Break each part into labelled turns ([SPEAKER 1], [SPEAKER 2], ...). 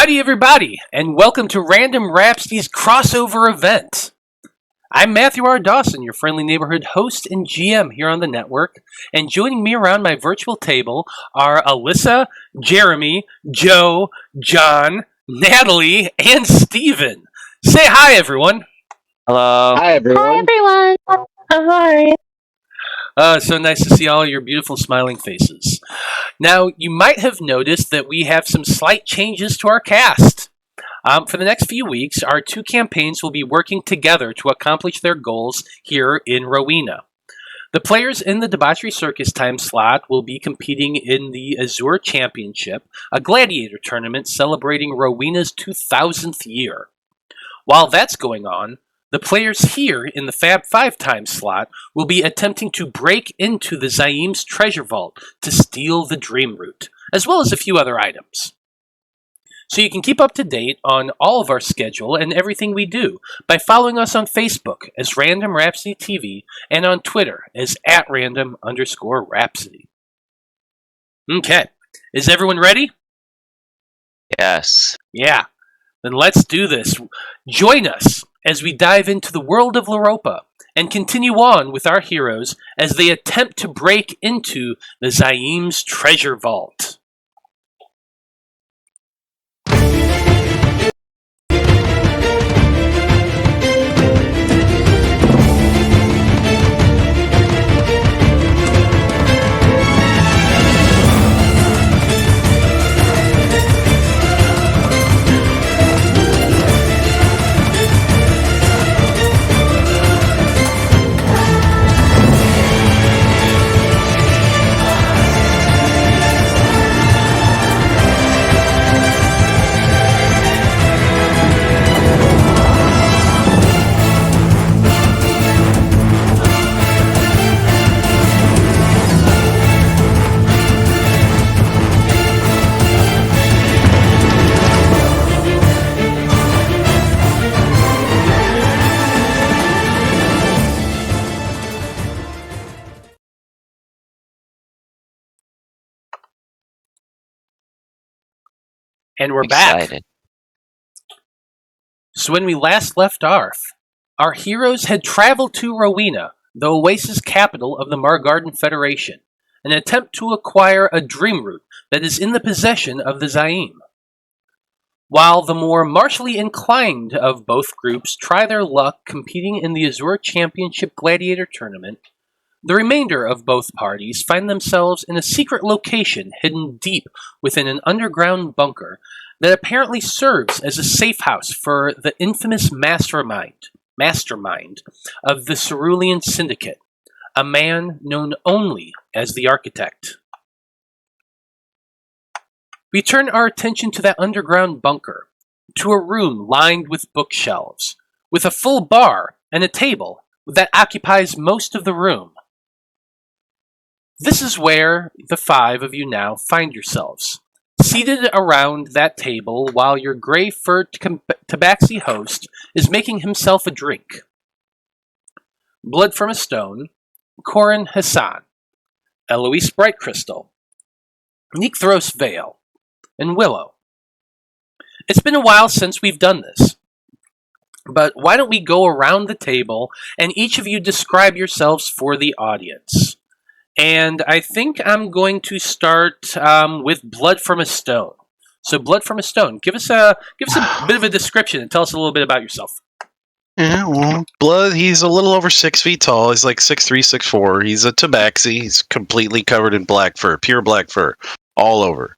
[SPEAKER 1] Howdy, everybody, and welcome to Random Rhapsody's crossover event. I'm Matthew R. Dawson, your friendly neighborhood host and GM here on the network, and joining me around my virtual table are Alyssa, Jeremy, Joe, John, Natalie, and Steven. Say hi, everyone.
[SPEAKER 2] Hello.
[SPEAKER 3] Hi, everyone.
[SPEAKER 4] Hi, everyone. Hi.
[SPEAKER 1] So nice to see all your beautiful smiling faces. Now, you might have noticed that we have some slight changes to our cast. For the next few weeks, our two campaigns will be working together to accomplish their goals here in Rowena. The players in the Debauchery Circus time slot will be competing in the Azure Championship, a gladiator tournament celebrating Rowena's 2000th year. While that's going on, the players here in the Faab Five time slot will be attempting to break into the Zaim's treasure vault to steal the Dream Root, as well as a few other items. So you can keep up to date on all of our schedule and everything we do by following us on Facebook as Random Rhapsody TV and on Twitter as @random_Rhapsody. Okay, is everyone ready?
[SPEAKER 2] Yes.
[SPEAKER 1] Yeah, then let's do this. Join us as we dive into the world of Loroupa and continue on with our heroes as they attempt to break into the Zaim's treasure vault. And we're
[SPEAKER 2] Excited.
[SPEAKER 1] back. So when we last left Arth, our heroes had traveled to Rowena, the oasis capital of the Margarden Federation, in an attempt to acquire a dream root that is in the possession of the Zaim. While the more martially inclined of both groups try their luck competing in the Azure Championship Gladiator Tournament, the remainder of both parties find themselves in a secret location hidden deep within an underground bunker that apparently serves as a safehouse for the infamous mastermind of the Cerulean Syndicate, a man known only as the Archetect. We turn our attention to that underground bunker, to a room lined with bookshelves, with a full bar and a table that occupies most of the room. This is where the five of you now find yourselves, seated around that table while your gray-furred tabaxi host is making himself a drink. Blood from a Stone, Corin Hassan, Eloise Brightcrystal, Necthros Veil, and Willow. It's been a while since we've done this, but why don't we go around the table and each of you describe yourselves for the audience? And I think I'm going to start with Blood from a Stone. So, Blood from a Stone, give us a bit of a description and tell us a little bit about yourself.
[SPEAKER 5] Yeah, well, Blood, he's a little over 6 feet tall. He's like 6'3", 6'4". He's a tabaxi. He's completely covered in black fur, pure black fur, all over.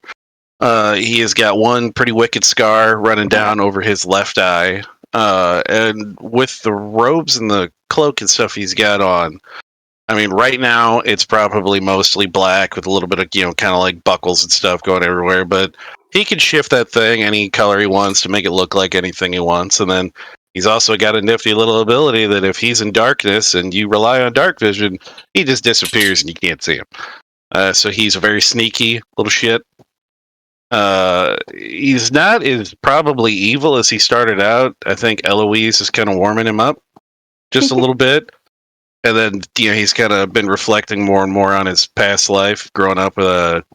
[SPEAKER 5] He has got one pretty wicked scar running down over his left eye. And with the robes and the cloak and stuff he's got on, I mean, right now it's probably mostly black with a little bit of, kind of like buckles and stuff going everywhere. But he can shift that thing any color he wants to make it look like anything he wants. And then he's also got a nifty little ability that if he's in darkness and you rely on dark vision, he just disappears and you can't see him. So he's a very sneaky little shit. He's not as probably evil as he started out. I think Eloise is kind of warming him up just a little bit. And then, he's kind of been reflecting more and more on his past life, growing up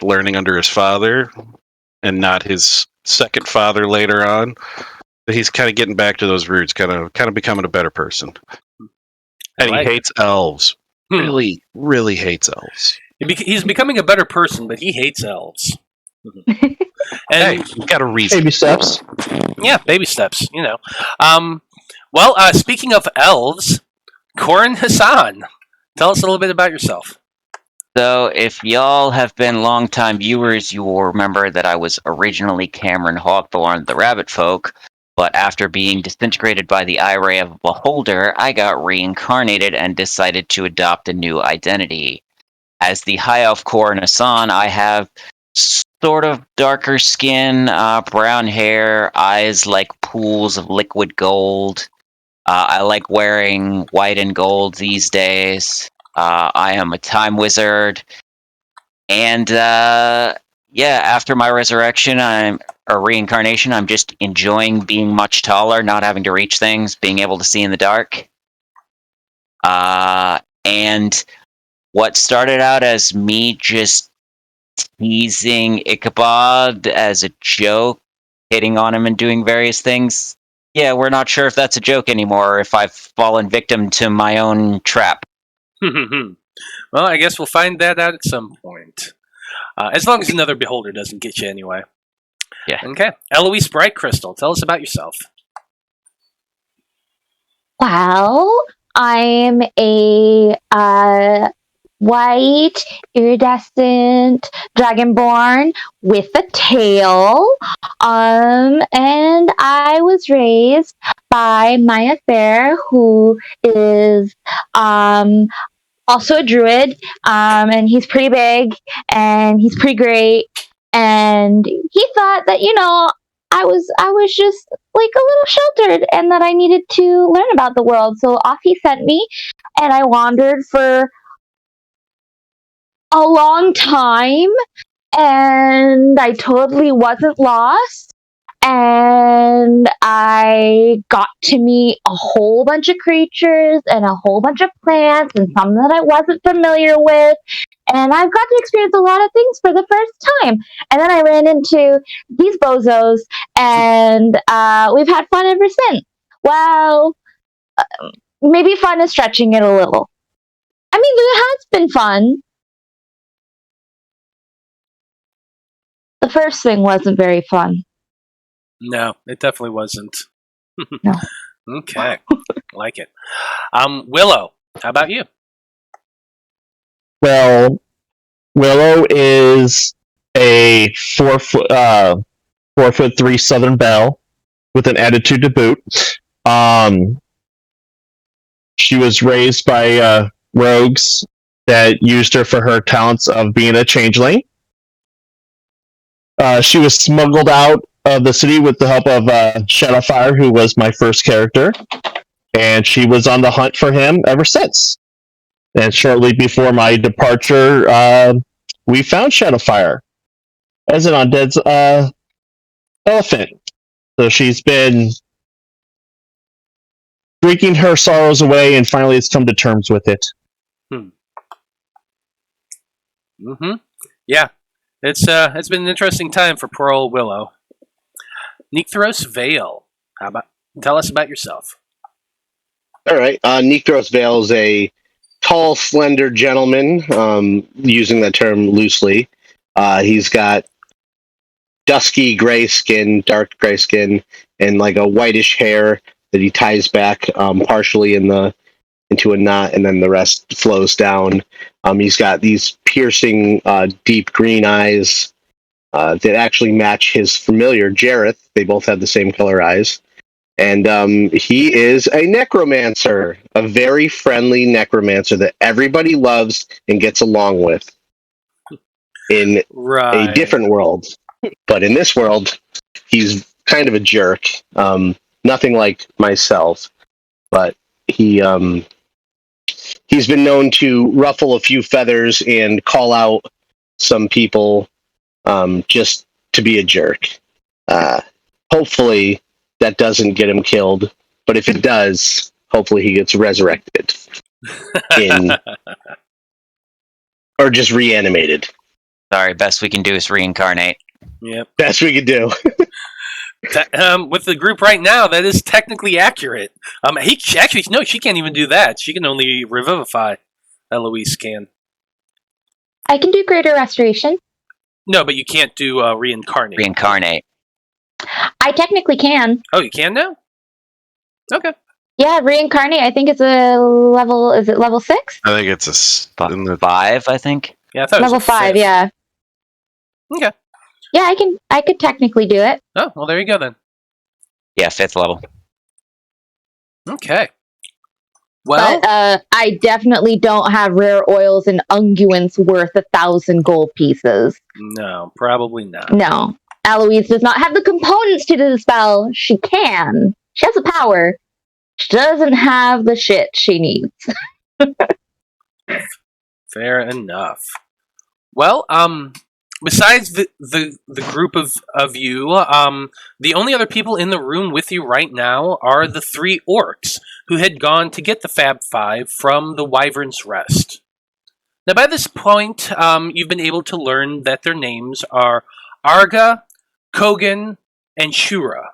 [SPEAKER 5] learning under his father and not his second father later on. But he's kind of getting back to those roots, kind of becoming a better person. And he hates elves. Really, really hates elves.
[SPEAKER 1] He's becoming a better person, but he hates elves. And
[SPEAKER 5] hey, you got a reason.
[SPEAKER 3] Baby steps.
[SPEAKER 1] Yeah, baby steps. Speaking of elves, Corin Hassan, tell us a little bit about yourself.
[SPEAKER 2] So, if y'all have been long-time viewers, you will remember that I was originally Cameron Hawthorne, the Rabbit Folk, but after being disintegrated by the eye ray of a beholder, I got reincarnated and decided to adopt a new identity. As the High Elf Corin Hassan, I have sort of darker skin, brown hair, eyes like pools of liquid gold. I like wearing white and gold these days. I am a time wizard. And after my reincarnation, I'm just enjoying being much taller, not having to reach things, being able to see in the dark. And what started out as me just teasing Ichabod as a joke, hitting on him and doing various things, yeah, we're not sure if that's a joke anymore, or if I've fallen victim to my own trap.
[SPEAKER 1] Well, I guess we'll find that out at some point. As long as another beholder doesn't get you anyway.
[SPEAKER 2] Yeah.
[SPEAKER 1] Okay. Eloise Brightcrystal, tell us about yourself.
[SPEAKER 4] Well, I'm a white, iridescent dragonborn with a tail. And I was raised by Maya Fair, who is also a druid, and he's pretty big, and he's pretty great, and he thought that, I was just like a little sheltered, and that I needed to learn about the world, so off he sent me, and I wandered for a long time, and I totally wasn't lost. And I got to meet a whole bunch of creatures and a whole bunch of plants and some that I wasn't familiar with. And I've got to experience a lot of things for the first time. And then I ran into these bozos, and we've had fun ever since. Well, maybe fun is stretching it a little. I mean, it has been fun. The first thing wasn't very fun.
[SPEAKER 1] No, it definitely wasn't.
[SPEAKER 4] No.
[SPEAKER 1] Okay. Like it. Willow, how about you?
[SPEAKER 3] Well, Willow is a 4'3" Southern Belle with an attitude to boot. She was raised by rogues that used her for her talents of being a changeling. She was smuggled out of the city with the help of Shadowfire, who was my first character, and she was on the hunt for him ever since. And shortly before my departure, we found Shadowfire as an undead's elephant. So she's been drinking her sorrows away, and finally has come to terms with it.
[SPEAKER 1] Yeah, it's been an interesting time for poor old Willow. Necthros Veil, tell us about yourself.
[SPEAKER 6] All right, Necthros Veil is a tall, slender gentleman, using that term loosely. He's got dusky gray skin, dark gray skin, and like a whitish hair that he ties back partially into a knot, and then the rest flows down. He's got these piercing, deep green eyes that actually match his familiar Jareth. They both have the same color eyes. And he is a necromancer, a very friendly necromancer that everybody loves and gets along with in a different world. But in this world, he's kind of a jerk. Nothing like myself, but he's been known to ruffle a few feathers and call out some people just to be a jerk. Hopefully that doesn't get him killed, but if it does, hopefully he gets resurrected or just reanimated.
[SPEAKER 2] Sorry, best we can do is reincarnate.
[SPEAKER 1] Yep.
[SPEAKER 6] Best we could do.
[SPEAKER 1] With the group right now, that is technically accurate. She can't even do that. She can only revivify. Eloise can.
[SPEAKER 4] I can do greater restoration.
[SPEAKER 1] No, but you can't do reincarnate.
[SPEAKER 2] Reincarnate.
[SPEAKER 4] I technically can.
[SPEAKER 1] Oh, you can now? Okay.
[SPEAKER 4] Yeah, reincarnate. I think it's a level. Is it level 6?
[SPEAKER 5] I think it's in the
[SPEAKER 2] 5, I think.
[SPEAKER 1] Yeah, I thought
[SPEAKER 4] Level
[SPEAKER 1] it was
[SPEAKER 4] 5.
[SPEAKER 1] fifth.
[SPEAKER 4] Yeah.
[SPEAKER 1] Okay.
[SPEAKER 4] Yeah, I could technically do it.
[SPEAKER 1] Oh, well, there you go then.
[SPEAKER 2] Yeah, 5th level.
[SPEAKER 1] Okay. Well,
[SPEAKER 4] But I definitely don't have rare oils and unguents worth 1,000 gold pieces.
[SPEAKER 1] no, probably not.
[SPEAKER 4] No. Eloise does not have the components to do the spell. She can. She has the power. She doesn't have the shit she needs.
[SPEAKER 1] Fair enough. Well, besides the group of you, the only other people in the room with you right now are the 3 orcs who had gone to get the Faab Five from the Wyvern's Rest. Now, by this point, you've been able to learn that their names are Arga, Kogan, and Shura.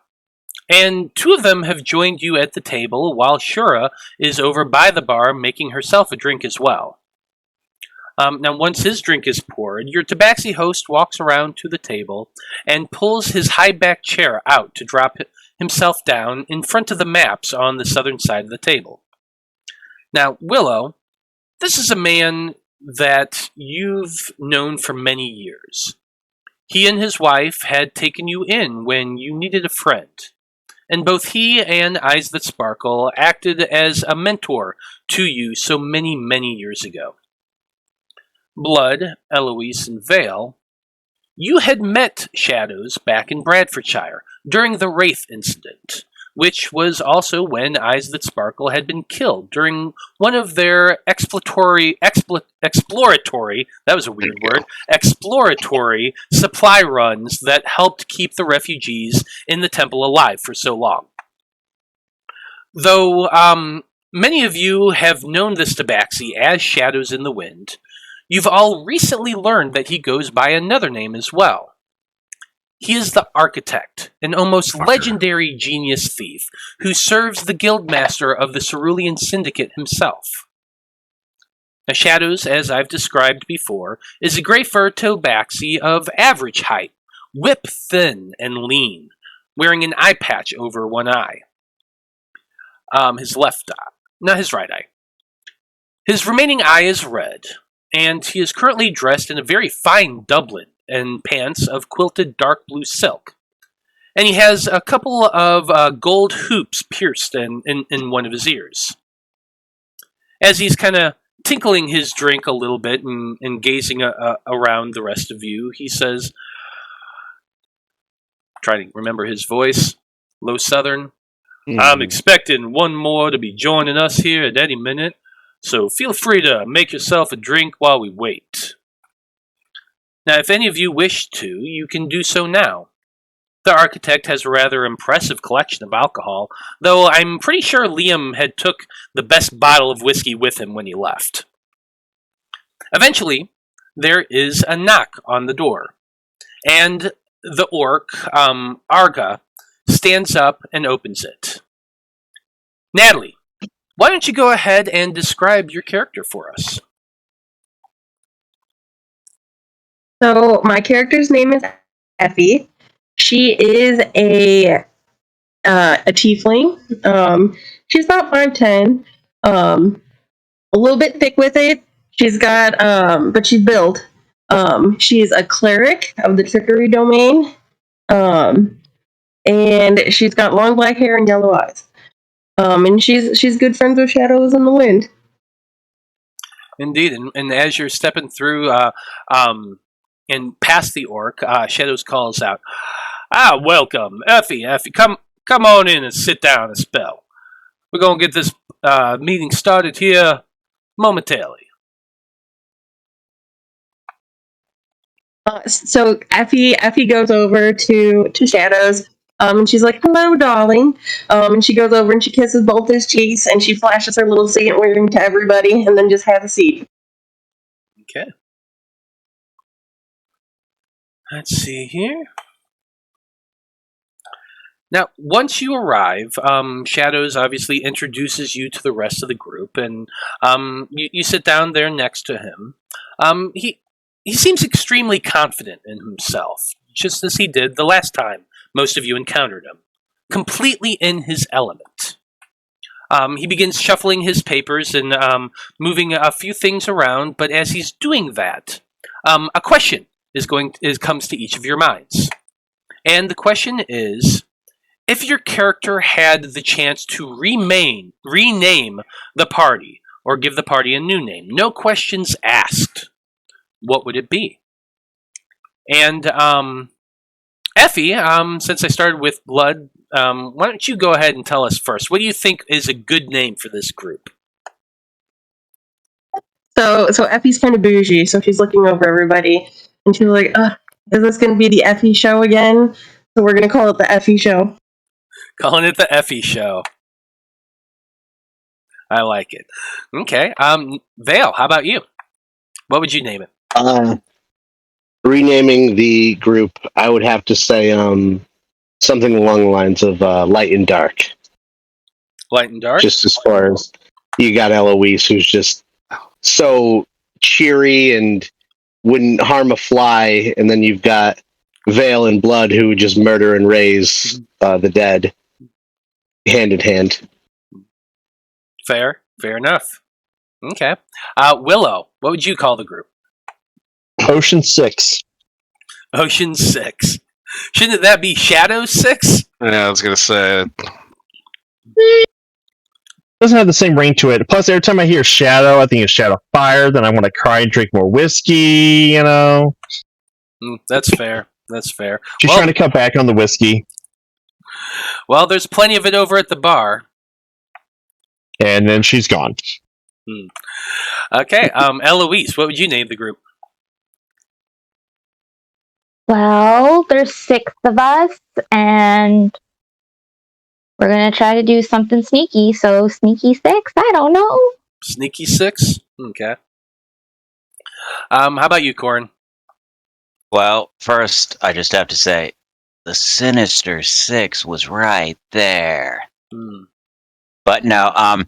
[SPEAKER 1] And 2 of them have joined you at the table, while Shura is over by the bar making herself a drink as well. Now, once his drink is poured, your Tabaxi host walks around to the table and pulls his high-backed chair out to drop himself down in front of the maps on the southern side of the table. Now, Willow, this is a man that you've known for many years. He and his wife had taken you in when you needed a friend, and both he and Eyes That Sparkle acted as a mentor to you so many, many years ago. Blood, Eloise, and Veil, you had met Shadows back in Bradfordshire during the Wraith incident, which was also when Eyes That Sparkle had been killed during one of their exploratory, that was a weird word, exploratory supply runs that helped keep the refugees in the temple alive for so long. Though many of you have known this Tabaxi as Shadows in the Wind, you've all recently learned that he goes by another name as well. He is the Archetect, an almost legendary genius thief who serves the guildmaster of the Cerulean Syndicate himself. Now, Shadows, as I've described before, is a grey fur Tabaxi of average height, whip thin and lean, wearing an eye patch over one eye. His left eye, not his right eye. His remaining eye is red, and he is currently dressed in a very fine doublet and pants of quilted dark blue silk. And he has a couple of gold hoops pierced in one of his ears. As he's kind of tinkling his drink a little bit and gazing around the rest of you, he says, trying to remember his voice, low southern, I'm expecting one more to be joining us here at any minute, so feel free to make yourself a drink while we wait. Now, if any of you wish to, you can do so now. The Archetect has a rather impressive collection of alcohol, though I'm pretty sure Liam had took the best bottle of whiskey with him when he left. Eventually, there is a knock on the door, and the orc, Arga, stands up and opens it. Natalie, why don't you go ahead and describe your character for us?
[SPEAKER 7] So my character's name is Effie. She is a tiefling. She's about 5'10", a little bit thick with it. She's got, but she's built. She's a cleric of the trickery domain, and she's got long black hair and yellow eyes. And she's good friends with Shadows in the Wind.
[SPEAKER 1] Indeed, and as you're stepping through and past the orc, Shadows calls out, welcome, Effie, come on in and sit down a spell. We're going to get this meeting started here momentarily.
[SPEAKER 7] So Effie goes over to Shadows, and she's like, "Hello, darling." And she goes over and she kisses both his cheeks, and she flashes her little signet ring to everybody, and then just has a seat.
[SPEAKER 1] Okay. Let's see here. Now, once you arrive, Shadows obviously introduces you to the rest of the group, and you sit down there next to him. He seems extremely confident in himself, just as he did the last time most of you encountered him, completely in his element. He begins shuffling his papers and moving a few things around, but as he's doing that, a question comes to each of your minds. And the question is, if your character had the chance to rename the party, or give the party a new name, no questions asked, what would it be? And Effie, since I started with Blood, why don't you go ahead and tell us first? What do you think is a good name for this group?
[SPEAKER 7] So Effie's kind of bougie, so she's looking over everybody, and she's like, is this going to be the Effie show again? So we're going to call it the Effie show.
[SPEAKER 1] Calling it the Effie show. I like it. Okay. Veil, how about you? What would you name it?
[SPEAKER 6] Renaming the group, I would have to say something along the lines of Light and Dark.
[SPEAKER 1] Light and Dark?
[SPEAKER 6] Just as far as you got Eloise, who's just so cheery and wouldn't harm a fly, and then you've got Veil and Blood, who would just murder and raise the dead hand in hand.
[SPEAKER 1] Fair enough. Okay. Willow, what would you call the group?
[SPEAKER 3] Ocean 6.
[SPEAKER 1] Ocean 6. Shouldn't that be Shadow 6?
[SPEAKER 5] Yeah, I was gonna say.
[SPEAKER 3] Doesn't have the same ring to it. Plus, every time I hear Shadow, I think it's Shadow Fire. Then I want to cry and drink more whiskey. You know.
[SPEAKER 1] That's fair.
[SPEAKER 3] She's trying to cut back on the whiskey.
[SPEAKER 1] Well, there's plenty of it over at the bar.
[SPEAKER 3] And then she's gone.
[SPEAKER 1] Okay, Eloise, what would you name the group?
[SPEAKER 4] Well, there's 6 of us, and we're going to try to do something sneaky, so Sneaky 6, I don't know.
[SPEAKER 1] Sneaky 6? Okay. How about you, Corin?
[SPEAKER 2] Well, first, I just have to say, the Sinister 6 was right there. But no,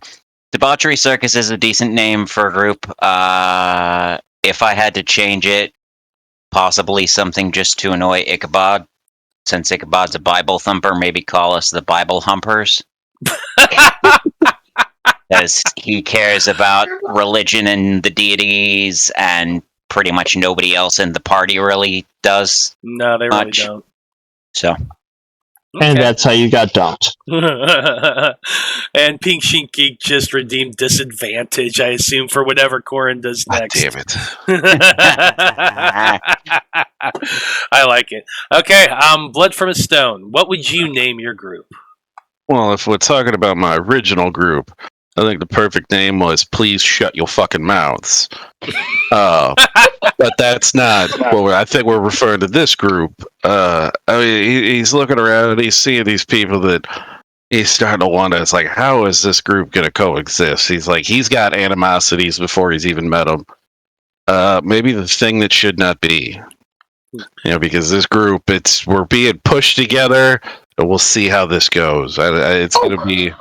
[SPEAKER 2] Debauchery Circus is a decent name for a group. If I had to change it, possibly something just to annoy Ichabod. Since Ichabod's a Bible thumper, maybe call us the Bible Humpers. As he cares about religion and the deities, and pretty much nobody else in the party really does.
[SPEAKER 1] No, they
[SPEAKER 2] much.
[SPEAKER 1] really don't.
[SPEAKER 2] So.
[SPEAKER 3] Okay. And that's how you got dumped.
[SPEAKER 1] And Pink Shink Geek just redeemed disadvantage, I assume, for whatever Corin does next.
[SPEAKER 5] Damn it.
[SPEAKER 1] I like it. Okay, Blood from a Stone. What would you name your group?
[SPEAKER 5] Well, if we're talking about my original group, I think the perfect name was Please Shut Your Fucking Mouths. But that's not what I think we're referring to this group. I mean, he's looking around and he's seeing these people that he's starting to wonder. It's like, how is this group going to coexist? He's like, he's got animosities before he's even met them. Maybe the thing that should not be. You know, because this group, we're being pushed together, and we'll see how this goes. It's going to be...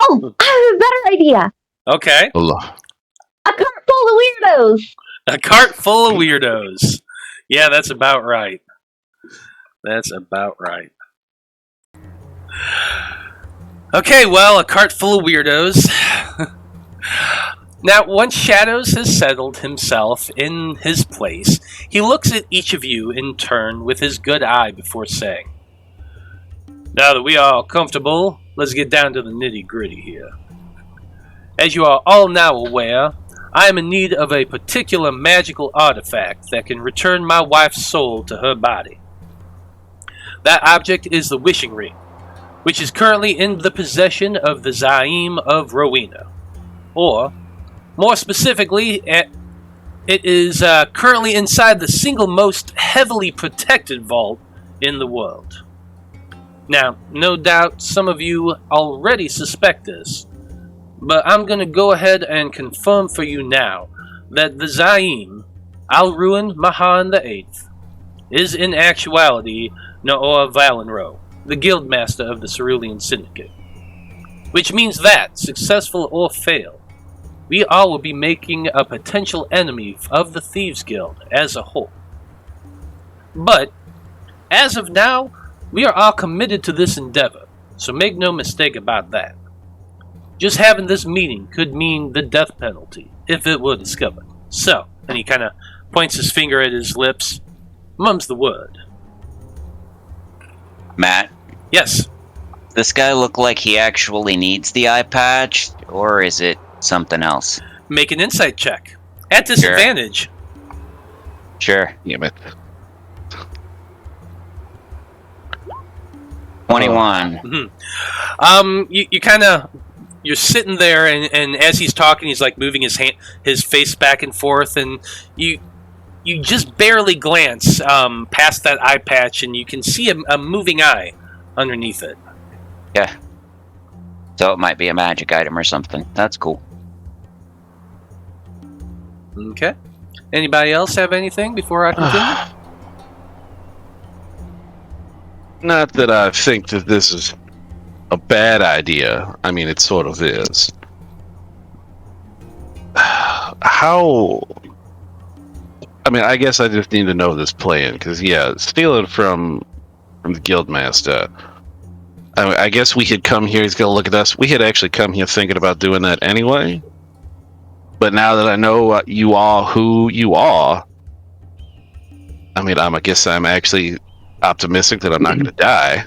[SPEAKER 4] Oh, I have a better idea.
[SPEAKER 1] Okay.
[SPEAKER 4] A cart full of weirdos.
[SPEAKER 1] A cart full of weirdos. Yeah, that's about right. Okay, well, a cart full of weirdos. Now, once Shadows has settled himself in his place, he looks at each of you in turn with his good eye before saying, "Now that we are all comfortable, let's get down to the nitty-gritty here. As you are all now aware, I am in need of a particular magical artifact that can return my wife's soul to her body. That object is the Wishing Ring, which is currently in the possession of the Zaim of Rowena. Or, more specifically, it is currently inside the single most heavily protected vault in the world. Now, no doubt some of you already suspect this, but I'm going to go ahead and confirm for you now that the Zaim, Al-Ruin Mahan VIII, is in actuality Naor Valenro, the Guildmaster of the Cerulean Syndicate. Which means that, successful or fail, we all will be making a potential enemy of the Thieves Guild as a whole. But, as of now, we are all committed to this endeavor, so make no mistake about that. Just having this meeting could mean the death penalty, if it were discovered. So, and he kind of points his finger at his lips, mum's the word.
[SPEAKER 2] Matt,
[SPEAKER 1] Yes.
[SPEAKER 2] this guy look like he actually needs the eye patch, or is it something else?
[SPEAKER 1] Make an insight check. At disadvantage.
[SPEAKER 2] Sure.
[SPEAKER 5] Damn it.
[SPEAKER 2] 21.
[SPEAKER 1] You kind of, you're sitting there, and as he's talking, he's like moving his face back and forth, and you just barely glance past that eye patch, and you can see a moving eye underneath it.
[SPEAKER 2] Yeah. So it might be a magic item or something. That's cool.
[SPEAKER 1] Okay. Anybody else have anything before I continue?
[SPEAKER 5] Not that I think that this is a bad idea. I mean, it sort of is. How... I mean, I guess I just need to know this plan, because, yeah, stealing from the Guildmaster... I guess we could come here, he's going to look at us. We had actually come here thinking about doing that anyway. But now that I know you are who you are, I mean, I guess I'm actually optimistic that I'm not going to die.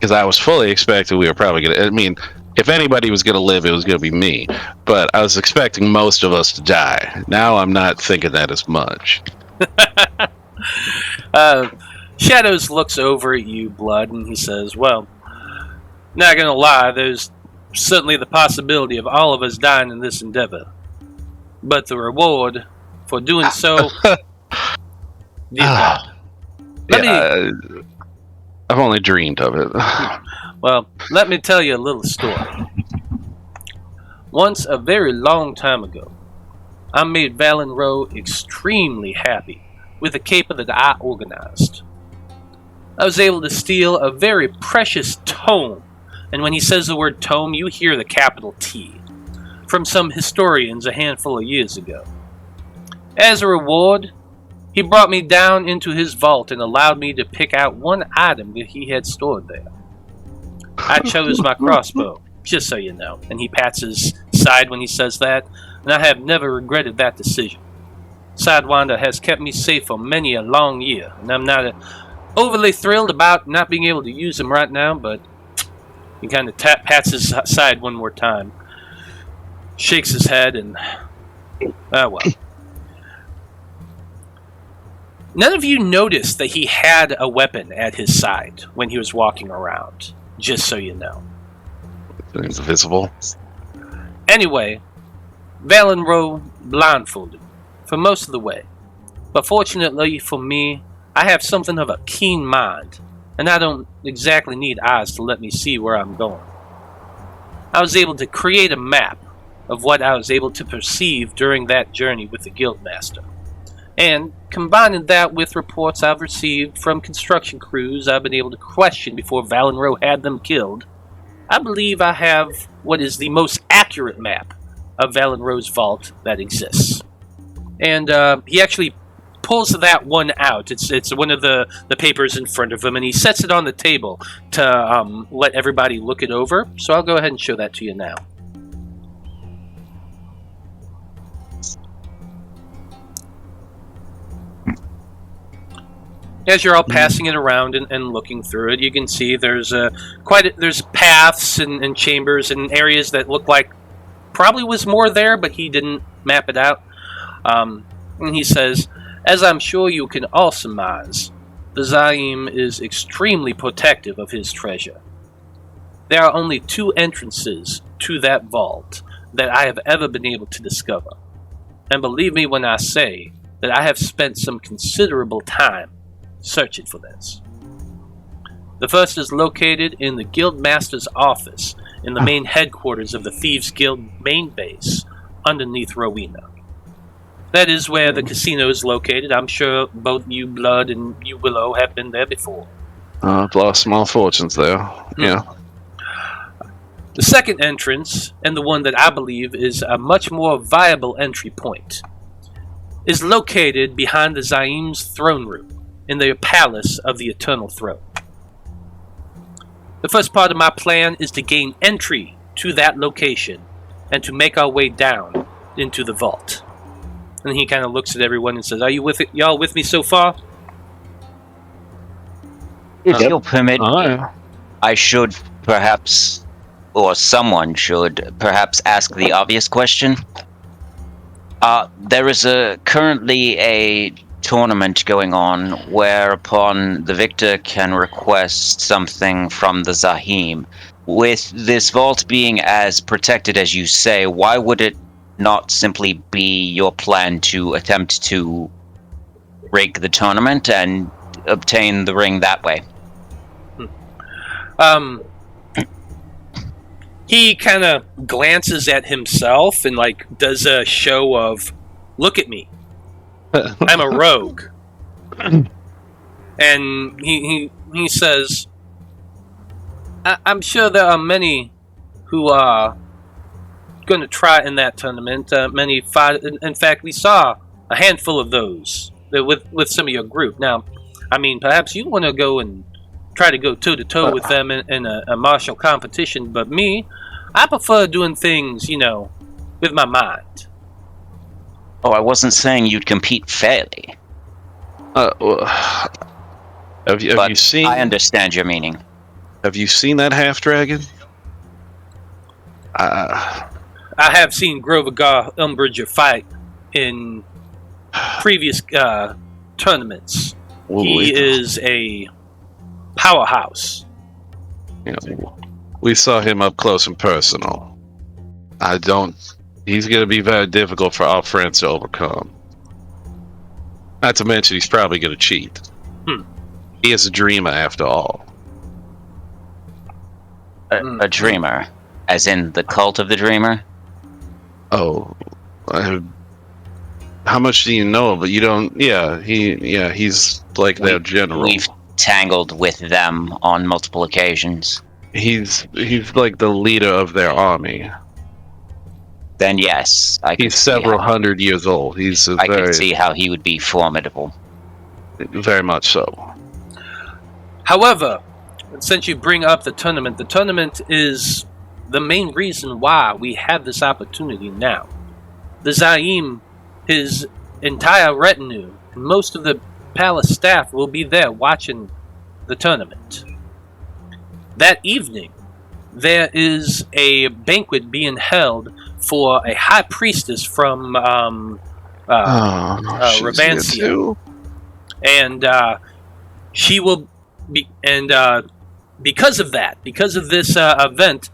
[SPEAKER 5] Because I was fully expecting we were probably going to... I mean, if anybody was going to live, it was going to be me. But I was expecting most of us to die. Now I'm not thinking that as much.
[SPEAKER 1] Shadows looks over at you, Blood, and he says, well, not gonna lie, there's certainly the possibility of all of us dying in this endeavor. But the reward for doing so... Dear God.
[SPEAKER 5] I've only dreamed of it.
[SPEAKER 1] Well, let me tell you a little story. Once, a very long time ago, I made Valen Rowe extremely happy with a caper that I organized. I was able to steal a very precious tome, and when he says the word tome, you hear the capital T, from some historians a handful of years ago. As a reward, he brought me down into his vault and allowed me to pick out one item that he had stored there. I chose my crossbow, just so you know, and he pats his side when he says that, and I have never regretted that decision. Sidewinder has kept me safe for many a long year, and I'm not overly thrilled about not being able to use him right now, but he kind of pats his side one more time, shakes his head, and well. None of you noticed that he had a weapon at his side when he was walking around, just so you know.
[SPEAKER 5] It's visible.
[SPEAKER 1] Anyway, Valen Rowe blindfolded for most of the way, but fortunately for me, I have something of a keen mind, and I don't exactly need eyes to let me see where I'm going. I was able to create a map of what I was able to perceive during that journey with the Guildmaster, and combining that with reports I've received from construction crews I've been able to question before Valen Rowe had them killed, I believe I have what is the most accurate map of Valen Rowe's vault that exists. And he actually pulls that one out. It's one of the papers in front of him, and he sets it on the table to let everybody look it over. So I'll go ahead and show that to you now. As you're all passing it around and looking through it, you can see there's there's paths and chambers and areas that look like probably was more there, but he didn't map it out. And he says, as I'm sure you can all surmise, the Zaim is extremely protective of his treasure. There are only 2 entrances to that vault that I have ever been able to discover. And believe me when I say that I have spent some considerable time searching for this. The first is located in the Guildmaster's office in the main headquarters of the Thieves Guild main base underneath Rowena. That is where the casino is located. I'm sure both you, Blood, and you, Willow, have been there before.
[SPEAKER 5] I've lost small fortunes there. Yeah.
[SPEAKER 1] The second entrance, and the one that I believe is a much more viable entry point, is located behind the Zaim's throne room in the palace of the Eternal Throne. The first part of my plan is to gain entry to that location and to make our way down into the vault. And he kind of looks at everyone and says, "Are you with it? Y'all with me so far?"
[SPEAKER 2] If you'll permit me,
[SPEAKER 5] yeah.
[SPEAKER 2] I should perhaps, or someone should perhaps ask the obvious question. There is currently a tournament going on whereupon the victor can request something from the Zahim. With this vault being as protected as you say, why would it not simply be your plan to attempt to rig the tournament and obtain the ring that way?
[SPEAKER 1] He kind of glances at himself and does a show of, "Look at me, I'm a rogue." And he says, I'm sure there are many who are going to try in that tournament. Many fight. In fact, we saw a handful of those with some of your group. Now, I mean, perhaps you want to go and try to go toe-to-toe with them in a martial competition, but me, I prefer doing things, with my mind.
[SPEAKER 2] Oh, I wasn't saying you'd compete fairly.
[SPEAKER 5] Have you seen?
[SPEAKER 2] I understand your meaning.
[SPEAKER 5] Have you seen that half dragon?
[SPEAKER 1] I have seen Grovagar Umbridge fight in previous tournaments. He is a powerhouse.
[SPEAKER 5] We saw him up close and personal. He's going to be very difficult for our friends to overcome. Not to mention, he's probably going to cheat. He is a dreamer, after all.
[SPEAKER 2] A dreamer, as in the cult of the dreamer?
[SPEAKER 5] Oh, how much do you know? But you don't. He's like their general.
[SPEAKER 2] We've tangled with them on multiple occasions.
[SPEAKER 5] He's like the leader of their army.
[SPEAKER 2] Then yes,
[SPEAKER 5] he's several hundred years old.
[SPEAKER 2] I can see how he would be formidable.
[SPEAKER 5] Very much so.
[SPEAKER 1] However, since you bring up the tournament is the main reason why we have this opportunity now. The Zaim, his entire retinue, and most of the palace staff will be there watching the tournament. That evening, there is a banquet being held for a high priestess from Ravancia. And she will be, and because of this event,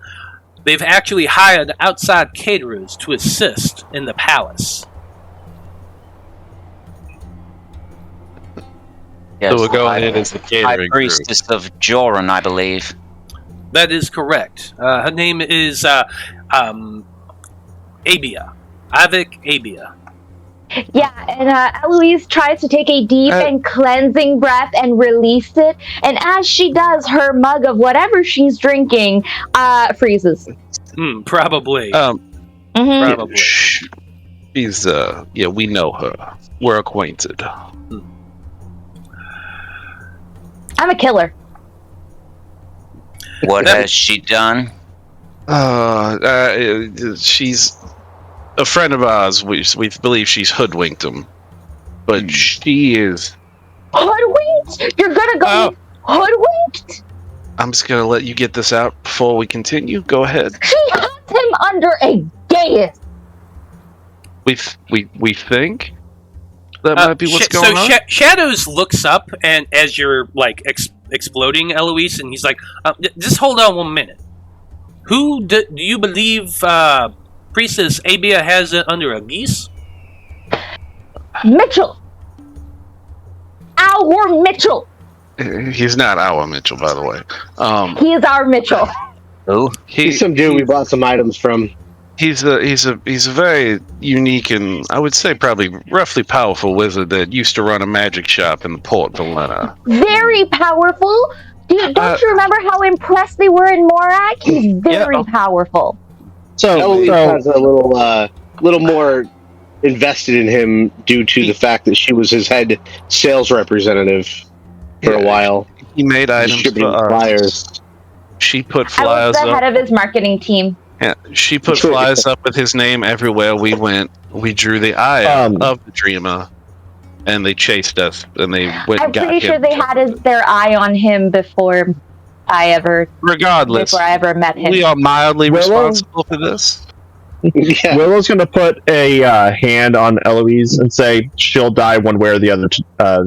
[SPEAKER 1] they've actually hired outside caterers to assist in the palace.
[SPEAKER 2] Yes,
[SPEAKER 5] so we're going in as the catering
[SPEAKER 2] High Priestess of Joran, I believe.
[SPEAKER 1] That is correct. Her name is Abia. Avik Abia.
[SPEAKER 4] Yeah, and Eloise tries to take a deep and cleansing breath and release it. And as she does, her mug of whatever she's drinking freezes.
[SPEAKER 1] Probably.
[SPEAKER 5] Probably. She's, we know her. We're acquainted.
[SPEAKER 4] I'm a killer.
[SPEAKER 2] What has she done?
[SPEAKER 5] She's a friend of ours. We believe she's hoodwinked him, but she is
[SPEAKER 4] hoodwinked. You're gonna go hoodwinked.
[SPEAKER 5] I'm just gonna let you get this out before we continue. Go ahead.
[SPEAKER 4] She has him under a dais.
[SPEAKER 5] We think that might be what's going on.
[SPEAKER 1] Shadows looks up, and as you're exploding, Eloise, and he's like, "Just hold on 1 minute. Who do you believe Priestess Abia has it under a geese?"
[SPEAKER 4] Mitchell. Our Mitchell.
[SPEAKER 5] He's not our Mitchell, by the way.
[SPEAKER 4] He is our Mitchell.
[SPEAKER 2] Who?
[SPEAKER 6] He's some dude we bought some items from.
[SPEAKER 5] He's a very unique and I would say probably roughly powerful wizard that used to run a magic shop in the Port Valletta.
[SPEAKER 4] Very powerful. Don't you remember how impressed they were in Morak? He's very powerful.
[SPEAKER 6] Eloise has a little more invested in him due to the fact that she was his head sales representative for a while.
[SPEAKER 5] He made items for
[SPEAKER 6] flyers.
[SPEAKER 5] She put
[SPEAKER 4] I
[SPEAKER 5] flyers
[SPEAKER 4] was the
[SPEAKER 5] up.
[SPEAKER 4] head of his marketing team.
[SPEAKER 5] Yeah, she put flyers up with his name everywhere we went. We drew the eye of the dreamer, and they chased us, and they went.
[SPEAKER 4] I'm
[SPEAKER 5] and got
[SPEAKER 4] pretty sure
[SPEAKER 5] him.
[SPEAKER 4] they had their eye on him before I ever met him.
[SPEAKER 5] We are mildly responsible for this.
[SPEAKER 6] Yeah.
[SPEAKER 3] Willow's going to put a hand on Eloise and say she'll die one way or the other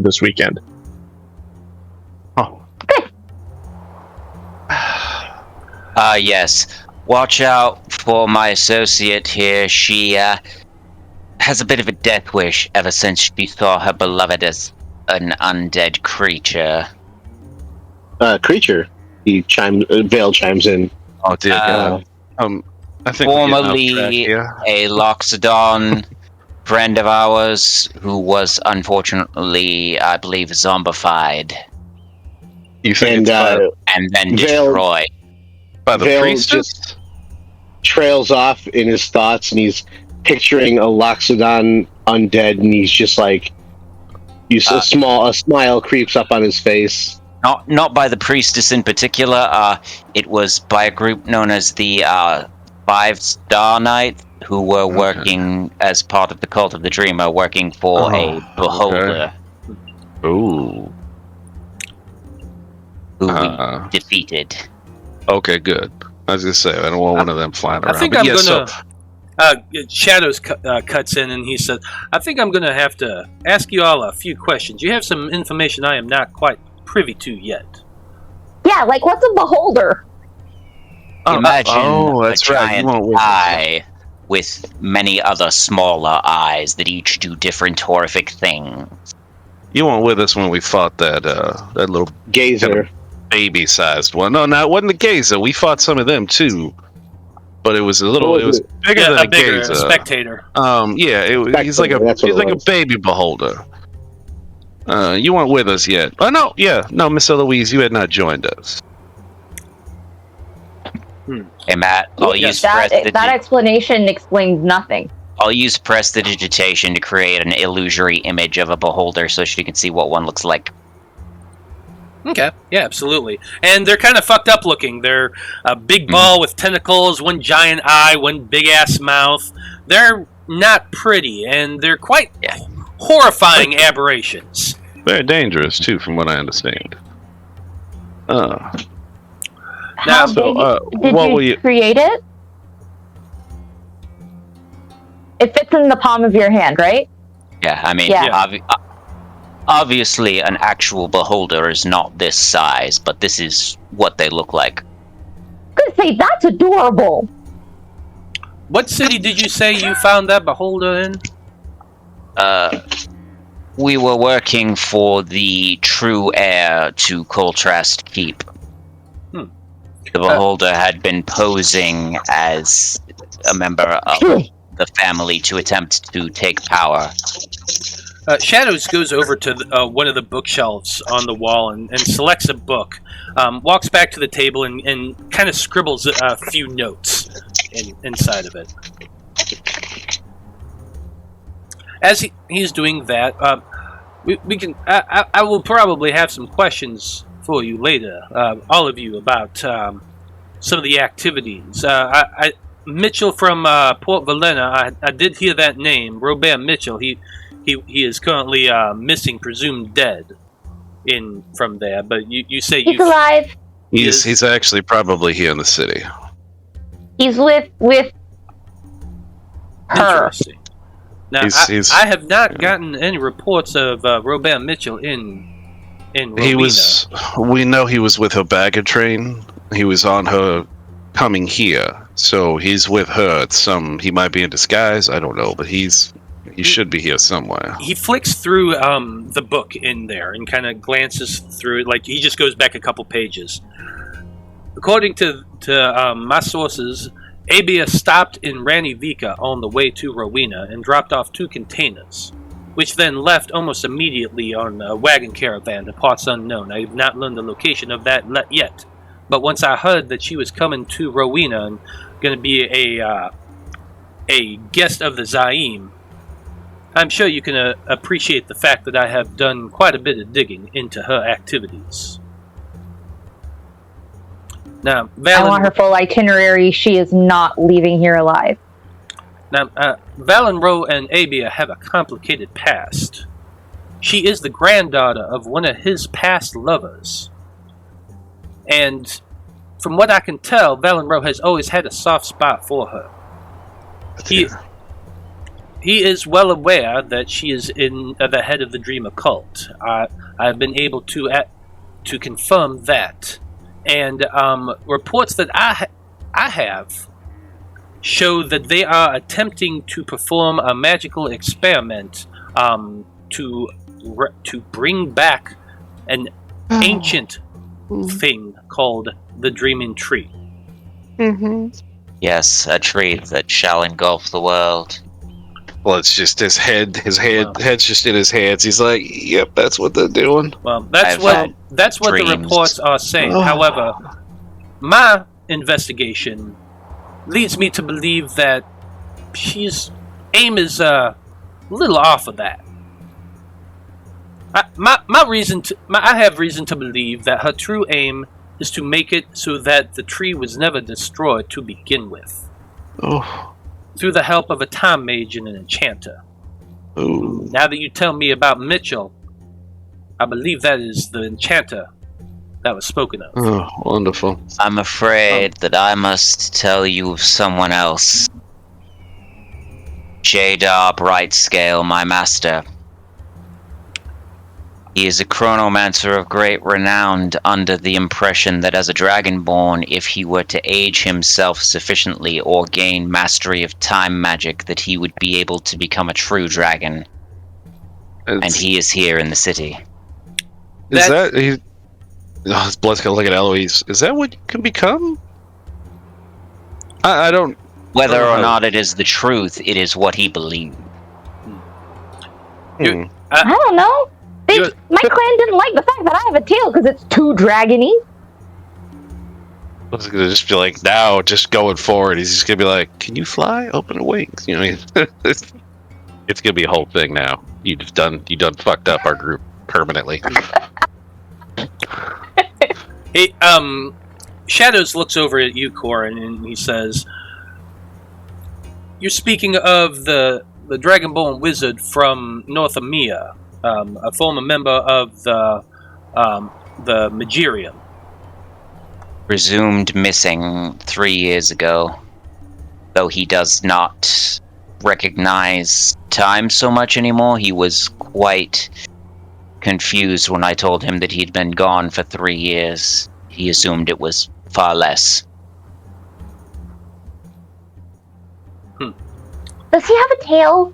[SPEAKER 3] this weekend.
[SPEAKER 5] Oh.
[SPEAKER 2] Yes. Watch out for my associate here. She has a bit of a death wish ever since she saw her beloved as an undead creature.
[SPEAKER 6] Creature. Veil chimes in.
[SPEAKER 5] Oh dear God. I think
[SPEAKER 2] formerly a Loxodon friend of ours who was unfortunately, I believe, zombified.
[SPEAKER 5] You think
[SPEAKER 2] and then destroyed.
[SPEAKER 5] By the
[SPEAKER 6] Veil
[SPEAKER 5] priestess?
[SPEAKER 6] just trails off in his thoughts, and he's picturing a Loxodon undead, and he's just like, a smile creeps up on his face.
[SPEAKER 2] Not by the priestess in particular. It was by a group known as the 5 Star Knights, who were working as part of the Cult of the Dreamer, working for a beholder.
[SPEAKER 5] Ooh.
[SPEAKER 2] Who we defeated.
[SPEAKER 5] Okay, good. I was gonna say I don't want one of them flying around.
[SPEAKER 1] I think Shadows cuts in and he said, "I think I'm gonna have to ask you all a few questions. You have some information I am not quite privy to yet."
[SPEAKER 4] Yeah, like what's a beholder?
[SPEAKER 2] Imagine a
[SPEAKER 5] that's right.
[SPEAKER 2] giant eye with many other smaller eyes that each do different horrific things.
[SPEAKER 5] You weren't with us when we fought that little
[SPEAKER 6] gazer.
[SPEAKER 5] Baby-sized one. No, it wasn't the gazer. We fought some of them too, but it was bigger than a gazer.
[SPEAKER 1] A spectator.
[SPEAKER 5] He's like a baby beholder. You weren't with us yet. Oh no, Miss Eloise, you had not joined us.
[SPEAKER 2] Hey Matt, I'll use
[SPEAKER 4] that explanation explains nothing.
[SPEAKER 2] I'll use prestidigitation to create an illusory image of a beholder so she can see what one looks like.
[SPEAKER 1] Okay, yeah, absolutely. And they're kind of fucked up looking. They're a big ball with tentacles, one giant eye, one big-ass mouth. They're not pretty, and they're quite horrifying aberrations.
[SPEAKER 5] Very dangerous, too, from what I understand.
[SPEAKER 4] How big did you create it? It fits in the palm of your hand, right?
[SPEAKER 2] Yeah, I mean, obviously an actual beholder is not this size, but this is what they look like.
[SPEAKER 4] Good say, that's adorable.
[SPEAKER 1] What city did you say you found that beholder in?
[SPEAKER 2] We were working for the true heir to Coltrast Keep. The beholder had been posing as a member of the family to attempt to take power.
[SPEAKER 1] Shadows goes over to one of the bookshelves on the wall and selects a book, walks back to the table and kind of scribbles a few notes inside of it. As he's doing that, we can. I will probably have some questions for you later, all of you, about some of the activities. Mitchell from Port Valletta, I did hear that name, Robert Mitchell. He is currently missing, presumed dead from there. But you say
[SPEAKER 4] he's alive.
[SPEAKER 5] He's actually probably here in the city.
[SPEAKER 4] He's with her.
[SPEAKER 1] Interesting. Now, I have not gotten any reports of Robert Mitchell in Rowena.
[SPEAKER 5] We know he was with her baggage train. He was on her coming here, so he's with her at he might be in disguise, I don't know, but he should be here somewhere. He
[SPEAKER 1] flicks through the book in there and kind of glances through it, like he just goes back a couple pages. According to my sources, Abia stopped in Ranivika on the way to Rowena and dropped off 2 containers, which then left almost immediately on a wagon caravan to parts unknown. I have not learned the location of that yet, but once I heard that she was coming to Rowena and going to be a guest of the Zaim, I'm sure you can appreciate the fact that I have done quite a bit of digging into her activities. Now,
[SPEAKER 4] I want her full itinerary. She is not leaving here alive.
[SPEAKER 1] Now, Valenro and Abia have a complicated past. She is the granddaughter of one of his past lovers. And from what I can tell, Valenro has always had a soft spot for her. He is well aware that she is in the head of the Dreamer cult. I've been able to confirm that. And reports that I have show that they are attempting to perform a magical experiment to bring back an ancient thing called the Dreaming Tree.
[SPEAKER 8] Mm-hmm.
[SPEAKER 2] Yes, a tree that shall engulf the world.
[SPEAKER 5] Well, it's just his head. Head's just in his hands. He's like, "Yep, that's what they're doing."
[SPEAKER 1] Well, that's what the reports are saying. However, my investigation leads me to believe that she's aim is a little off of that. I have reason to believe that her true aim is to make it so that the tree was never destroyed to begin with.
[SPEAKER 5] Oh.
[SPEAKER 1] Through the help of a time mage and an enchanter.
[SPEAKER 5] Ooh.
[SPEAKER 1] Now that you tell me about Mitchell, I believe that is the enchanter that was spoken of.
[SPEAKER 5] Oh, wonderful.
[SPEAKER 2] I'm afraid that I must tell you of someone else. Jadar Brightscale, my master. He is a chronomancer of great renown, under the impression that as a dragonborn, if he were to age himself sufficiently or gain mastery of time magic, that he would be able to become a true dragon. And he is here in the city.
[SPEAKER 5] Is that he? Oh, his blood's gonna look at Eloise. Is that what you can become? I don't.
[SPEAKER 2] Whether or not it is the truth, it is what he believes.
[SPEAKER 4] I don't know. My clan didn't like the fact that I have a tail because it's too dragony.
[SPEAKER 5] I was gonna just be like, now, just going forward, he's just gonna be like, "Can you fly? Open the wings." You know, it's gonna be a whole thing now. You done fucked up our group permanently.
[SPEAKER 1] Hey, Shadows looks over at you, Corin, and he says, "You're speaking of the Dragonborn wizard from North Amia, a former member of the Magirium."
[SPEAKER 2] Presumed missing 3 years ago, though he does not recognize time so much anymore. He was quite confused when I told him that he'd been gone for 3 years. He assumed it was far less.
[SPEAKER 4] Does he have a tail?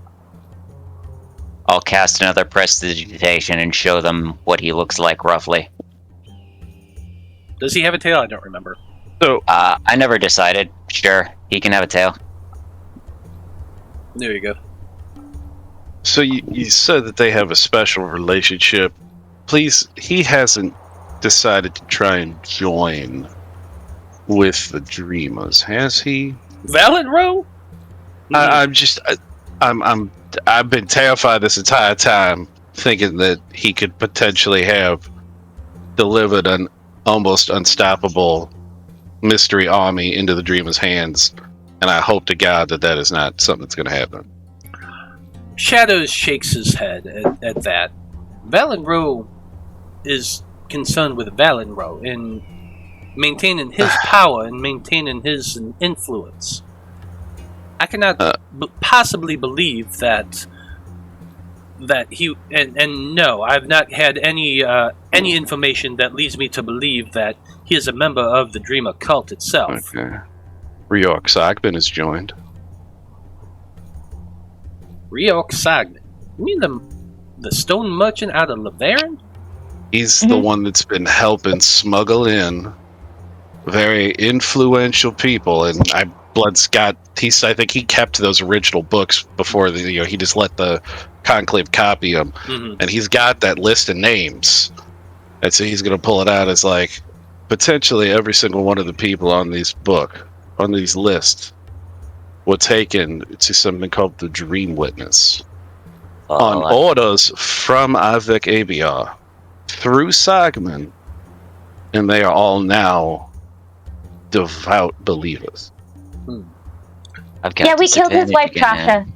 [SPEAKER 2] I'll cast another prestidigitation and show them what he looks like roughly.
[SPEAKER 1] Does he have a tail? I don't remember.
[SPEAKER 5] So,
[SPEAKER 2] I never decided. Sure, he can have a tail.
[SPEAKER 1] There you go.
[SPEAKER 5] So you said that they have a special relationship. Please, he hasn't decided to try and join with the Dreamers, has he?
[SPEAKER 1] Valenro?
[SPEAKER 5] I've been terrified this entire time, thinking that he could potentially have delivered an almost unstoppable mystery army into the Dreamer's hands, and I hope to God that is not something that's going to happen.
[SPEAKER 1] Shadows shakes his head at that. Valenro is concerned with Valenro and maintaining his power and maintaining his influence. I cannot possibly believe that he and no, I've not had any information that leads me to believe that he is a member of the Dreamer cult itself.
[SPEAKER 5] Okay. Riork Sagman has joined.
[SPEAKER 1] Riork Sagman? You mean the stone merchant out of Laverne?
[SPEAKER 5] He's the one that's been helping smuggle in very influential people, and Blood's got. I think he kept those original books before he just let the Conclave copy them, and he's got that list of names, and so he's gonna pull it out as like potentially every single one of the people on these lists were taken to something called the Dream Witness on orders from Avik Abiar through Sagman, and they are all now devout believers.
[SPEAKER 4] Yeah, we killed his wife, Trasha.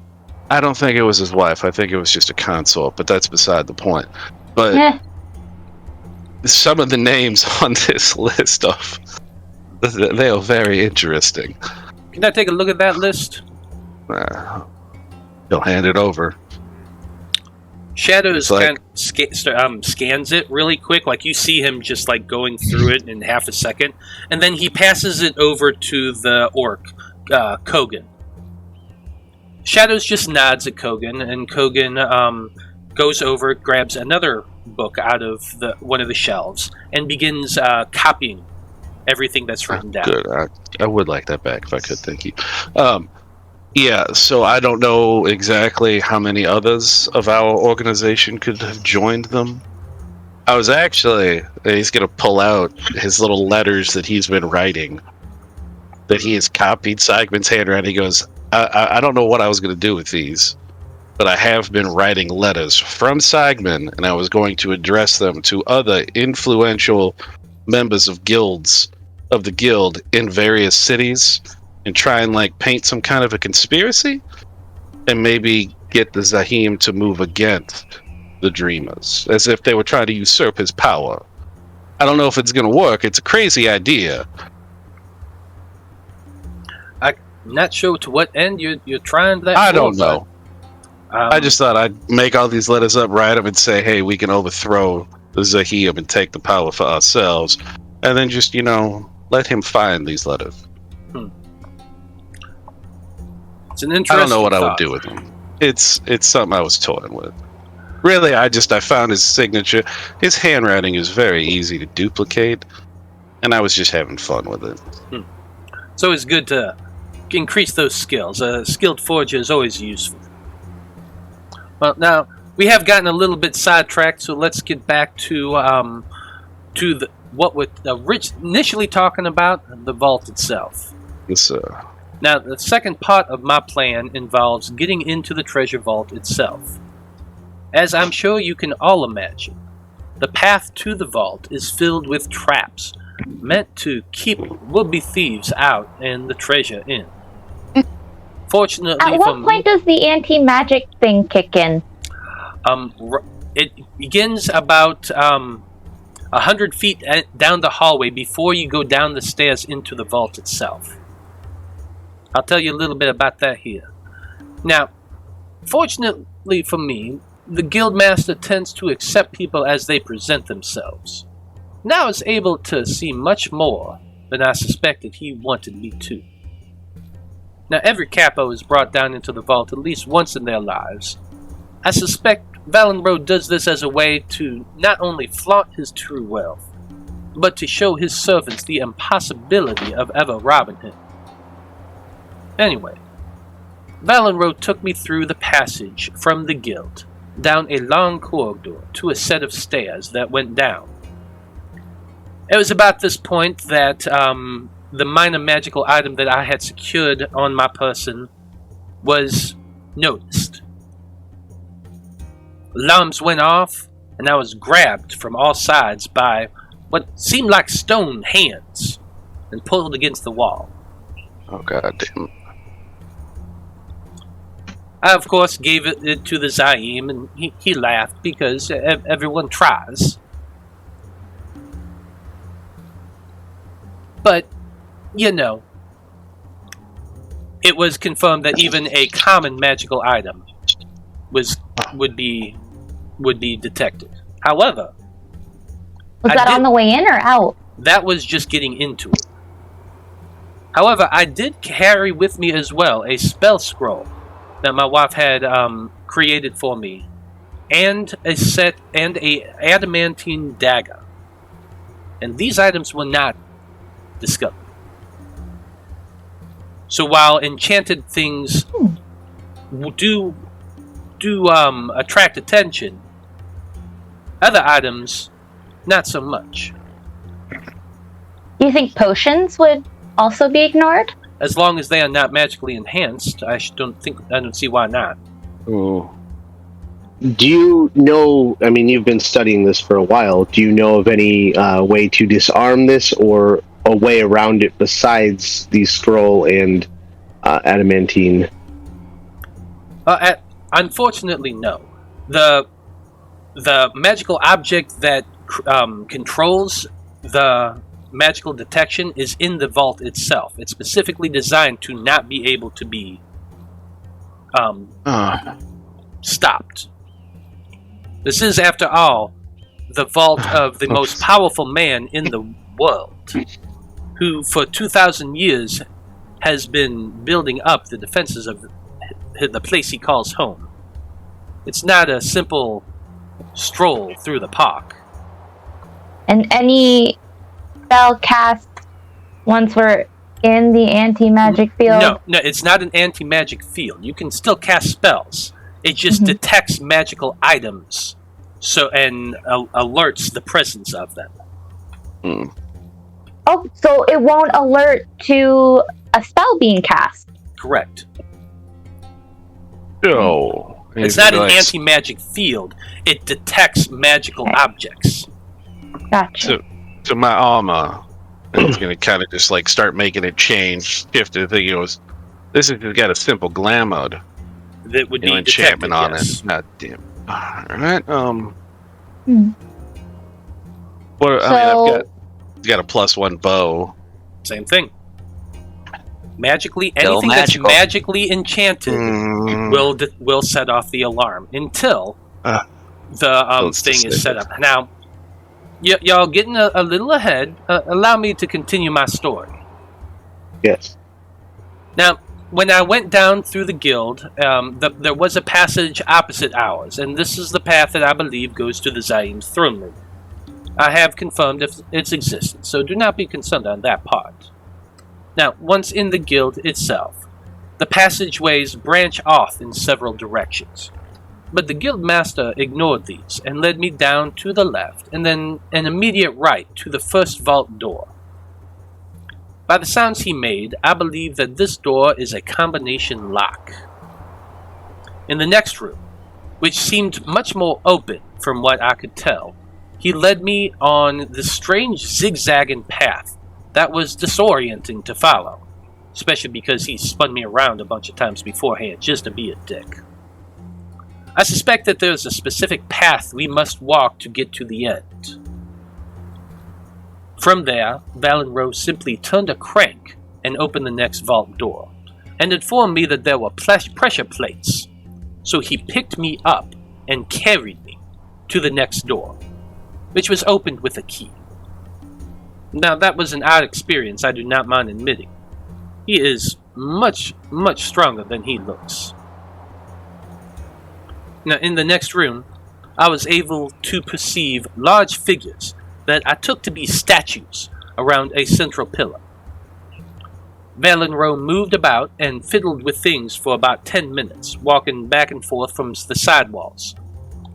[SPEAKER 5] I don't think it was his wife. I think it was just a consort, but that's beside the point. But some of the names on this list they are very interesting.
[SPEAKER 1] Can I take a look at that list?
[SPEAKER 5] He'll hand it over.
[SPEAKER 1] Shadows scans it really quick, like you see him just like going through it in half a second, and then he passes it over to the orc, Kogan. Shadows just nods at Kogan, and Kogan goes over, grabs another book out of one of the shelves, and begins copying everything that's written down.
[SPEAKER 5] Good. I would like that back if I could. Thank you. Yeah, so I don't know exactly how many others of our organization could have joined them. He's going to pull out his little letters that he's been writing, that he has copied Sagman's handwriting. He goes, I don't know what I was going to do with these, but I have been writing letters from Sagman, and I was going to address them to other influential members of the guild in various cities, and try and like paint some kind of a conspiracy, and maybe get the Zahim to move against the Dreamers, as if they were trying to usurp his power. I don't know if it's going to work. It's a crazy idea.
[SPEAKER 1] I'm not sure to what end you're trying that.
[SPEAKER 5] I don't know. I just thought I'd make all these letters up, write them, and say, hey, we can overthrow the Zahim and take the power for ourselves, and then just, let him find these letters.
[SPEAKER 1] It's an interesting
[SPEAKER 5] I don't know what
[SPEAKER 1] thought.
[SPEAKER 5] I would do with them. It's something I was toying with. Really, I found his signature. His handwriting is very easy to duplicate, and I was just having fun with it.
[SPEAKER 1] So it's good to increase those skills. A skilled forger is always useful. Well, now we have gotten a little bit sidetracked, so let's get back to what we're initially talking about, the vault itself.
[SPEAKER 5] Yes, sir.
[SPEAKER 1] Now, the second part of my plan involves getting into the treasure vault itself. As I'm sure you can all imagine, the path to the vault is filled with traps meant to keep would-be thieves out and the treasure in. Fortunately,
[SPEAKER 4] at what point does the anti-magic thing kick in?
[SPEAKER 1] It begins about 100 feet down the hallway before you go down the stairs into the vault itself. I'll tell you a little bit about that here. Now, fortunately for me, the guildmaster tends to accept people as they present themselves. Now I was able to see much more than I suspected he wanted me to. Now, every capo is brought down into the vault at least once in their lives. I suspect Valenro does this as a way to not only flaunt his true wealth, but to show his servants the impossibility of ever robbing him. Anyway, Valenro took me through the passage from the guild, down a long corridor to a set of stairs that went down. It was about this point that the minor magical item that I had secured on my person was noticed. Alarms went off, and I was grabbed from all sides by what seemed like stone hands and pulled against the wall.
[SPEAKER 5] Oh, god damn.
[SPEAKER 1] I, of course, gave it to the Zaim, and he laughed because everyone tries. But, it was confirmed that even a common magical item would be detected. However,
[SPEAKER 4] was that on the way in or out?
[SPEAKER 1] That was just getting into it. However, I did carry with me as well a spell scroll that my wife had created for me, and a adamantine dagger. And these items were not discovered. So while enchanted things do attract attention, other items, not so much.
[SPEAKER 4] Do you think potions would also be ignored?
[SPEAKER 1] As long as they are not magically enhanced, I don't see why not.
[SPEAKER 5] Ooh.
[SPEAKER 6] Do you know, I mean, you've been studying this for a while. Do you know of any way to disarm this or a way around it besides the scroll and adamantine?
[SPEAKER 1] Unfortunately, no. The magical object that controls the magical detection is in the vault itself. It's specifically designed to not be able to be stopped. This is, after all, the vault of the most powerful man in the world, who for 2,000 years has been building up the defenses of the place he calls home. It's not a simple stroll through the park.
[SPEAKER 4] And any spell cast once we're in the anti-magic field?
[SPEAKER 1] No, it's not an anti-magic field. You can still cast spells. It just detects magical items, and alerts the presence of them.
[SPEAKER 4] Oh, so it won't alert to a spell being cast?
[SPEAKER 1] Correct.
[SPEAKER 5] No.
[SPEAKER 1] It's not an anti-magic field. It detects magical objects.
[SPEAKER 4] Gotcha.
[SPEAKER 5] To my armor, and it's going to kind of just like start making it change, shift the thing. This has got a simple glam mode.
[SPEAKER 1] That would be
[SPEAKER 5] enchantment
[SPEAKER 1] detected,
[SPEAKER 5] on
[SPEAKER 1] yes.
[SPEAKER 5] it. God damn. Alright, What?
[SPEAKER 4] So,
[SPEAKER 5] I've got a +1 bow.
[SPEAKER 1] Same thing. Magically,
[SPEAKER 2] Still
[SPEAKER 1] anything
[SPEAKER 2] magical.
[SPEAKER 1] that's magically enchanted will set off the alarm until the thing is set up. Now, y'all getting a little ahead. Allow me to continue my story.
[SPEAKER 6] Yes.
[SPEAKER 1] Now, when I went down through the guild, there was a passage opposite ours, and this is the path that I believe goes to the Zaim's throne room. I have confirmed its existence, so do not be concerned on that part. Now, once in the guild itself, the passageways branch off in several directions. But the guild master ignored these and led me down to the left and then an immediate right to the first vault door. By the sounds he made, I believe that this door is a combination lock. In the next room, which seemed much more open from what I could tell, he led me on this strange zigzagging path that was disorienting to follow, especially because he spun me around a bunch of times beforehand just to be a dick. I suspect that there's a specific path we must walk to get to the end. From there, Valenro simply turned a crank and opened the next vault door, and informed me that there were pressure plates, so he picked me up and carried me to the next door, which was opened with a key. Now, that was an odd experience, I do not mind admitting. He is much, much stronger than he looks. Now, in the next room, I was able to perceive large figures that I took to be statues around a central pillar. Valenro moved about and fiddled with things for about 10 minutes, walking back and forth from the side walls,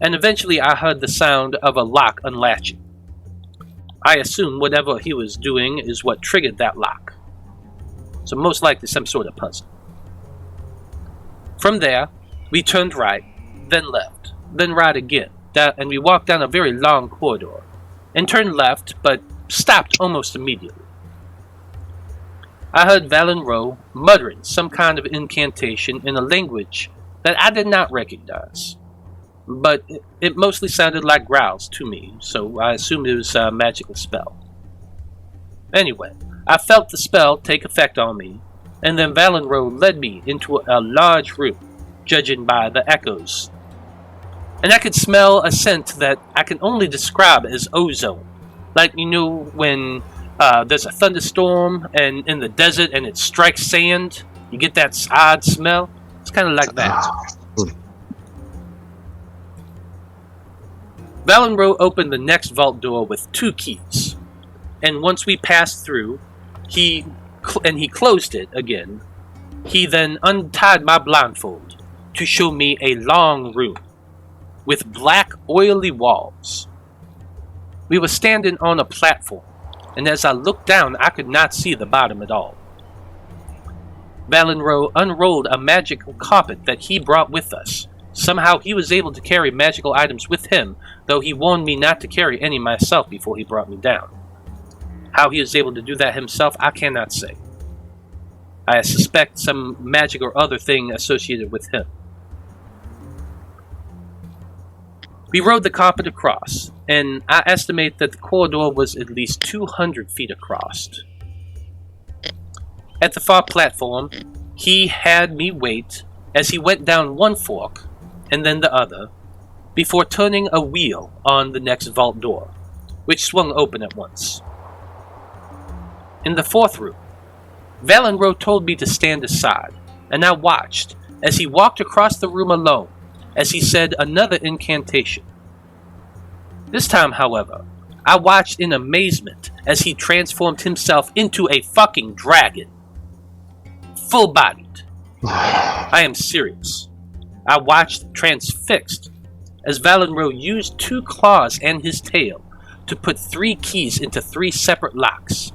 [SPEAKER 1] and eventually I heard the sound of a lock unlatching. I assume whatever he was doing is what triggered that lock. So most likely some sort of puzzle. From there, we turned right, then left, then right again, and we walked down a very long corridor, and turned left, but stopped almost immediately. I heard Valenro muttering some kind of incantation in a language that I did not recognize, but it mostly sounded like growls to me, so I assumed it was a magical spell. Anyway, I felt the spell take effect on me, and then Valenro led me into a large room, judging by the echoes. And I could smell a scent that I can only describe as ozone. Like, you know, when there's a thunderstorm and in the desert and it strikes sand, you get that odd smell? It's kind of like that. Valenro opened the next vault door with 2 keys. And once we passed through, he closed it again He then untied my blindfold to show me a long room with black, oily walls. We were standing on a platform, and as I looked down, I could not see the bottom at all. Valenro unrolled a magical carpet that he brought with us. Somehow he was able to carry magical items with him, though he warned me not to carry any myself before he brought me down. How he was able to do that himself, I cannot say. I suspect some magic or other thing associated with him. We rode the carpet across, and I estimate that the corridor was at least 200 feet across. At the far platform, he had me wait as he went down one fork and then the other, before turning a wheel on the next vault door, which swung open at once. In the fourth room, Valenro told me to stand aside, and I watched as he walked across the room alone, as he said another incantation. This time, however, I watched in amazement as he transformed himself into a fucking dragon. Full-bodied. I am serious. I watched transfixed as Valenro used 2 claws and his tail to put 3 keys into 3 separate locks.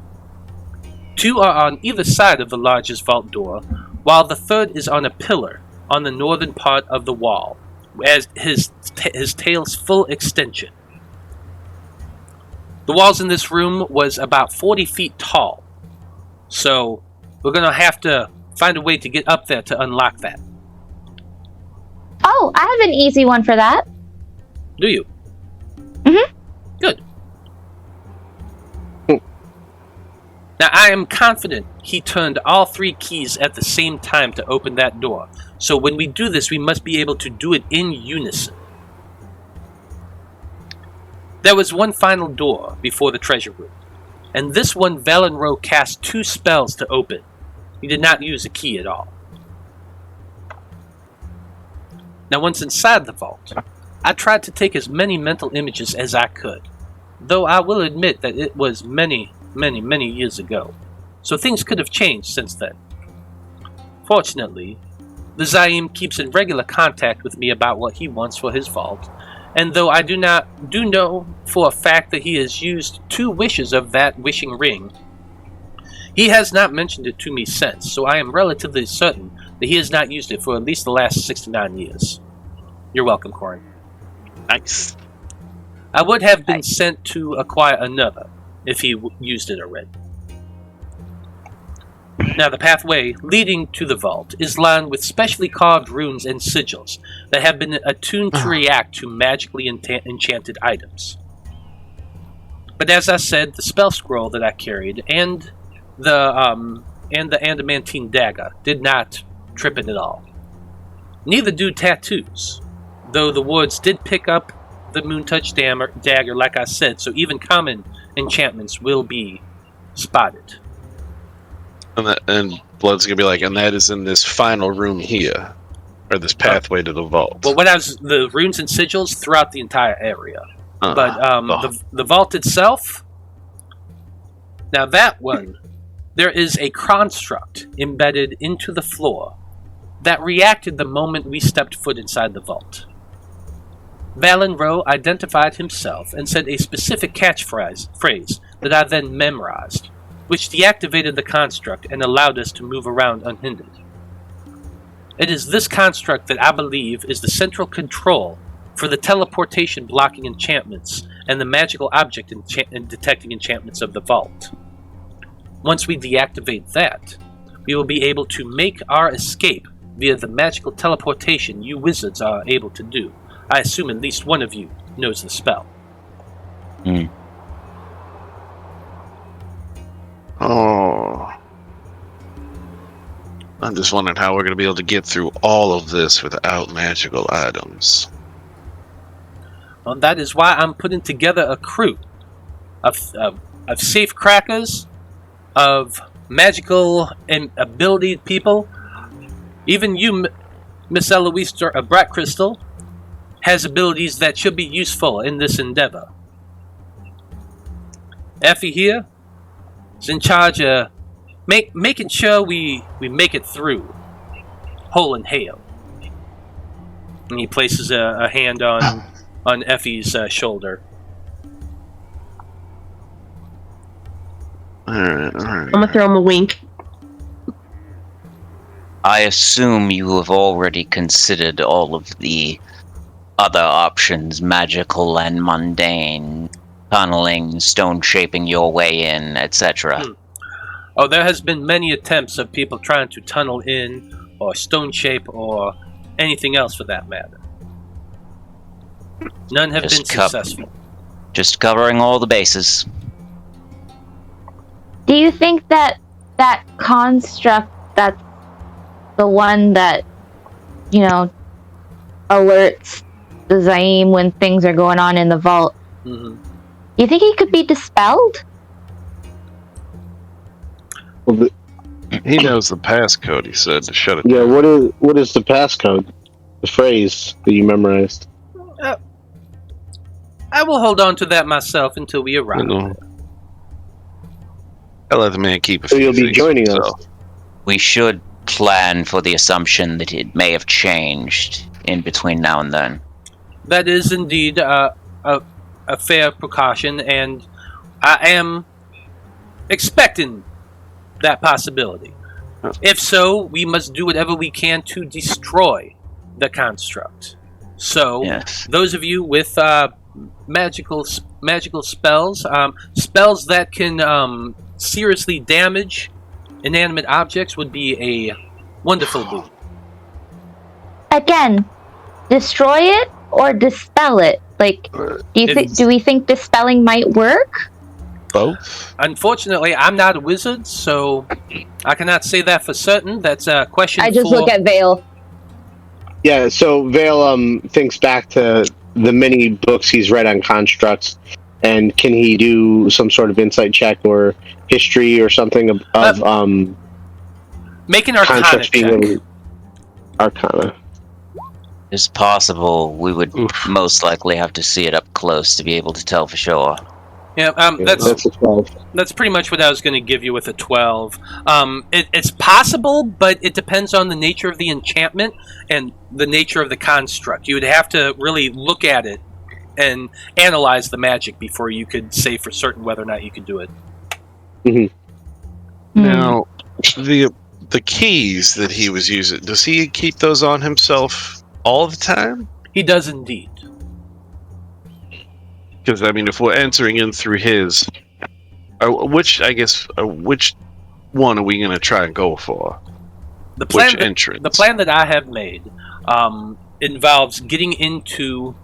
[SPEAKER 1] 2 are on either side of the largest vault door, while the third is on a pillar on the northern part of the wall, as his tail's full extension. The walls in this room was about 40 feet tall, so we're going to have to find a way to get up there to unlock that.
[SPEAKER 4] Oh, I have an easy one for that.
[SPEAKER 1] Do you?
[SPEAKER 4] Mm-hmm.
[SPEAKER 1] Good. Now, I am confident he turned all 3 keys at the same time to open that door. So when we do this, we must be able to do it in unison. There was one final door before the treasure room, and this one Valenro cast 2 spells to open. He did not use a key at all. Now, once inside the vault, I tried to take as many mental images as I could, though I will admit that it was many years ago, so things could have changed since then. Fortunately, the Zaim keeps in regular contact with me about what he wants for his vault, and though I do know for a fact that he has used 2 wishes of that wishing ring, he has not mentioned it to me since, so I am relatively certain that he has not used it for at least the last 69 years. You're welcome, Corin.
[SPEAKER 5] Nice.
[SPEAKER 1] I would have been sent to acquire another, if he used it already. Now, the pathway leading to the vault is lined with specially carved runes and sigils that have been attuned to react to magically enchanted items. But as I said, the spell scroll that I carried and the adamantine dagger did not trip it at all. Neither do tattoos, though the wards did pick up the Moontouch dagger, like I said, so even common enchantments will be spotted.
[SPEAKER 5] And Blood's gonna be like, and that is in this final room here, or this pathway to the vault.
[SPEAKER 1] Well, what has the runes and sigils throughout the entire area, but the vault itself. Now that one, there is a construct embedded into the floor that reacted the moment we stepped foot inside the vault. Valenro identified himself and said a specific catchphrase that I then memorized, which deactivated the construct and allowed us to move around unhindered. It is this construct that I believe is the central control for the teleportation blocking enchantments and the magical object in detecting enchantments of the vault. Once we deactivate that, we will be able to make our escape via the magical teleportation you wizards are able to do. I assume at least one of you knows the spell.
[SPEAKER 5] Oh. I'm just wondering how we're going to be able to get through all of this without magical items.
[SPEAKER 1] Well, that is why I'm putting together a crew of safe crackers, of magical and ability people. Even you, Miss Eloise Brightcrystal, has abilities that should be useful in this endeavor. Effie here is in charge of making sure we make it through. Hole in Hail. And he places a hand on Effie's shoulder.
[SPEAKER 5] Alright.
[SPEAKER 7] I'm gonna throw him a wink.
[SPEAKER 2] I assume you have already considered all of the other options, magical and mundane, tunneling, stone shaping your way in, etc.
[SPEAKER 1] Oh, there has been many attempts of people trying to tunnel in, or stone shape, or anything else for that matter. None have been successful.
[SPEAKER 2] Just covering all the bases.
[SPEAKER 4] Do you think that construct, that's the one that, alerts the Zaim when things are going on in the vault,
[SPEAKER 1] Mm-hmm.
[SPEAKER 4] you think he could be dispelled?
[SPEAKER 6] Well,
[SPEAKER 5] He knows the passcode, he said, to shut it
[SPEAKER 6] yeah,
[SPEAKER 5] down.
[SPEAKER 6] what is the passcode? The phrase that you memorized.
[SPEAKER 1] I will hold on to that myself until we
[SPEAKER 5] I
[SPEAKER 1] arrive.
[SPEAKER 5] know. I let the man keep a
[SPEAKER 6] So
[SPEAKER 5] few
[SPEAKER 6] you'll be
[SPEAKER 5] things
[SPEAKER 6] joining
[SPEAKER 5] to
[SPEAKER 6] us.
[SPEAKER 5] himself.
[SPEAKER 2] We should plan for the assumption that it may have changed in between now and then.
[SPEAKER 1] That is indeed a fair precaution, and I am expecting that possibility. If so, we must do whatever we can to destroy the construct. So,
[SPEAKER 2] Yes.
[SPEAKER 1] those of you with magical spells, spells that can seriously damage inanimate objects, would be a wonderful boon.
[SPEAKER 4] Again, destroy it or dispel it? Like, do we think dispelling might work?
[SPEAKER 5] Both?
[SPEAKER 1] Unfortunately, I'm not a wizard, so I cannot say that for certain. That's a question
[SPEAKER 4] I just
[SPEAKER 1] for...
[SPEAKER 4] look at Vale.
[SPEAKER 6] Yeah, so Vale thinks back to the many books he's read on constructs, and can he do some sort of insight check or history or something of
[SPEAKER 1] Make an Arcana
[SPEAKER 6] constructs being
[SPEAKER 1] check.
[SPEAKER 6] able to... Arcana.
[SPEAKER 2] It's possible we would
[SPEAKER 5] Oof.
[SPEAKER 2] most likely have to see it up close to be able to tell for sure.
[SPEAKER 1] Yeah,
[SPEAKER 6] Yeah,
[SPEAKER 1] that's
[SPEAKER 6] a 12.
[SPEAKER 1] That's pretty much what I was going to give you with a 12. It's possible, but it depends on the nature of the enchantment and the nature of the construct. You would have to really look at it and analyze the magic before you could say for certain whether or not you could do it.
[SPEAKER 5] Now, the keys that he was using, does he keep those on himself all the time?
[SPEAKER 1] He does indeed.
[SPEAKER 5] Because, I mean, if we're entering in through his... which one are we going to try and go for? Which entrance?
[SPEAKER 1] The plan that I have made involves getting into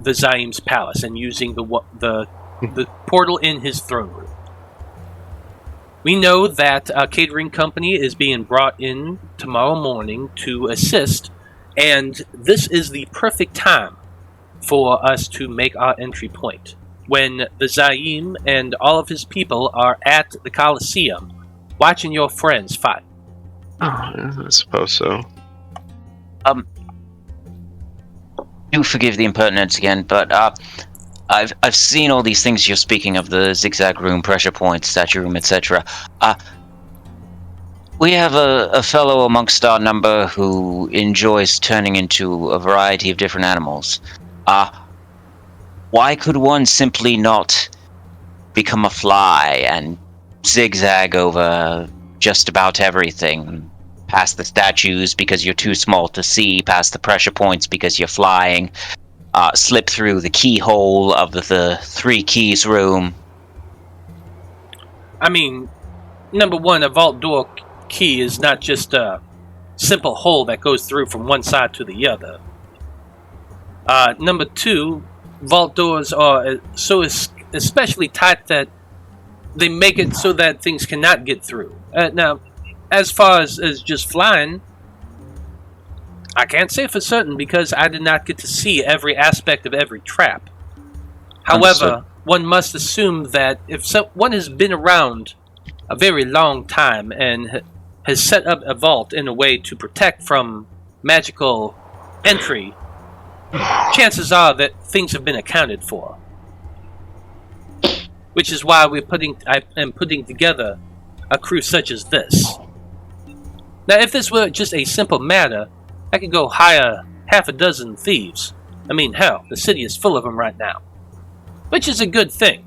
[SPEAKER 1] the Zaim's palace and using the portal in his throne room. We know that a catering company is being brought in tomorrow morning to assist, and this is the perfect time for us to make our entry point. When the Zaim and all of his people are at the Colosseum, watching your friends fight.
[SPEAKER 5] Oh, yeah, I suppose so.
[SPEAKER 2] Do forgive the impertinence again, but I've seen all these things you're speaking of, the zigzag room, pressure point, statue room, etc. We have a fellow amongst our number who enjoys turning into a variety of different animals. Why could one simply not become a fly and zigzag over just about everything? Past the statues because you're too small to see, past the pressure points because you're flying, slip through the keyhole of the three keys room.
[SPEAKER 1] I mean, number one, a vault door key is not just a simple hole that goes through from one side to the other. Number two, vault doors are so especially tight that they make it so that things cannot get through. Now, as far as just flying, I can't say for certain because I did not get to see every aspect of every trap. However,
[SPEAKER 5] Understood.
[SPEAKER 1] one must assume that if one has been around a very long time and has set up a vault in a way to protect from magical entry, chances are that things have been accounted for. Which is why I am putting together a crew such as this. Now, if this were just a simple matter, I could go hire half a dozen thieves. I mean, hell, the city is full of them right now. Which is a good thing.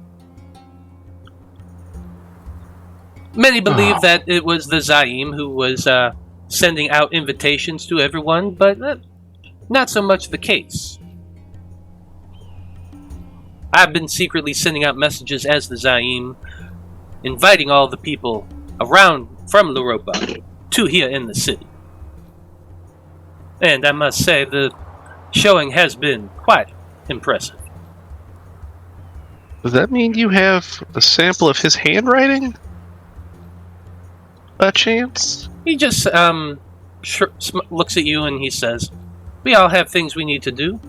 [SPEAKER 1] Many believe that it was the Zaim who was sending out invitations to everyone, but not so much the case. I've been secretly sending out messages as the Zaim, inviting all the people around from Loroupa to here in the city. And I must say, the showing has been quite impressive.
[SPEAKER 5] Does that mean you have a sample of his handwriting? A chance?
[SPEAKER 1] He just looks at you and he says, "We all have things we need to do."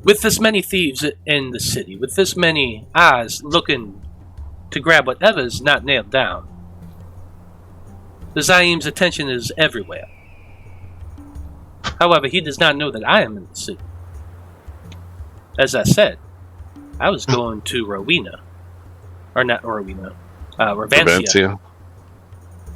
[SPEAKER 1] With this many thieves in the city, with this many eyes looking to grab whatever's not nailed down, the Zaim's attention is everywhere. However, he does not know that I am in the city. As I said, I was going to Rowena. Or not Rowena. Ravancia.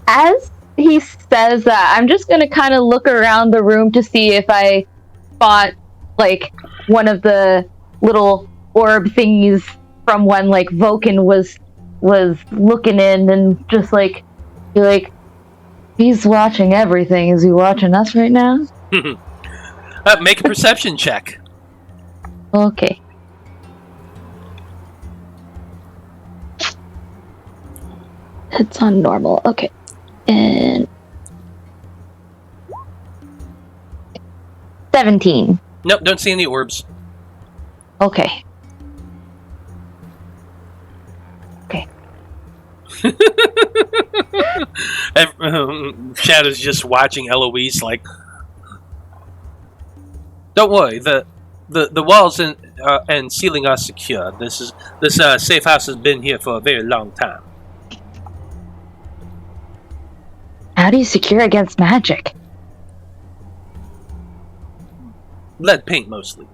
[SPEAKER 4] As he says that, I'm just going to kind of look around the room to see if I spot, like, one of the little orb thingies from when, like, Vulcan was looking in and just, like, be like, he's watching everything. Is he watching us right now?
[SPEAKER 1] Make a perception check.
[SPEAKER 4] Okay. It's on normal. Okay. And 17.
[SPEAKER 1] Nope, don't see any orbs.
[SPEAKER 4] Okay. Okay.
[SPEAKER 1] Shadow's just watching Eloise like, don't worry, the walls and ceiling are secure. This safe house has been here for a very long time.
[SPEAKER 4] How do you secure against magic?
[SPEAKER 1] Lead paint, mostly.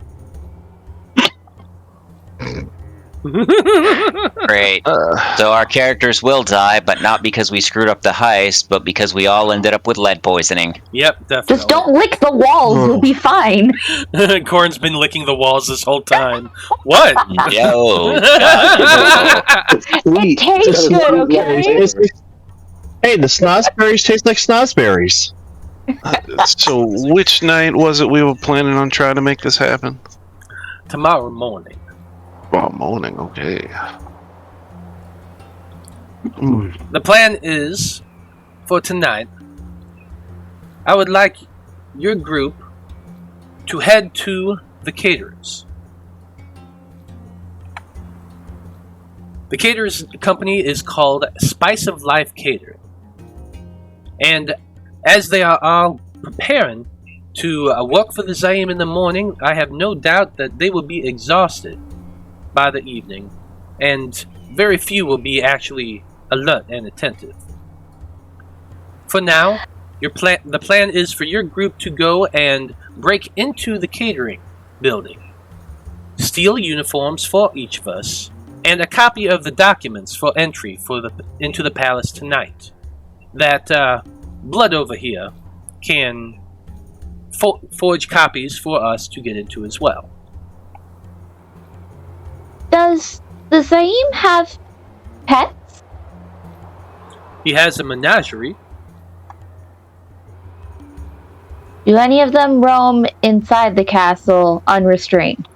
[SPEAKER 2] Great. So our characters will die, but not because we screwed up the heist, but because we all ended up with lead poisoning.
[SPEAKER 1] Yep, definitely.
[SPEAKER 4] Just don't lick the walls, you'll be fine.
[SPEAKER 1] Corin's been licking the walls this whole time. What?
[SPEAKER 2] Yo.
[SPEAKER 4] It tastes good, okay?
[SPEAKER 3] Hey, the snozberries taste like snozberries.
[SPEAKER 5] So, which night was it we were planning on trying to make this happen?
[SPEAKER 1] Tomorrow morning.
[SPEAKER 5] Tomorrow morning, okay.
[SPEAKER 1] The plan is, for tonight, I would like your group to head to the caterers. The caterers company is called Spice of Life Catering. And as they are all preparing to work for the Zaim in the morning, I have no doubt that they will be exhausted by the evening, and very few will be actually alert and attentive. For now, the plan is for your group to go and break into the catering building, steal uniforms for each of us, and a copy of the documents for entry into the palace tonight. That Blood over here can forge copies for us to get into as well.
[SPEAKER 4] Does the Zaim have pets?
[SPEAKER 1] He has a menagerie.
[SPEAKER 4] Do any of them roam inside the castle unrestrained?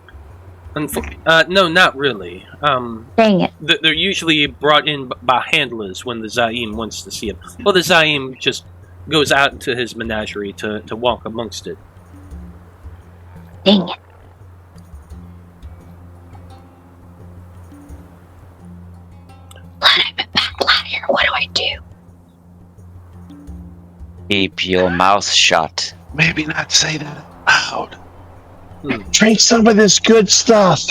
[SPEAKER 1] No, not really.
[SPEAKER 4] Dang it.
[SPEAKER 1] They're usually brought in by handlers when the Zaim wants to see him. Well, the Zaim just goes out into his menagerie to walk amongst it.
[SPEAKER 4] Dang it. I've been back here. What do I do?
[SPEAKER 2] Keep your mouth shut.
[SPEAKER 5] Maybe not say that out loud.
[SPEAKER 3] Drink some of this good stuff.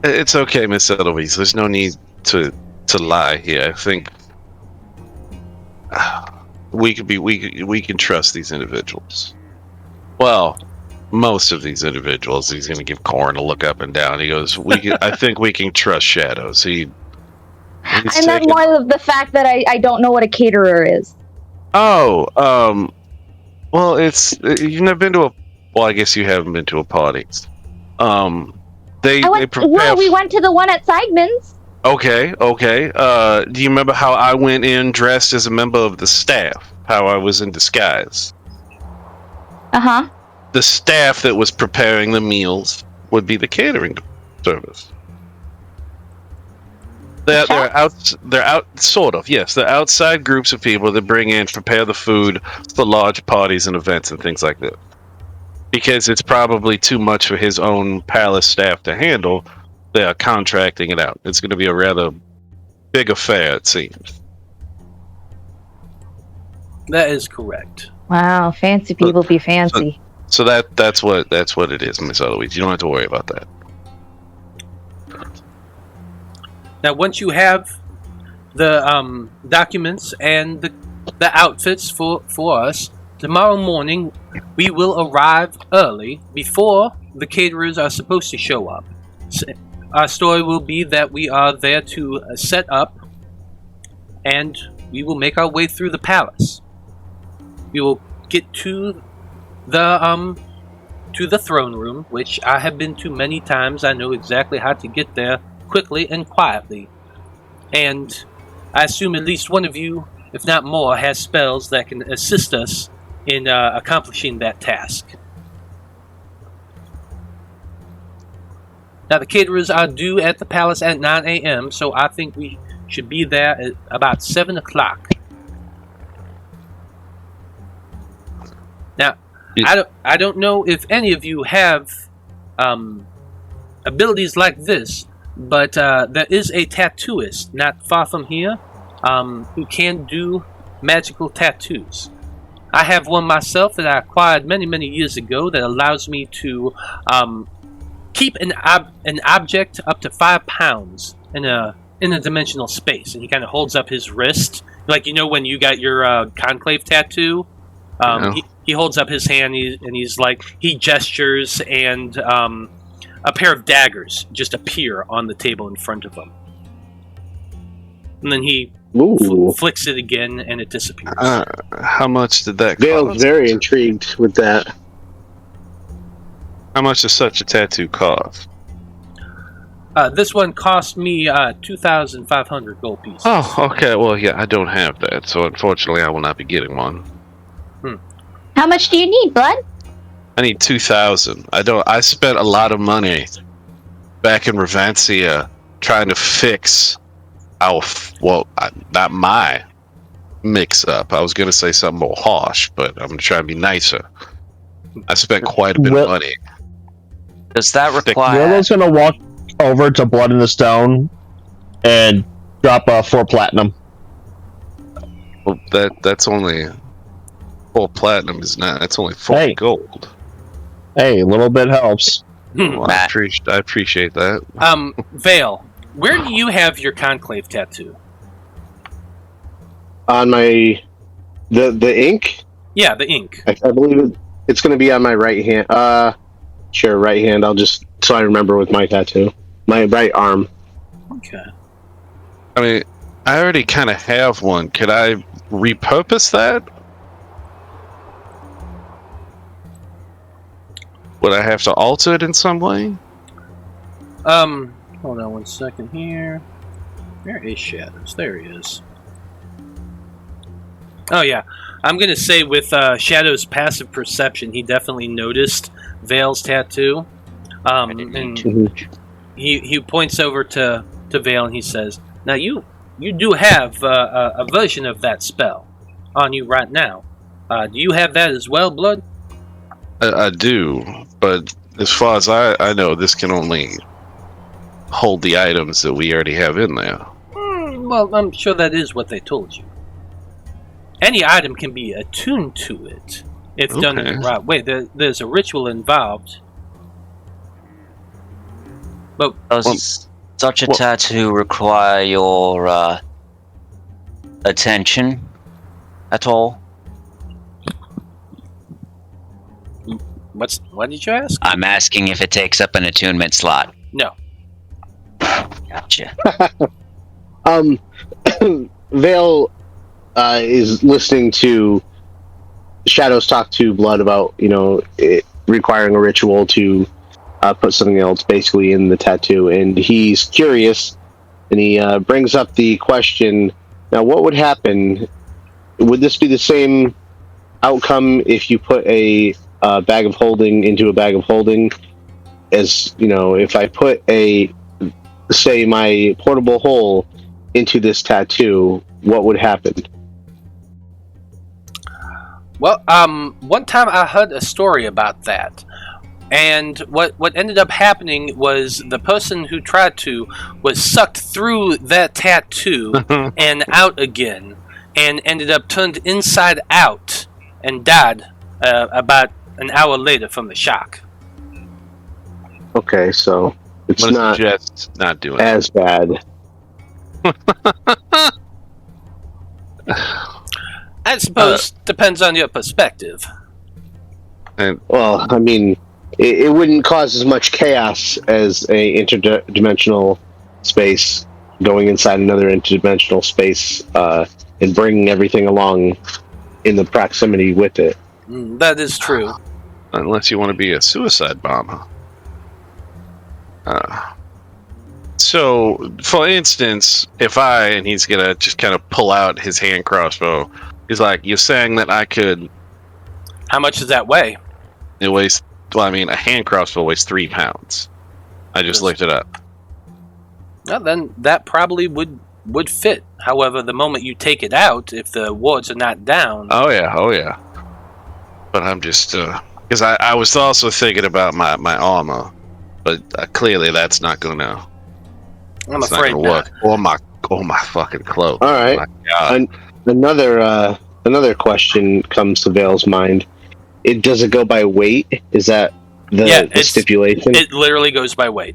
[SPEAKER 5] It's okay, Miss Eloise. There's no need to lie here. I think we can trust these individuals. Well, most of these individuals. He's going to give Corin a look up and down. He goes, I think we can trust Shadows.
[SPEAKER 4] I meant more of the fact that I don't know what a caterer is.
[SPEAKER 5] Oh, well, you've never been to a. Well, I guess you haven't been to a party. They prepare.
[SPEAKER 4] Well, we went to the one at Seidman's.
[SPEAKER 5] Okay. Do you remember how I went in dressed as a member of the staff? How I was in disguise?
[SPEAKER 4] Uh-huh.
[SPEAKER 5] The staff that was preparing the meals would be the catering service. They're out, sort of, yes. They're outside groups of people that bring in, prepare the food for large parties and events and things like that. Because it's probably too much for his own palace staff to handle, they are contracting it out. It's going to be a rather big affair, it seems.
[SPEAKER 1] That is correct.
[SPEAKER 4] Wow, fancy people be fancy.
[SPEAKER 5] So that's what it is, Miss Eloise. You don't have to worry about that.
[SPEAKER 1] Now, once you have the documents and the outfits for us, tomorrow morning we will arrive early before the caterers are supposed to show up. Our story will be that we are there to set up, and we will make our way through the palace. We will get to the throne room, which I have been to many times. I know exactly how to get there quickly and quietly. And I assume at least one of you, if not more, has spells that can assist us in accomplishing that task. Now, the caterers are due at the palace at 9 a.m., so I think we should be there at about 7 o'clock. Now, I don't know if any of you have abilities like this, but there is a tattooist not far from here who can do magical tattoos. I have one myself that I acquired many, many years ago that allows me to keep an object up to 5 pounds in a dimensional space. And he kind of holds up his wrist, like when you got your conclave tattoo. He holds up his hand and he's like, he gestures, and a pair of daggers just appear on the table in front of him. And then he flicks it again and it disappears.
[SPEAKER 5] How much did that cost?
[SPEAKER 6] Vale's very intrigued with that.
[SPEAKER 5] How much does such a tattoo cost?
[SPEAKER 1] This one cost me 2,500 gold pieces.
[SPEAKER 5] Oh, okay. Well, yeah, I don't have that, so unfortunately I will not be getting one.
[SPEAKER 4] How much do you need, bud?
[SPEAKER 5] I need 2,000. I spent a lot of money back in Revancia trying to fix not my mix-up. I was going to say something more harsh, but I'm going to try and be nicer. I spent quite a bit of money.
[SPEAKER 2] Does that require...
[SPEAKER 3] Willow's going to walk over to Blood in the Stone and drop 4 platinum.
[SPEAKER 5] Well, that's only... 4 platinum is not... That's only 4 gold.
[SPEAKER 3] Hey, a little bit helps.
[SPEAKER 5] Well, I appreciate that.
[SPEAKER 1] Vale, where do you have your conclave tattoo?
[SPEAKER 6] On my... The ink?
[SPEAKER 1] Yeah, the ink.
[SPEAKER 6] I believe it's going to be on my right hand. Sure, right hand. I'll just... So I remember with my tattoo. My right arm.
[SPEAKER 1] Okay.
[SPEAKER 5] I mean, I already kind of have one. Could I repurpose that? Would I have to alter it in some way?
[SPEAKER 1] Hold on one second here. Where is Shadows? There he is. Oh yeah, I'm gonna say with Shadow's passive perception, he definitely noticed Vale's tattoo. And he points over to Vale and he says, "Now you do have a version of that spell on you right now. Do you have that as well, Blood?"
[SPEAKER 5] I do, but as far as I know, this can only hold the items that we already have in there.
[SPEAKER 1] Well, I'm sure that is what they told you. Any item can be attuned to it if done in the right way. There's a ritual involved. But
[SPEAKER 2] does such a tattoo require your attention at all?
[SPEAKER 1] What did you ask?
[SPEAKER 2] I'm asking if it takes up an attunement slot.
[SPEAKER 1] No.
[SPEAKER 2] Gotcha.
[SPEAKER 6] Veil is listening to Shadows talk to Blood about, it requiring a ritual to put something else basically in the tattoo, and he's curious, and he brings up the question, now what would happen? Would this be the same outcome if you put a bag of holding into a bag of holding? As, if I put say my portable hole into this tattoo, what would happen?
[SPEAKER 1] Well, one time I heard a story about that, and what ended up happening was the person who tried to was sucked through that tattoo and out again, and ended up turned inside out and died about an hour later from the shock.
[SPEAKER 6] Okay, so it's not
[SPEAKER 5] just not doing
[SPEAKER 6] as bad.
[SPEAKER 1] I suppose depends on your perspective.
[SPEAKER 6] Well, I mean, it wouldn't cause as much chaos as a interdimensional space going inside another interdimensional space and bringing everything along in the proximity with it.
[SPEAKER 1] That is true.
[SPEAKER 5] Unless you want to be a suicide bomb, huh? So, for instance, and he's gonna just kind of pull out his hand crossbow. He's like, "You're saying that I could?"
[SPEAKER 1] How much does that weigh?
[SPEAKER 5] It weighs. Well, I mean, a hand crossbow weighs 3 pounds. I just looked it up.
[SPEAKER 1] Well, then that probably would fit. However, the moment you take it out, if the wards are not down.
[SPEAKER 5] Oh yeah. But I'm just because I was also thinking about my armor, but clearly that's not gonna.
[SPEAKER 1] I'm afraid not.
[SPEAKER 5] Work. Or my fucking cloak.
[SPEAKER 6] All right. Another question comes to Vale's mind. Does it go by weight? Is that the stipulation?
[SPEAKER 1] It literally goes by weight.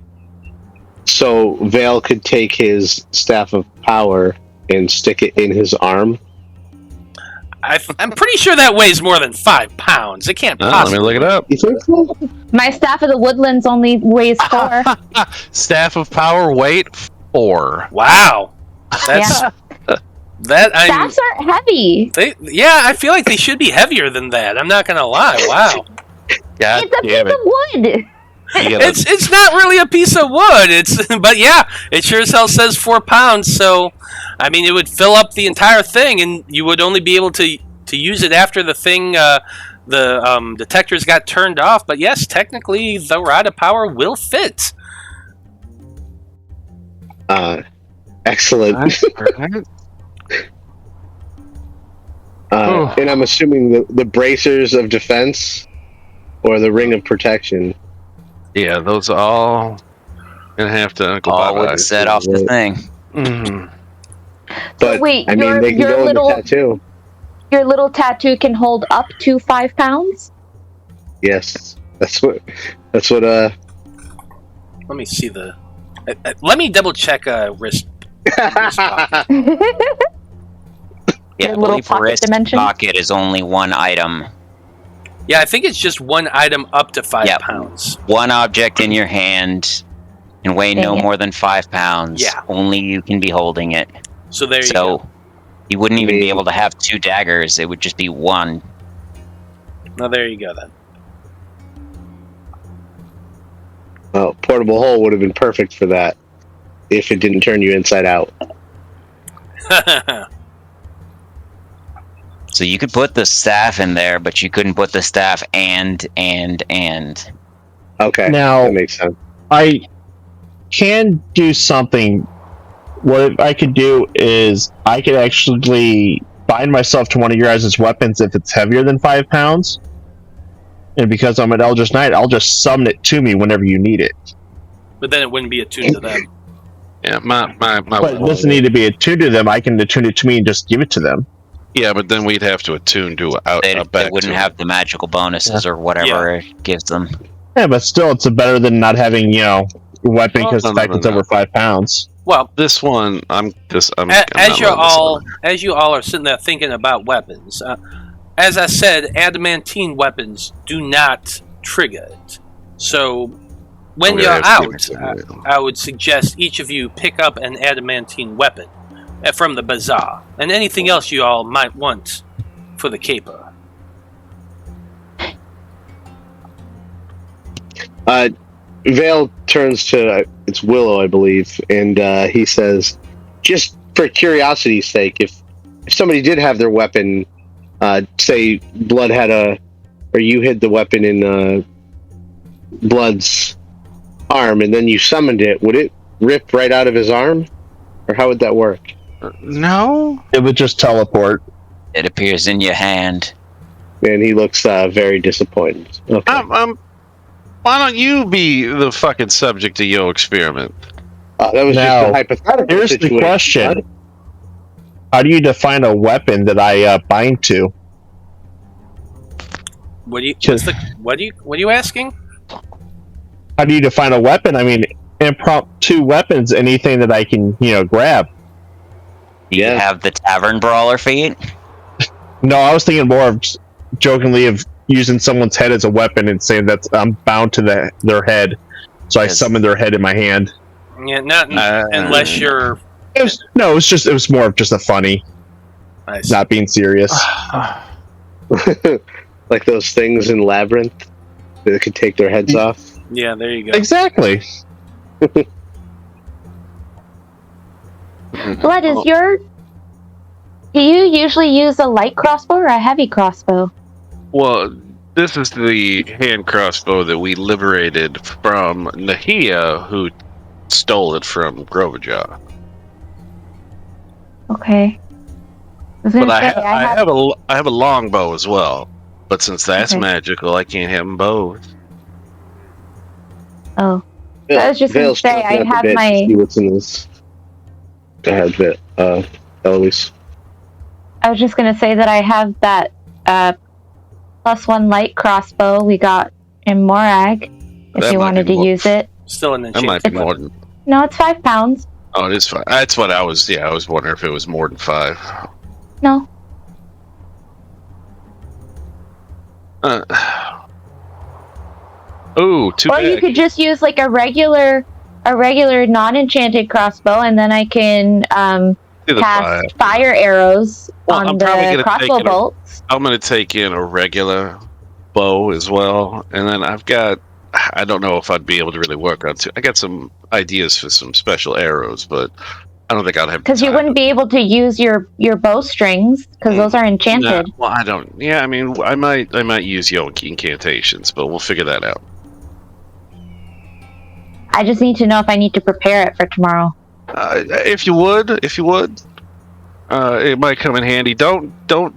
[SPEAKER 6] So Vale could take his staff of power and stick it in his arm.
[SPEAKER 1] I'm pretty sure that weighs more than 5 pounds. It can't possibly.
[SPEAKER 5] Let me look it up.
[SPEAKER 6] You think so?
[SPEAKER 4] My staff of the woodlands only weighs 4.
[SPEAKER 5] Staff of power weight 4.
[SPEAKER 1] Wow. That's
[SPEAKER 4] Staffs aren't heavy.
[SPEAKER 1] I feel like they should be heavier than that. I'm not gonna lie. Wow.
[SPEAKER 5] God
[SPEAKER 4] It's a piece of wood.
[SPEAKER 1] It's not really a piece of wood. But yeah, it sure as hell says 4 pounds. So, I mean, it would fill up the entire thing, and you would only be able to use it after the thing, the detectors got turned off. But yes, technically, the rod of power will fit.
[SPEAKER 6] Excellent. And I'm assuming the bracers of defense or the ring of protection.
[SPEAKER 5] Yeah, those are all gonna have to go
[SPEAKER 2] all
[SPEAKER 5] bye-bye.
[SPEAKER 2] would set off the thing.
[SPEAKER 5] Mm-hmm.
[SPEAKER 6] But
[SPEAKER 4] wait,
[SPEAKER 6] I mean, they can go in the tattoo.
[SPEAKER 4] Your little tattoo can hold up to 5 pounds?
[SPEAKER 6] Yes, that's what.
[SPEAKER 1] Let me see the. Let me double check wrist pocket.
[SPEAKER 2] Yeah, I
[SPEAKER 4] little
[SPEAKER 2] believe
[SPEAKER 4] pocket
[SPEAKER 2] wrist
[SPEAKER 4] dimension?
[SPEAKER 2] pocket is only one item.
[SPEAKER 1] Yeah, I think it's just one item up to 5
[SPEAKER 2] Yep.
[SPEAKER 1] pounds.
[SPEAKER 2] One object in your hand and weigh no more than 5 pounds.
[SPEAKER 1] Yeah.
[SPEAKER 2] Only you can be holding it.
[SPEAKER 1] So there you go.
[SPEAKER 2] So you wouldn't even be able to have 2 daggers. It would just be one.
[SPEAKER 1] Now there you go then.
[SPEAKER 6] Well, portable hole would have been perfect for that if it didn't turn you inside out.
[SPEAKER 2] So you could put the staff in there, but you couldn't put the staff and.
[SPEAKER 6] Okay,
[SPEAKER 3] Now-
[SPEAKER 6] that makes sense.
[SPEAKER 3] I can do something. What I could do is I could actually bind myself to one of your guys' weapons if it's heavier than 5 pounds. And because I'm an Eldritch Knight, I'll just summon it to me whenever you need it.
[SPEAKER 1] But then it wouldn't be attuned to them.
[SPEAKER 5] Yeah, my.
[SPEAKER 3] But it doesn't need to be attuned to them. I can attune it to me and just give it to them.
[SPEAKER 5] Yeah, but then we'd have to attune to
[SPEAKER 2] They
[SPEAKER 5] back
[SPEAKER 2] wouldn't
[SPEAKER 5] to
[SPEAKER 2] have the magical bonuses or whatever it gives them.
[SPEAKER 3] Yeah, but still, it's better than not having, your weapon because the fact it's over 5 pounds.
[SPEAKER 1] Well,
[SPEAKER 5] this one. I'm
[SPEAKER 1] as
[SPEAKER 5] not
[SPEAKER 1] you
[SPEAKER 5] letting this
[SPEAKER 1] all are sitting there thinking about weapons, as I said, adamantine weapons do not trigger it. So when
[SPEAKER 5] Okay,
[SPEAKER 1] you're
[SPEAKER 5] I
[SPEAKER 1] out,
[SPEAKER 5] see what you're saying.
[SPEAKER 1] I would suggest each of you pick up an adamantine weapon. from the bazaar, and anything else you all might want for the caper.
[SPEAKER 6] Veil turns to it's Willow, I believe, and he says, "Just for curiosity's sake, if somebody did have their weapon, say Blood had or you hid the weapon in Blood's arm, and then you summoned it, would it rip right out of his arm, or how would that work?"
[SPEAKER 5] No.
[SPEAKER 3] It would just teleport.
[SPEAKER 2] It appears in your hand.
[SPEAKER 6] And he looks very disappointed. Okay.
[SPEAKER 5] Why don't you be the fucking subject of your experiment?
[SPEAKER 6] That was
[SPEAKER 3] Now,
[SPEAKER 6] just a hypothetical
[SPEAKER 3] Here's
[SPEAKER 6] situation.
[SPEAKER 3] the question. How do you define a weapon that I bind to?
[SPEAKER 1] What are you asking?
[SPEAKER 3] How do you define a weapon? I mean, impromptu weapons, anything that I can, grab.
[SPEAKER 2] You have the tavern brawler feat.
[SPEAKER 3] No, I was thinking more of jokingly of using someone's head as a weapon and saying that I'm bound to their head, so I summon their head in my hand.
[SPEAKER 1] Yeah, not unless you're.
[SPEAKER 3] It was more of just a funny, not being serious.
[SPEAKER 6] Like those things in Labyrinth that could take their heads off.
[SPEAKER 1] Yeah, there you go.
[SPEAKER 3] Exactly.
[SPEAKER 4] Blood, do you usually use a light crossbow or a heavy crossbow?
[SPEAKER 5] Well, this is the hand crossbow that we liberated from Nahia, who stole it from Groverjaw.
[SPEAKER 4] Okay.
[SPEAKER 5] But I have a longbow as well. But since that's magical, I can't have them both.
[SPEAKER 4] Oh. I was just going to say, I have my...
[SPEAKER 6] See what's in this. Go ahead, Eloise.
[SPEAKER 4] I was just going to say that I have that +1 light crossbow we got in Morag, if you wanted to use it.
[SPEAKER 1] Still an
[SPEAKER 5] That might be more than...
[SPEAKER 4] No, it's 5 pounds.
[SPEAKER 5] Oh, it is 5. That's what I was... Yeah, I was wondering if it was more than 5.
[SPEAKER 4] No.
[SPEAKER 5] Ooh, too bad.
[SPEAKER 4] Or you could just use like a regular non-enchanted crossbow, and then I can cast fire arrows on the crossbow bolts.
[SPEAKER 5] I'm going to take in a regular bow as well, and then I don't know if I'd be able to really work on I got some ideas for some special arrows, but I don't think I'd have.
[SPEAKER 4] Because you wouldn't be able to use your bowstrings because those are enchanted.
[SPEAKER 5] Well, I don't. Yeah, I mean, I might use your incantations, but we'll figure that out.
[SPEAKER 4] I just need to know if I need to prepare it for tomorrow.
[SPEAKER 5] If you would, it might come in handy. Don't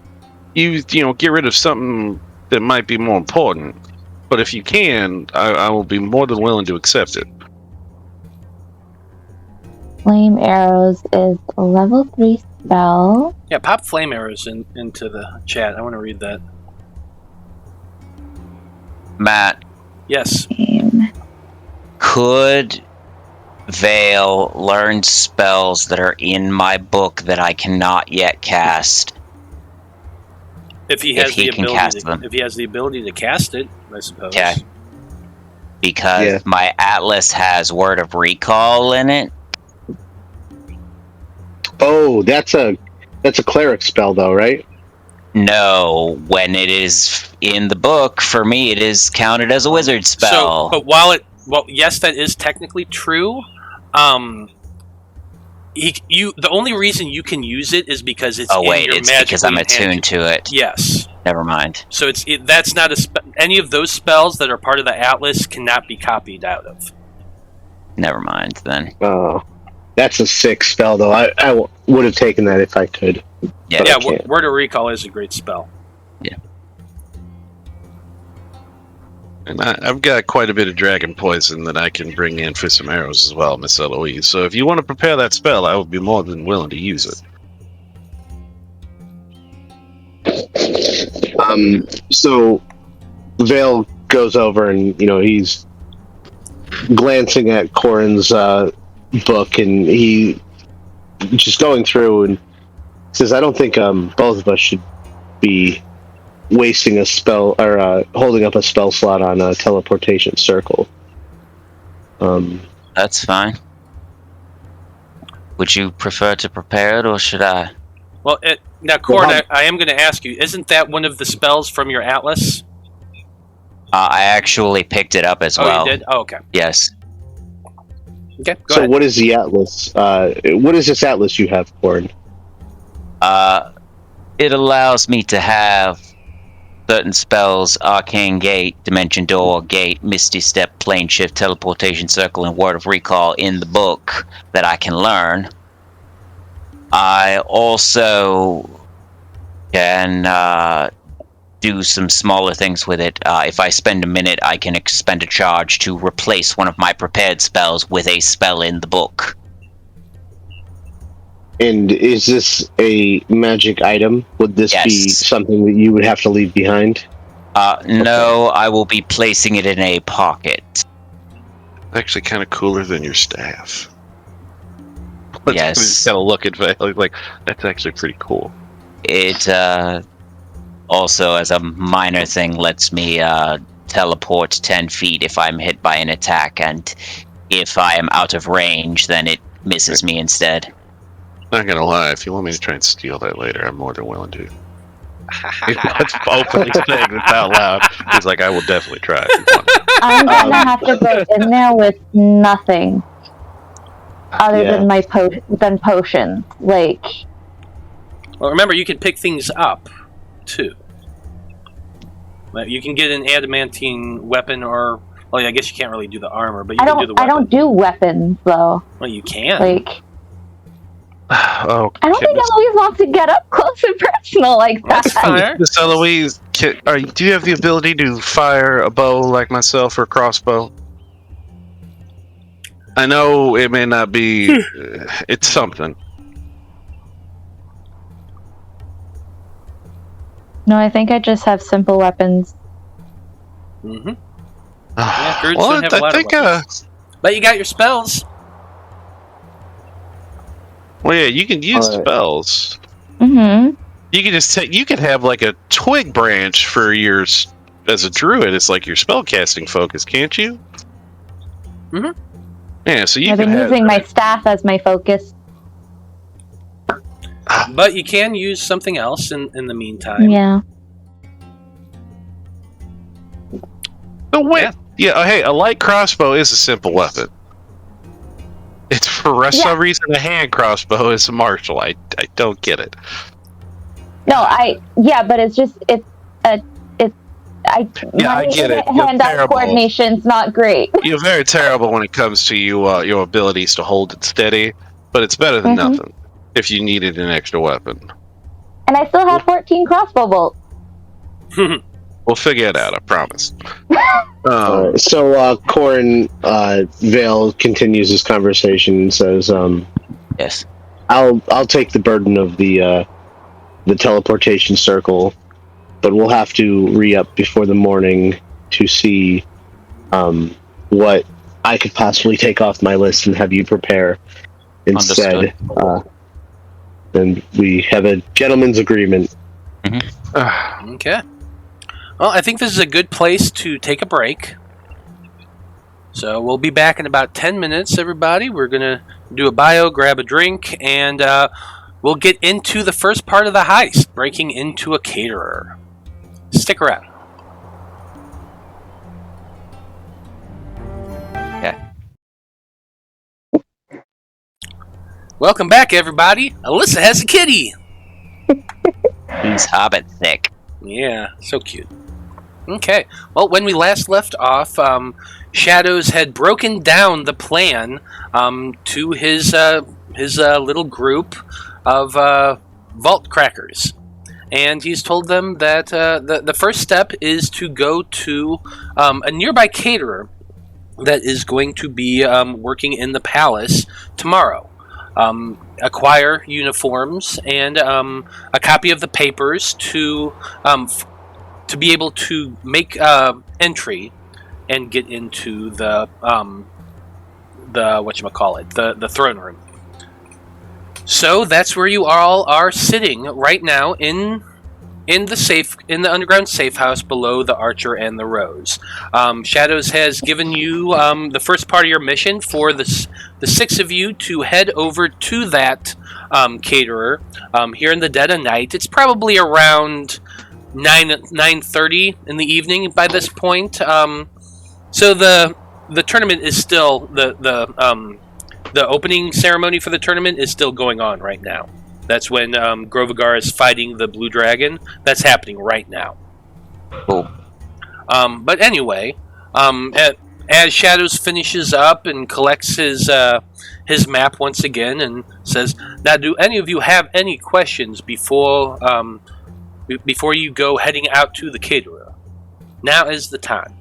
[SPEAKER 5] use, get rid of something that might be more important. But if you can, I will be more than willing to accept it.
[SPEAKER 4] Flame arrows is a level 3 spell.
[SPEAKER 1] Yeah, pop flame arrows into the chat. I want to read that.
[SPEAKER 2] Matt.
[SPEAKER 1] Yes.
[SPEAKER 2] Could Veil learn spells that are in my book that I cannot yet cast?
[SPEAKER 1] If he has the ability to cast it, I suppose.
[SPEAKER 2] Okay. Because my Atlas has Word of Recall in it.
[SPEAKER 6] Oh, that's a cleric spell, though, right?
[SPEAKER 2] No, when it is in the book, for me, it is counted as a wizard spell.
[SPEAKER 1] So, but yes, that is technically true. The only reason you can use it is because it's
[SPEAKER 2] because I'm attuned to it.
[SPEAKER 1] Yes.
[SPEAKER 2] Never mind.
[SPEAKER 1] So that's not any of those spells that are part of the Atlas cannot be copied out of.
[SPEAKER 2] Never mind then.
[SPEAKER 6] Oh, that's a 6 spell though. I would have taken that if I could.
[SPEAKER 2] Yeah.
[SPEAKER 1] Word of Recall is a great spell.
[SPEAKER 2] Yeah.
[SPEAKER 5] And I've got quite a bit of dragon poison that I can bring in for some arrows as well, Miss Eloise. So if you want to prepare that spell, I would be more than willing to use it.
[SPEAKER 6] So Veil goes over and he's glancing at Corin's book, and he just going through and says, "I don't think both of us should be wasting a spell or holding up a spell slot on a teleportation circle."
[SPEAKER 2] That's fine. Would you prefer to prepare it, or should I?
[SPEAKER 1] Well, now, Corin, I am going to ask you, isn't that one of the spells from your atlas?
[SPEAKER 2] I actually picked it up as well.
[SPEAKER 1] Oh, you did? Oh, okay.
[SPEAKER 2] Yes.
[SPEAKER 1] Okay, go
[SPEAKER 6] So
[SPEAKER 1] ahead.
[SPEAKER 6] what is the atlas? What is this atlas you have, Corin?
[SPEAKER 2] It allows me to have certain spells: Arcane Gate, Dimension Door, Gate, Misty Step, Plane Shift, Teleportation Circle, and Word of Recall in the book that I can learn. I also can do some smaller things with it. If I spend a minute, I can expend a charge to replace one of my prepared spells with a spell in the book.
[SPEAKER 6] And is this a magic item? Would this be something that you would have to leave behind?
[SPEAKER 2] No, I will be placing it in a pocket.
[SPEAKER 5] Actually, kind of cooler than your staff.
[SPEAKER 2] Yes.
[SPEAKER 5] Just kind of look at Veil like that's actually pretty cool.
[SPEAKER 2] It also, as a minor thing, lets me teleport 10 feet if I'm hit by an attack, and if I am out of range, then it misses me instead.
[SPEAKER 5] Not gonna lie, if you want me to try and steal that later, I'm more than willing to. That's openly saying this out loud. He's like, I will definitely try. If you want.
[SPEAKER 4] I'm gonna have to go in there with nothing other than my potions. Like,
[SPEAKER 1] well, remember, you can pick things up too. You can get an adamantine weapon, or well, I guess you can't really do the armor, but you can do the weapon.
[SPEAKER 4] I don't do weapons though.
[SPEAKER 1] Well, you can.
[SPEAKER 4] Like,
[SPEAKER 5] Oh,
[SPEAKER 4] I don't think Eloise wants to get up close and personal like that.
[SPEAKER 1] That's fine.
[SPEAKER 5] Miss Eloise, do you have the ability to fire a bow like myself or a crossbow? I know it may not be. It's something.
[SPEAKER 4] No, I think I just have simple weapons.
[SPEAKER 1] Mm-hmm. Yeah, druids
[SPEAKER 5] Well,
[SPEAKER 1] don't have a lot of weapons. But you got your spells.
[SPEAKER 5] Well, yeah, you can use spells.
[SPEAKER 4] Mm-hmm.
[SPEAKER 5] You can just you could have like a twig branch for yours as a druid. It's like your spellcasting focus, can't you?
[SPEAKER 1] Mm-hmm.
[SPEAKER 5] Yeah, so you
[SPEAKER 4] I've been using my staff as my focus.
[SPEAKER 1] But you can use something else in the meantime.
[SPEAKER 4] Yeah.
[SPEAKER 5] Oh wait, yeah. Hey, a light crossbow is a simple weapon. It's for some reason a hand crossbow is a martial. I don't get it.
[SPEAKER 4] No, but it's just
[SPEAKER 5] I get it.
[SPEAKER 4] Hand-eye coordination's not great.
[SPEAKER 5] You're very terrible when it comes to your abilities to hold it steady, but it's better than nothing if you needed an extra weapon.
[SPEAKER 4] And I still have 14 crossbow bolts.
[SPEAKER 5] We'll figure it out, I promise.
[SPEAKER 6] So Corin Veil continues this conversation and says,
[SPEAKER 2] Yes.
[SPEAKER 6] I'll take the burden of the teleportation circle, but we'll have to re-up before the morning to see what I could possibly take off my list and have you prepare instead. And we have a gentleman's agreement.
[SPEAKER 1] Okay. Well, I think this is a good place to take a break. So we'll be back in about 10 minutes, everybody. We're going to do a bio, grab a drink, and we'll get into the first part of the heist, breaking into a caterer. Stick around.
[SPEAKER 2] Okay.
[SPEAKER 1] Welcome back, everybody. Alyssa has a kitty.
[SPEAKER 2] He's hobbit thick.
[SPEAKER 1] Yeah, so cute. Okay. Well, when we last left off, Shadows had broken down the plan to his little group of vault crackers. And he's told them that the first step is to go to a nearby caterer that is going to be working in the palace tomorrow. Acquire uniforms and a copy of the papers to be able to make entry and get into the whatchamacallit, the throne room. So that's where you all are sitting right now in in the underground safe house below the Archer and the Rose. Shadows has given you the first part of your mission for the six of you to head over to that caterer here in the dead of night. It's probably around 9:30 in the evening by this point. So the tournament is still the opening ceremony for the tournament is still going on right now. That's when Grovagar is fighting the Blue Dragon. That's happening right now.
[SPEAKER 2] Cool.
[SPEAKER 1] But anyway, as Shadows finishes up and collects his map once again and says, "Now, do any of you have any questions before you go heading out to the caterer? Now is the time."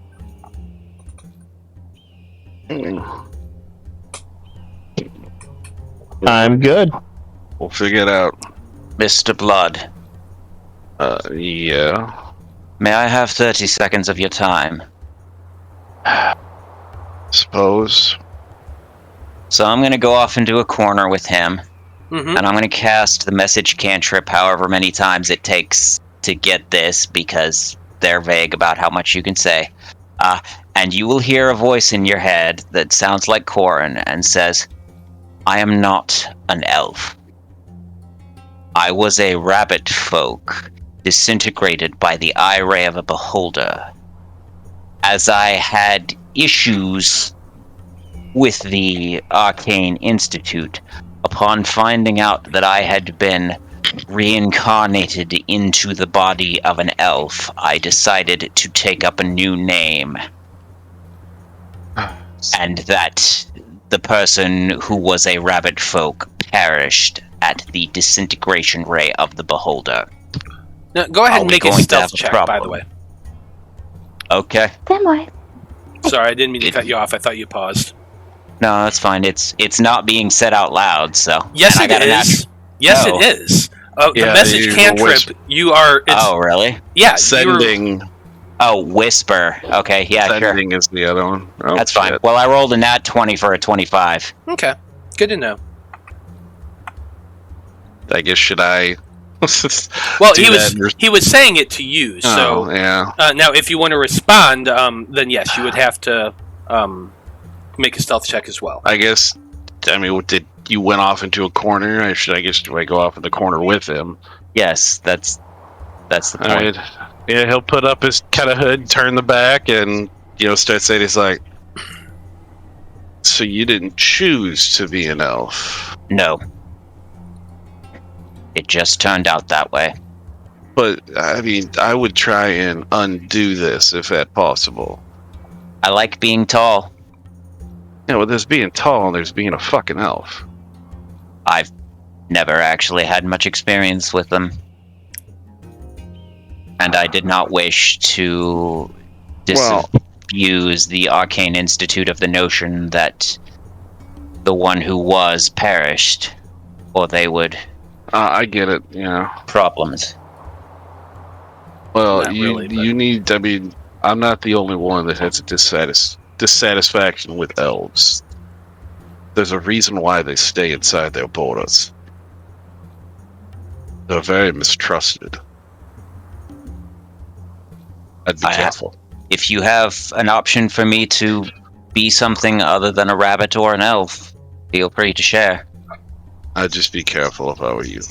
[SPEAKER 3] I'm good.
[SPEAKER 5] We'll figure it out.
[SPEAKER 2] Mr. Blood,
[SPEAKER 5] Yeah.
[SPEAKER 2] may I have 30 seconds of your time?
[SPEAKER 5] Suppose.
[SPEAKER 2] So I'm going to go off into a corner with him,
[SPEAKER 1] Mm-hmm.
[SPEAKER 2] and I'm going to cast the message cantrip however many times it takes to get this, because they're vague about how much you can say. And you will hear a voice in your head that sounds like Corin and says, "I am not an elf. I was a rabbit folk, disintegrated by the eye ray of a beholder. As I had issues with the Arcane Institute, upon finding out that I had been reincarnated into the body of an elf, I decided to take up a new name. And that the person who was a rabbit folk perished at the disintegration ray of the beholder."
[SPEAKER 1] Now, go ahead
[SPEAKER 2] Are
[SPEAKER 1] and
[SPEAKER 2] we
[SPEAKER 1] make a
[SPEAKER 2] going to
[SPEAKER 1] stealth
[SPEAKER 2] have a
[SPEAKER 1] check, by the
[SPEAKER 2] problem?
[SPEAKER 1] way.
[SPEAKER 2] Okay.
[SPEAKER 4] Same way.
[SPEAKER 1] Sorry, I didn't mean to cut you off. I thought you paused.
[SPEAKER 2] No, that's fine. It's not being said out loud, so.
[SPEAKER 1] Yes,
[SPEAKER 2] and
[SPEAKER 1] it
[SPEAKER 2] I got an
[SPEAKER 1] is. Yes,
[SPEAKER 2] Oh.
[SPEAKER 1] it is. The
[SPEAKER 5] Yeah,
[SPEAKER 1] message
[SPEAKER 5] you
[SPEAKER 1] cantrip,
[SPEAKER 5] whisper.
[SPEAKER 1] you are...
[SPEAKER 2] Oh, really?
[SPEAKER 1] Yeah,
[SPEAKER 5] Sending.
[SPEAKER 2] Oh, whisper. Okay, yeah, sure.
[SPEAKER 5] Sending is the other one. Oh,
[SPEAKER 2] That's fine.
[SPEAKER 5] shit.
[SPEAKER 2] Well, I rolled a nat 20 for a 25.
[SPEAKER 1] Okay, good to know.
[SPEAKER 5] I guess should I?
[SPEAKER 1] Well,
[SPEAKER 5] do
[SPEAKER 1] he was saying it to you, so...
[SPEAKER 5] Oh, yeah.
[SPEAKER 1] Now, if you want to respond, then yes, you would have to make a stealth check as well.
[SPEAKER 5] I guess. I mean, did you went off into a corner? Do I go off in the corner with him?
[SPEAKER 2] Yes, that's the
[SPEAKER 5] All
[SPEAKER 2] point.
[SPEAKER 5] right. Yeah, he'll put up his kind of hood, turn the back, and start saying, "He's like, so you didn't choose to be an elf,
[SPEAKER 2] No. It just turned out that way.
[SPEAKER 5] but I mean, I would try and undo this if that's possible."
[SPEAKER 2] I like being tall.
[SPEAKER 5] Yeah, well, there's being tall and there's being a fucking elf.
[SPEAKER 2] I've never actually had much experience with them. And I did not wish to disabuse the Arcane Institute of the notion that the one who was perished, or they would
[SPEAKER 5] I get it. Yeah.
[SPEAKER 2] problems.
[SPEAKER 5] Well,
[SPEAKER 1] Not
[SPEAKER 5] you
[SPEAKER 1] really, but-
[SPEAKER 5] you need. I mean, I'm not the only one that has a dissatisfaction with elves. There's a reason why they stay inside their borders. They're very mistrusted. I'd be
[SPEAKER 2] I-
[SPEAKER 5] careful.
[SPEAKER 2] If you have an option for me to be something other than a rabbit or an elf, feel free to share.
[SPEAKER 5] I'd just be careful if I were you.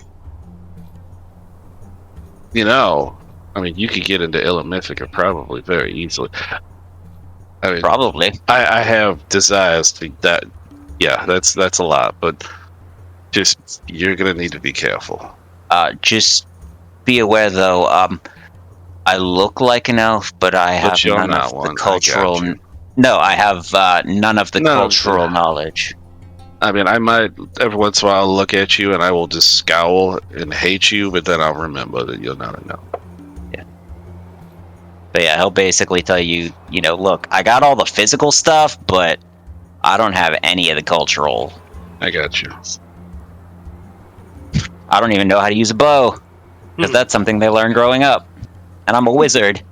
[SPEAKER 5] I mean, you could get into Illithymica probably very easily. I mean,
[SPEAKER 2] Probably.
[SPEAKER 5] I have desires to that. Yeah, that's a lot, but just you're gonna need to be careful.
[SPEAKER 2] Just be aware, though, I look like an elf, but I have
[SPEAKER 5] But you're
[SPEAKER 2] none
[SPEAKER 5] not
[SPEAKER 2] of
[SPEAKER 5] one, I
[SPEAKER 2] the
[SPEAKER 5] got
[SPEAKER 2] cultural...
[SPEAKER 5] you.
[SPEAKER 2] No, I have none of the
[SPEAKER 5] No,
[SPEAKER 2] cultural knowledge.
[SPEAKER 5] I mean, I might every once in a while look at you and I will just scowl and hate you, but then I'll remember that you're not an elf.
[SPEAKER 2] But yeah, he'll basically tell you, look, I got all the physical stuff, but I don't have any of the cultural.
[SPEAKER 5] I got you.
[SPEAKER 2] I don't even know how to use a bow, because that's something they learned growing up. And I'm a wizard.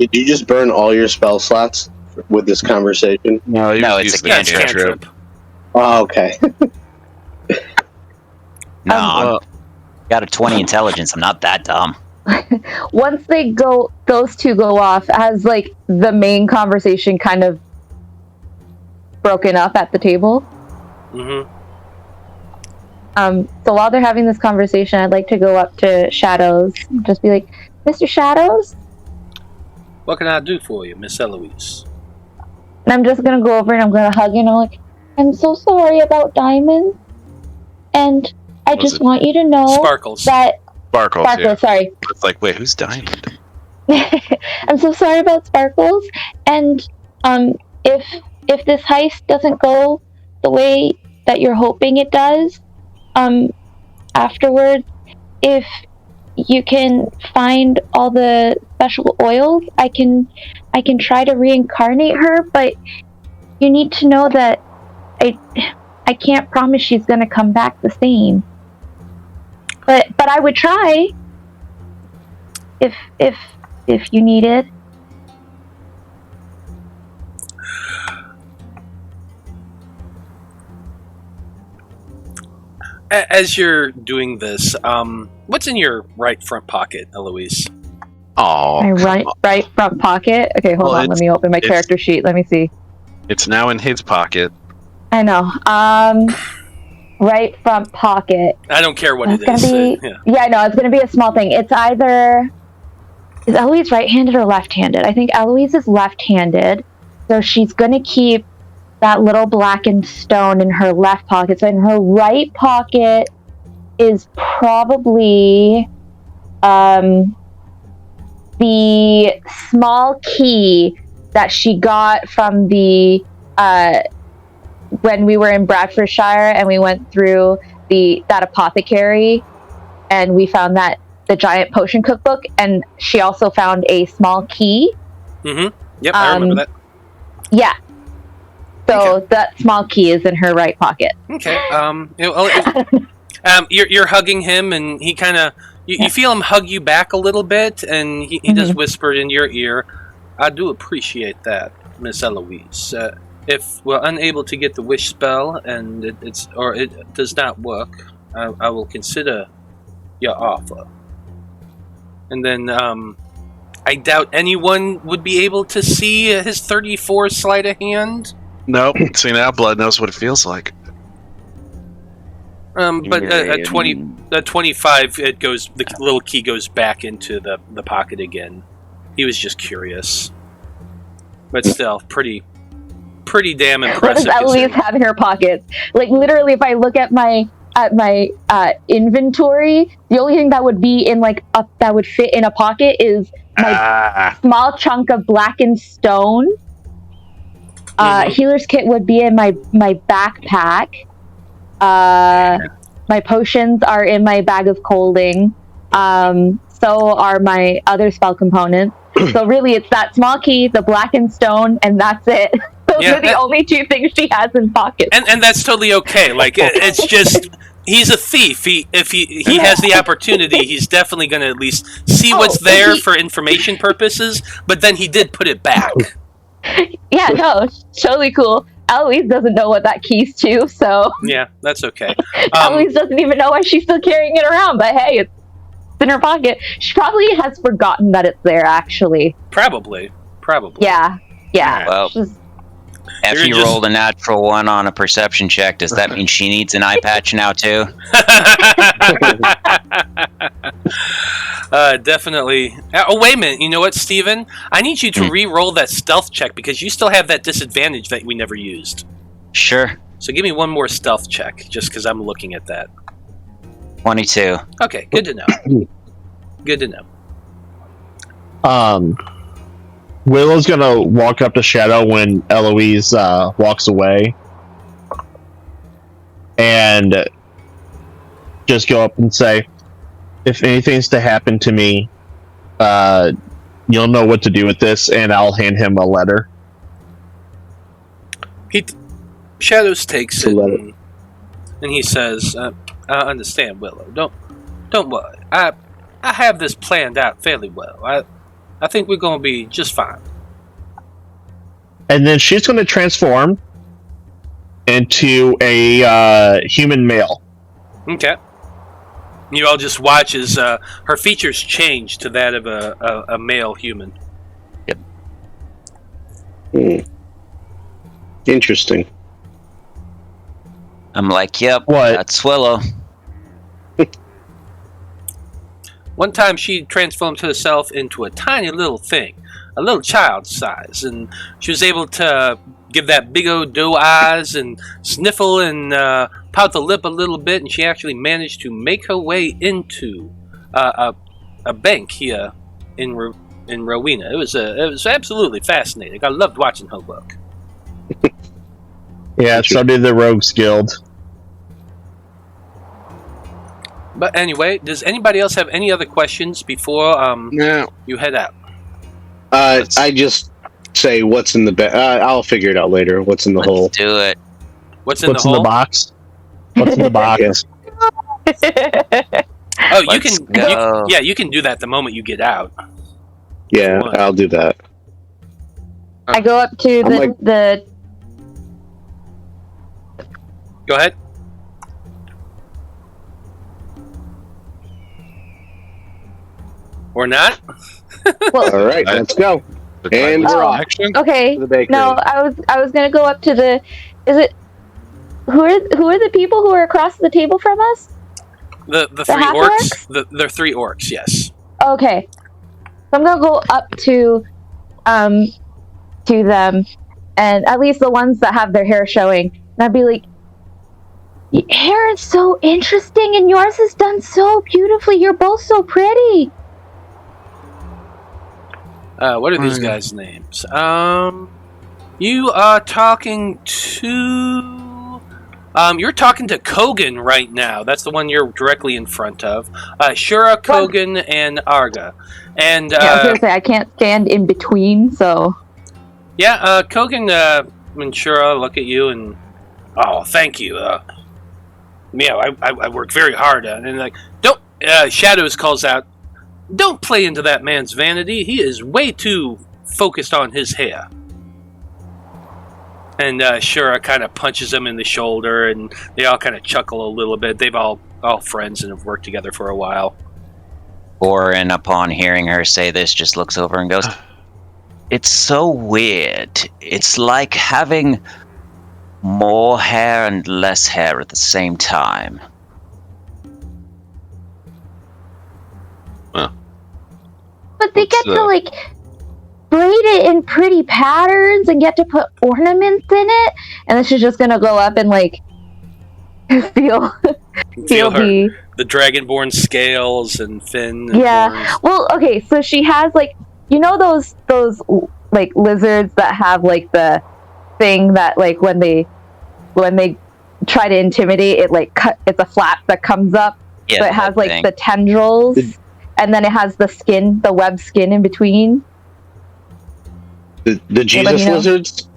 [SPEAKER 6] Did you just burn all your spell slots with this conversation?
[SPEAKER 5] No,
[SPEAKER 2] it's a
[SPEAKER 1] That's
[SPEAKER 2] cantrip.
[SPEAKER 1] cantrip.
[SPEAKER 6] Oh, okay.
[SPEAKER 2] No, Got a 20 intelligence. I'm not that dumb.
[SPEAKER 4] Once those two go off, has like the main conversation kind of broken up at the table.
[SPEAKER 1] Mm-hmm.
[SPEAKER 4] So while they're having this conversation, I'd like to go up to Shadows, and just be like, Mr. Shadows?
[SPEAKER 1] What can I do for you, Miss Eloise?
[SPEAKER 4] And I'm just gonna go over and I'm gonna hug you and I'm like, I'm so sorry about Diamond. And I just want you to know
[SPEAKER 1] Sparkles.
[SPEAKER 4] that
[SPEAKER 5] Sparkles, yeah.
[SPEAKER 4] sorry.
[SPEAKER 5] It's like, wait, who's Diamond?
[SPEAKER 4] I'm so sorry about Sparkles. And if this heist doesn't go the way that you're hoping it does, afterwards, if you can find all the special oils, I can try to reincarnate her, but you need to know that I can't promise she's gonna come back the same. But I would try if you needed.
[SPEAKER 1] As you're doing this, what's in your right front pocket, Eloise?
[SPEAKER 5] Oh,
[SPEAKER 4] My right front pocket. Okay, hold on. Let me open my character sheet. Let me see.
[SPEAKER 5] It's now in his pocket.
[SPEAKER 4] I know. Right front pocket.
[SPEAKER 1] I don't care what
[SPEAKER 4] It's
[SPEAKER 1] it is.
[SPEAKER 4] gonna be, I know. It's going to be a small thing. It's either... Is Eloise right-handed or left-handed? I think Eloise is left-handed. So she's going to keep that little blackened stone in her left pocket. So in her right pocket is probably the small key that she got from the when we were in Bradfordshire and we went through that apothecary and we found the giant potion cookbook, and she also found a small key.
[SPEAKER 1] Mm-hmm. Yep, I remember that.
[SPEAKER 4] Yeah. So that small key is in her right pocket.
[SPEAKER 1] Okay. You're hugging him, and he kind of you feel him hug you back a little bit, and he just whispered in your ear, "I do appreciate that, Miss Eloise. If we're unable to get the wish spell and it does not work, I will consider your offer." And then I doubt anyone would be able to see his 34 sleight of hand.
[SPEAKER 5] Nope. See, now Blood knows what it feels like.
[SPEAKER 1] But at 25, it goes. The little key goes back into the pocket again. He was just curious, but still, pretty damn impressive.
[SPEAKER 4] What does Eloise have in her pockets? Like literally, if I look at my inventory, the only thing that would be in that would fit in a pocket is my small chunk of blackened stone. Healer's kit would be in my backpack. My potions are in my bag of colding. So are my other spell components. So really, it's that small key, the blackened stone, and that's it. Those are the only two things she has in pockets.
[SPEAKER 1] And that's totally okay. Like it's just he's a thief. If he has the opportunity, he's definitely going to at least see what's there for information purposes. But then he did put it back.
[SPEAKER 4] Yeah, no, it's totally cool. Eloise doesn't know what that key's to, so...
[SPEAKER 1] Yeah, that's okay.
[SPEAKER 4] Eloise doesn't even know why she's still carrying it around, but hey, it's in her pocket. She probably has forgotten that it's there, actually.
[SPEAKER 1] Probably.
[SPEAKER 4] Yeah.
[SPEAKER 2] Well, if you rolled a natural 1 on a perception check, does that mean she needs an eye patch now, too?
[SPEAKER 1] Definitely. Oh, wait a minute. You know what, Steven? I need you to re-roll that stealth check because you still have that disadvantage that we never used.
[SPEAKER 2] Sure.
[SPEAKER 1] So give me one more stealth check, just because I'm looking at that.
[SPEAKER 2] 22.
[SPEAKER 1] Okay, good to know. Good to know.
[SPEAKER 3] Willow's gonna walk up to Shadow when Eloise walks away, and just go up and say, "If anything's to happen to me, you'll know what to do with this," and I'll hand him a letter.
[SPEAKER 1] Shadows takes it, and he says, "I understand, Willow. Don't worry. I have this planned out fairly well. I think we're going to be just fine."
[SPEAKER 3] And then she's going to transform into a human male.
[SPEAKER 1] Okay. You all just watch as her features change to that of a male human.
[SPEAKER 6] Interesting.
[SPEAKER 2] I'm like, yep,
[SPEAKER 3] What?
[SPEAKER 2] that's Willow.
[SPEAKER 1] One time she transformed herself into a tiny little thing, a little child size, and she was able to give that big old doe eyes and sniffle and pout the lip a little bit, and she actually managed to make her way into a bank here in Rowena. It was absolutely fascinating. I loved watching her work.
[SPEAKER 3] Yeah, so did the Rogues Guild.
[SPEAKER 1] But anyway, does anybody else have any other questions before
[SPEAKER 5] No.
[SPEAKER 1] you head out?
[SPEAKER 6] I just say what's in the bag. I'll figure it out later. What's in the hole?
[SPEAKER 2] Let's do it.
[SPEAKER 1] What's in
[SPEAKER 3] What's
[SPEAKER 1] the
[SPEAKER 3] in
[SPEAKER 1] hole?
[SPEAKER 3] the box? What's in the box?
[SPEAKER 6] Yes.
[SPEAKER 1] Oh, you
[SPEAKER 2] Let's
[SPEAKER 1] can.
[SPEAKER 2] go.
[SPEAKER 1] You can do that the moment you get out.
[SPEAKER 6] Yeah, I'll do that.
[SPEAKER 4] I go up to
[SPEAKER 6] I'm like-
[SPEAKER 4] the
[SPEAKER 1] Go ahead. Or not?
[SPEAKER 6] All right, let's go. And we're off
[SPEAKER 5] Action?
[SPEAKER 4] okay.
[SPEAKER 6] to the bakery.
[SPEAKER 4] No, I was gonna go up to the. Is it who are the people who are across the table from us?
[SPEAKER 1] The three
[SPEAKER 4] half
[SPEAKER 1] orcs. The three orcs. Yes.
[SPEAKER 4] Okay, so I'm gonna go up to them, and at least the ones that have their hair showing, and I'd be like, "Your hair is so interesting, and yours is done so beautifully. You're both so pretty."
[SPEAKER 1] What are these guys' names? You are talking to. You're talking to Kogan right now. That's the one you're directly in front of. Shura, Kogan, and Arga. And
[SPEAKER 4] Yeah, I was gonna say I can't stand in between, so.
[SPEAKER 1] yeah, Kogan and Shura look at you and, oh, thank you. Yeah, I work very hard on it. And like, don't. Shadows calls out, don't play into that man's vanity. He is way too focused on his hair. And Shura kind of punches him in the shoulder, and they all kind of chuckle a little bit. They've all friends and have worked together for a while.
[SPEAKER 2] Corin, upon hearing her say this, just looks over and goes, "It's so weird. It's like having more hair and less hair at the same time."
[SPEAKER 4] But they get
[SPEAKER 5] What's
[SPEAKER 4] to like braid it in pretty patterns and get to put ornaments in it, and then she's just gonna go up and like feel
[SPEAKER 1] Feel her,
[SPEAKER 4] the
[SPEAKER 1] the dragonborn scales and fin. And
[SPEAKER 4] Yeah.
[SPEAKER 1] horns.
[SPEAKER 4] Well, okay, so she has like those like lizards that have like the thing that like when they try to intimidate it, like it's a flap that comes up,
[SPEAKER 2] Yeah,
[SPEAKER 4] so it has
[SPEAKER 2] that
[SPEAKER 4] like
[SPEAKER 2] thing.
[SPEAKER 4] the tendrils, and then it has the skin, the web skin in between.
[SPEAKER 6] The Jesus
[SPEAKER 4] know.
[SPEAKER 6] lizards.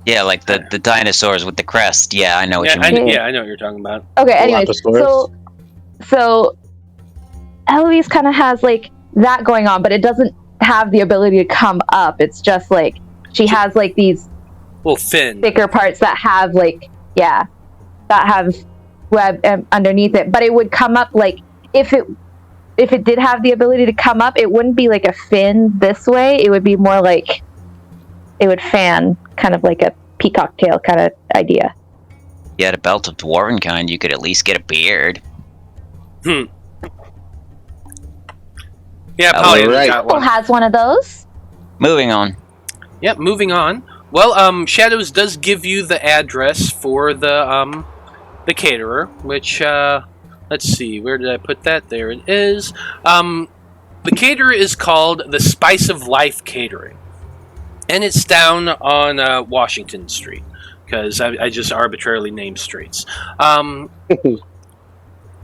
[SPEAKER 2] Yeah, like the dinosaurs with the crest. Yeah, I know what you mean.
[SPEAKER 1] I know what you're talking about.
[SPEAKER 4] Okay, anyways, so Eloise kind of has like that going on, but it doesn't have the ability to come up. It's just like she has like these
[SPEAKER 1] Well, fin.
[SPEAKER 4] thicker parts that have like that have web underneath it, but it would come up like if it did have the ability to come up, it wouldn't be like a fin this way. It would be more like it would fan, kind of like a peacock tail kind of idea.
[SPEAKER 2] If you had a belt of dwarven kind, you could at least get a beard.
[SPEAKER 1] Yeah,
[SPEAKER 2] Oh,
[SPEAKER 1] Polly
[SPEAKER 6] right.
[SPEAKER 1] got
[SPEAKER 4] Who
[SPEAKER 1] one.
[SPEAKER 4] has one of those?
[SPEAKER 2] Moving on.
[SPEAKER 1] Yep, moving on. Well, Shadows does give you the address for the caterer, which let's see, where did I put that? There it is. The caterer is called the Spice of Life Catering, and it's down on Washington Street because I just arbitrarily named streets.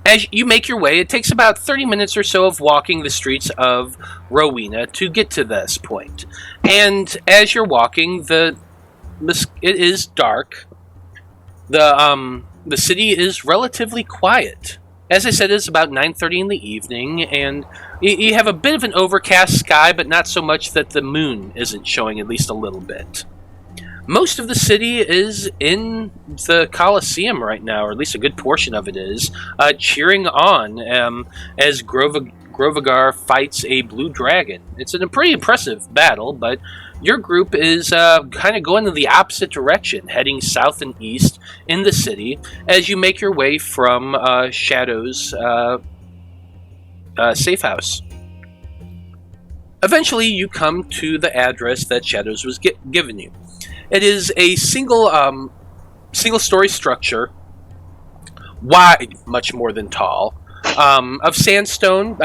[SPEAKER 1] As you make your way, it takes about 30 minutes or so of walking the streets of Rowena to get to this point. And as you're walking, it is dark. The city is relatively quiet. As I said, it's about 9:30 in the evening, and you have a bit of an overcast sky, but not so much that the moon isn't showing at least a little bit. Most of the city is in the Colosseum right now, or at least a good portion of it is, cheering on as Grovagar fights a blue dragon. It's a pretty impressive battle, but your group is kind of going in the opposite direction, heading south and east in the city as you make your way from Shadow's safehouse. Eventually, you come to the address that Shadows was given you. It is a single-story structure, wide, much more than tall, of sandstone,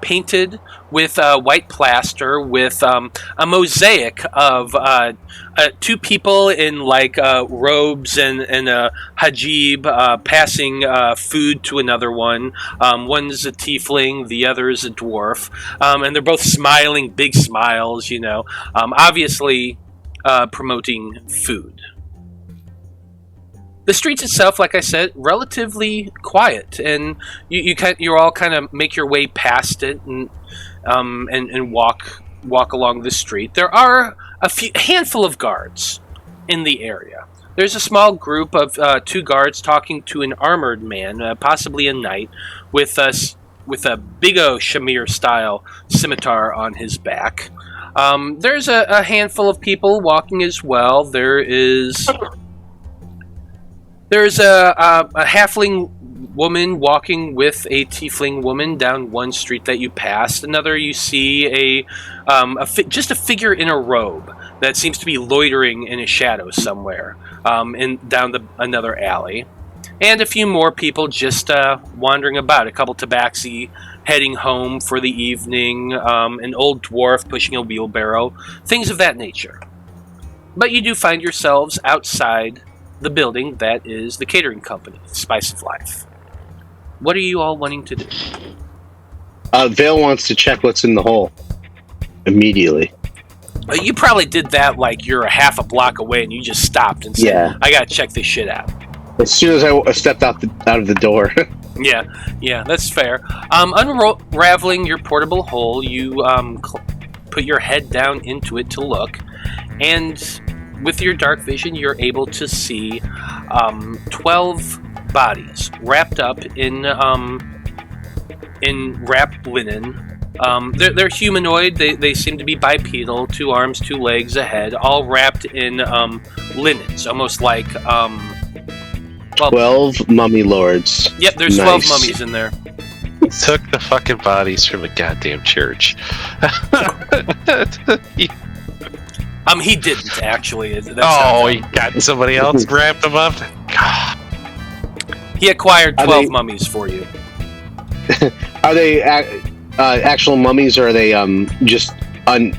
[SPEAKER 1] painted with white plaster, with a mosaic of two people in robes and a hijab passing food to another one. One is a tiefling, the other is a dwarf, and they're both smiling, big smiles. Obviously promoting food. The streets itself, like I said, relatively quiet, and you all kind of make your way past it and walk along the street. There are a handful of guards in the area. There's a small group of two guards talking to an armored man, possibly a knight, with a big O Shamir style scimitar on his back. There's a handful of people walking as well. There's a halfling woman walking with a tiefling woman down one street that you passed. Another, you see just a figure in a robe that seems to be loitering in a shadow somewhere down another alley. And a few more people just wandering about. A couple tabaxi heading home for the evening. An old dwarf pushing a wheelbarrow. Things of that nature. But you do find yourselves outside the building that is the catering company, Spice of Life. What are you all wanting to do?
[SPEAKER 6] Vale wants to check what's in the hole immediately.
[SPEAKER 1] You probably did that like you're a half a block away and you just stopped and said, I gotta check this shit out.
[SPEAKER 6] As soon as I stepped out of the door.
[SPEAKER 1] Yeah, that's fair. Unraveling your portable hole, you put your head down into it to look, and with your dark vision, you're able to see 12 bodies wrapped up in wrapped linen. They're humanoid. They seem to be bipedal, 2 arms, 2 legs, a head, all wrapped in linens, almost like
[SPEAKER 6] 12 mummy lords.
[SPEAKER 1] Yep, there's 12 mummies in there.
[SPEAKER 5] Took the fucking bodies from the goddamn church.
[SPEAKER 1] He didn't actually.
[SPEAKER 5] He got somebody else wrapped them up. God.
[SPEAKER 1] He acquired 12 mummies for you.
[SPEAKER 6] Are they actual mummies, or are they just
[SPEAKER 1] I mean,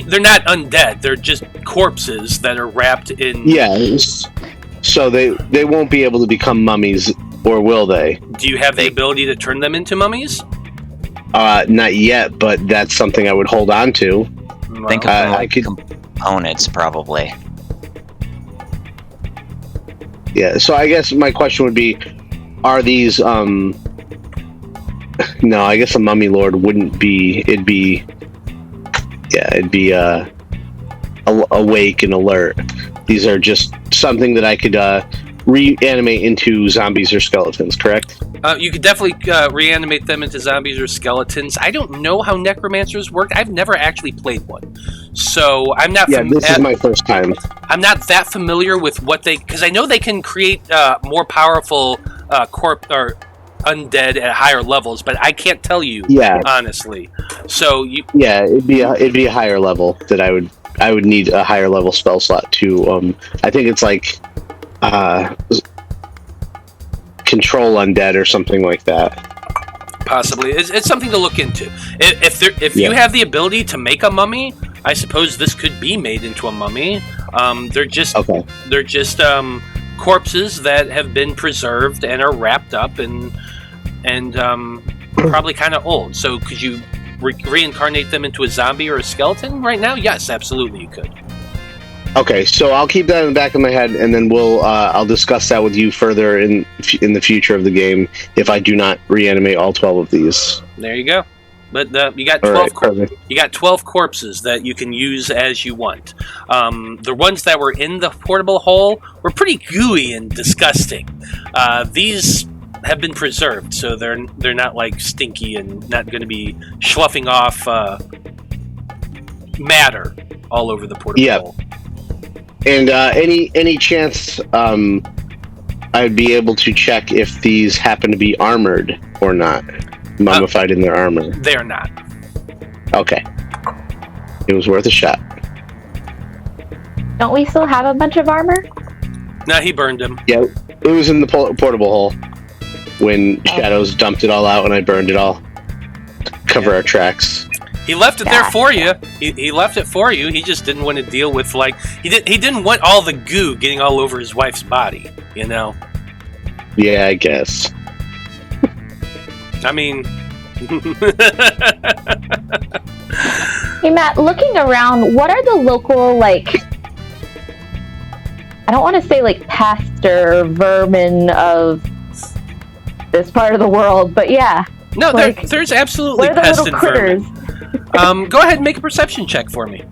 [SPEAKER 1] they're not undead. They're just corpses that are wrapped in.
[SPEAKER 6] Yes. So they won't be able to become mummies, or will they?
[SPEAKER 1] Do you have the ability to turn them into mummies?
[SPEAKER 6] Not yet, but that's something I would hold on to.
[SPEAKER 2] Well, think of components, probably.
[SPEAKER 6] Yeah, so I guess my question would be, are these, no, I guess a mummy lord wouldn't be, it'd be awake and alert. These are just something that I could reanimate into zombies or skeletons, correct?
[SPEAKER 1] You could definitely reanimate them into zombies or skeletons. I don't know how necromancers work. I've never actually played one, so I'm not.
[SPEAKER 6] Yeah, this is my first time.
[SPEAKER 1] I'm not that familiar with what because I know they can create more powerful or undead at higher levels, but I can't tell you honestly. So
[SPEAKER 6] it'd be a higher level that I would need a higher level spell slot to. I think it's like control undead or something like that.
[SPEAKER 1] Possibly, it's something to look into. If you have the ability to make a mummy, I suppose this could be made into a mummy. They're just corpses that have been preserved and are wrapped up and probably kind of old. So could you reincarnate them into a zombie or a skeleton right now? Yes, absolutely, you could.
[SPEAKER 6] Okay, so I'll keep that in the back of my head, and then I'll discuss that with you further in the future of the game if I do not reanimate all 12 of these.
[SPEAKER 1] There you go. But you got
[SPEAKER 6] All
[SPEAKER 1] 12.
[SPEAKER 6] right,
[SPEAKER 1] You got 12 corpses that you can use as you want. The ones that were in the portable hole were pretty gooey and disgusting. These have been preserved, so they're not like stinky and not going to be sloughing off matter all over the portable hole.
[SPEAKER 6] And any chance I'd be able to check if these happen to be armored or not, mummified in their armor?
[SPEAKER 1] They are not.
[SPEAKER 6] Okay, it was worth a shot.
[SPEAKER 4] Don't we still have a bunch of armor?
[SPEAKER 1] No, he burned them.
[SPEAKER 6] Yeah, it was in the portable hole when Shadows dumped it all out and I burned it all. Cover our tracks.
[SPEAKER 1] He left it there for you. He left it for you. He just didn't want to deal with he didn't want all the goo getting all over his wife's body. You know.
[SPEAKER 6] Yeah, I guess.
[SPEAKER 1] I mean.
[SPEAKER 4] Hey Matt, looking around, what are the local I don't want to say pest or vermin of this part of the world, but yeah.
[SPEAKER 1] No, there's absolutely
[SPEAKER 4] what are the
[SPEAKER 1] pest
[SPEAKER 4] little
[SPEAKER 1] and
[SPEAKER 4] critters?
[SPEAKER 1] vermin. Go ahead and make a perception check for me.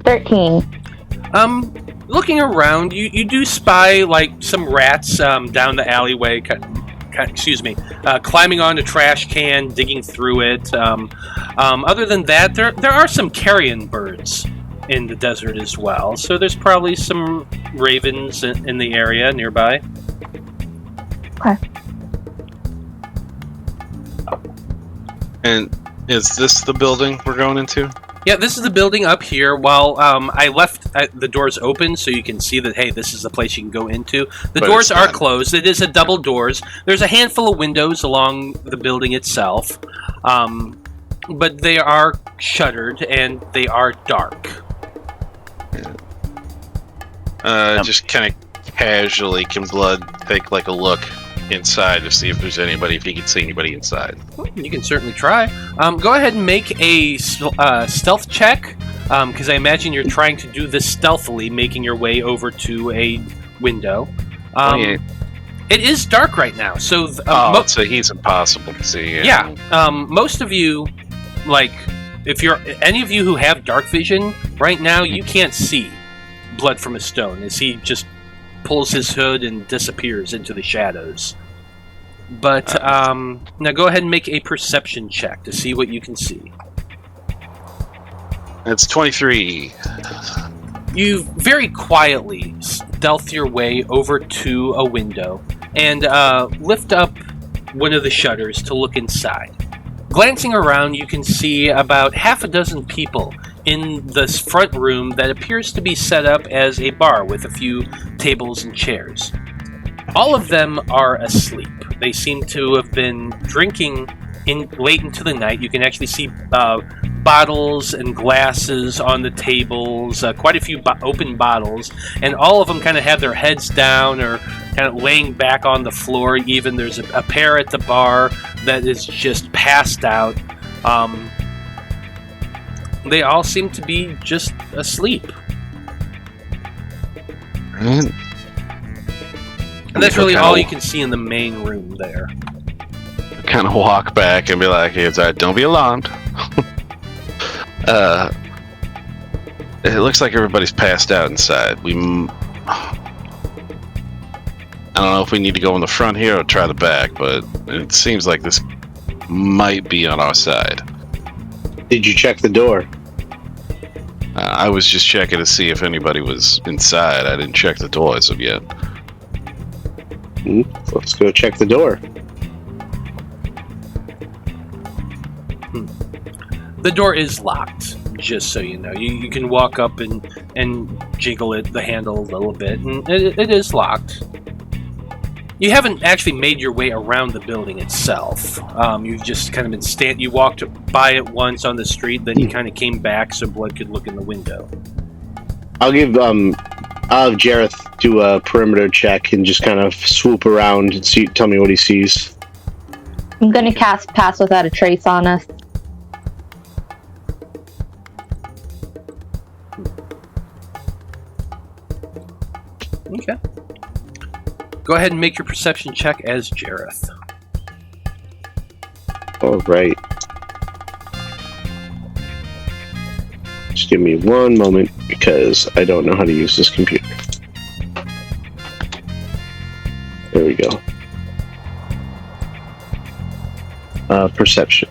[SPEAKER 4] 13.
[SPEAKER 1] Looking around, you do spy some rats down the alleyway. Climbing on a trash can, digging through it. Other than that, there are some carrion birds in the desert as well. So there's probably some ravens in the area nearby.
[SPEAKER 4] Okay.
[SPEAKER 5] And is this the building we're going into?
[SPEAKER 1] Yeah, this is the building up here. While I left the doors open so you can see that, hey, this is the place you can go into. The doors are closed. It is a double doors. There's a handful of windows along the building itself. But they are shuttered and they are dark.
[SPEAKER 5] Just kind of casually, can Blood take a look inside to see if there's anybody, if he can see anybody inside?
[SPEAKER 1] You can certainly try. Go ahead and make a stealth check, because I imagine you're trying to do this stealthily, making your way over to a window. It is dark right now, so
[SPEAKER 5] so he's impossible to see.
[SPEAKER 1] Yeah. Most of you, if you're any of you who have dark vision right now, you can't see Blood from a Stone as he just pulls his hood and disappears into the shadows. But now go ahead and make a perception check to see what you can see.
[SPEAKER 5] It's 23.
[SPEAKER 1] You very quietly stealth your way over to a window and lift up one of the shutters to look inside. Glancing around, you can see about half a dozen people in this front room that appears to be set up as a bar with a few tables and chairs. All of them are asleep. They seem to have been drinking late into the night. You can actually see bottles and glasses on the tables, quite a few open bottles, and all of them kind of have their heads down or kind of laying back on the floor. Even there's a pair at the bar that is just passed out. They all seem to be just asleep.
[SPEAKER 5] Right.
[SPEAKER 1] And that's really all you can see in the main room there.
[SPEAKER 5] Kind of walk back and be like, "Hey, don't be alarmed." It looks like everybody's passed out inside. I don't know if we need to go in the front here or try the back, but it seems like this might be on our side.
[SPEAKER 6] Did you check the door?
[SPEAKER 5] I was just checking to see if anybody was inside. I didn't check the door as of yet.
[SPEAKER 6] Let's go check the door.
[SPEAKER 1] The door is locked, just so you know. You can walk up and jiggle the handle a little bit, and it is locked. You haven't actually made your way around the building itself. You've just kind of been you walked by it once on the street, then you kind of came back so Blood could look in the window.
[SPEAKER 6] I'll have Jareth do a perimeter check and just kind of swoop around and tell me what he sees.
[SPEAKER 4] I'm gonna cast Pass Without a Trace on us.
[SPEAKER 1] Okay. Go ahead and make your perception check as Jareth.
[SPEAKER 6] All right. Just give me one moment because I don't know how to use this computer. There we go. Perception.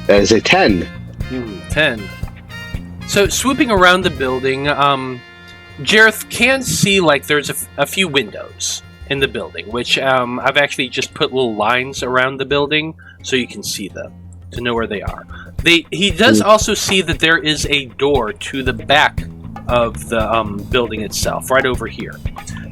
[SPEAKER 6] That is a 10.
[SPEAKER 1] 10. So, swooping around the building, Jareth can see, like, there's a few windows in the building, which I've actually just put little lines around the building so you can see them, to know where they are. He does also see that there is a door to the back of the building itself, right over here.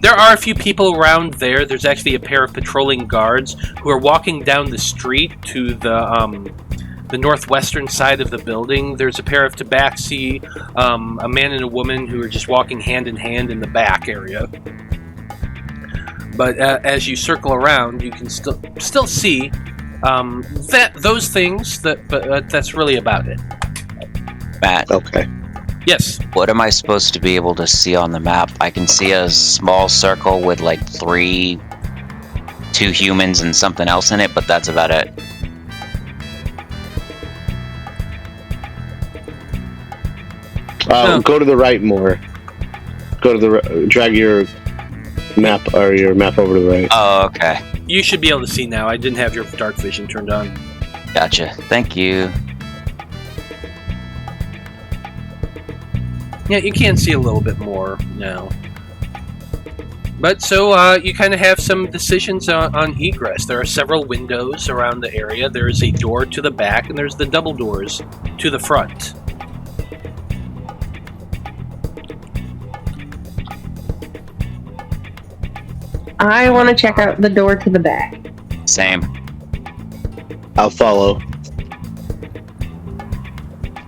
[SPEAKER 1] There are a few people around there. There's actually a pair of patrolling guards who are walking down the street to the northwestern side of the building. There's a pair of tabaxi, a man and a woman who are just walking hand in hand in the back area. But as you circle around, you can still see those things. But that's really about it.
[SPEAKER 2] Matt.
[SPEAKER 6] Okay.
[SPEAKER 1] Yes.
[SPEAKER 2] What am I supposed to be able to see on the map? I can see a small circle with like 2 humans and something else in it, but that's about it.
[SPEAKER 6] Go to the right more. Go to the drag your map over to the right.
[SPEAKER 2] Oh, okay.
[SPEAKER 1] You should be able to see now. I didn't have your dark vision turned on.
[SPEAKER 2] Gotcha. Thank you.
[SPEAKER 1] Yeah, you can see a little bit more now. But so you kind of have some decisions on egress. There are several windows around the area. There is a door to the back, and there's the double doors to the front.
[SPEAKER 7] I want to check out the door to the back.
[SPEAKER 2] Same.
[SPEAKER 6] I'll follow.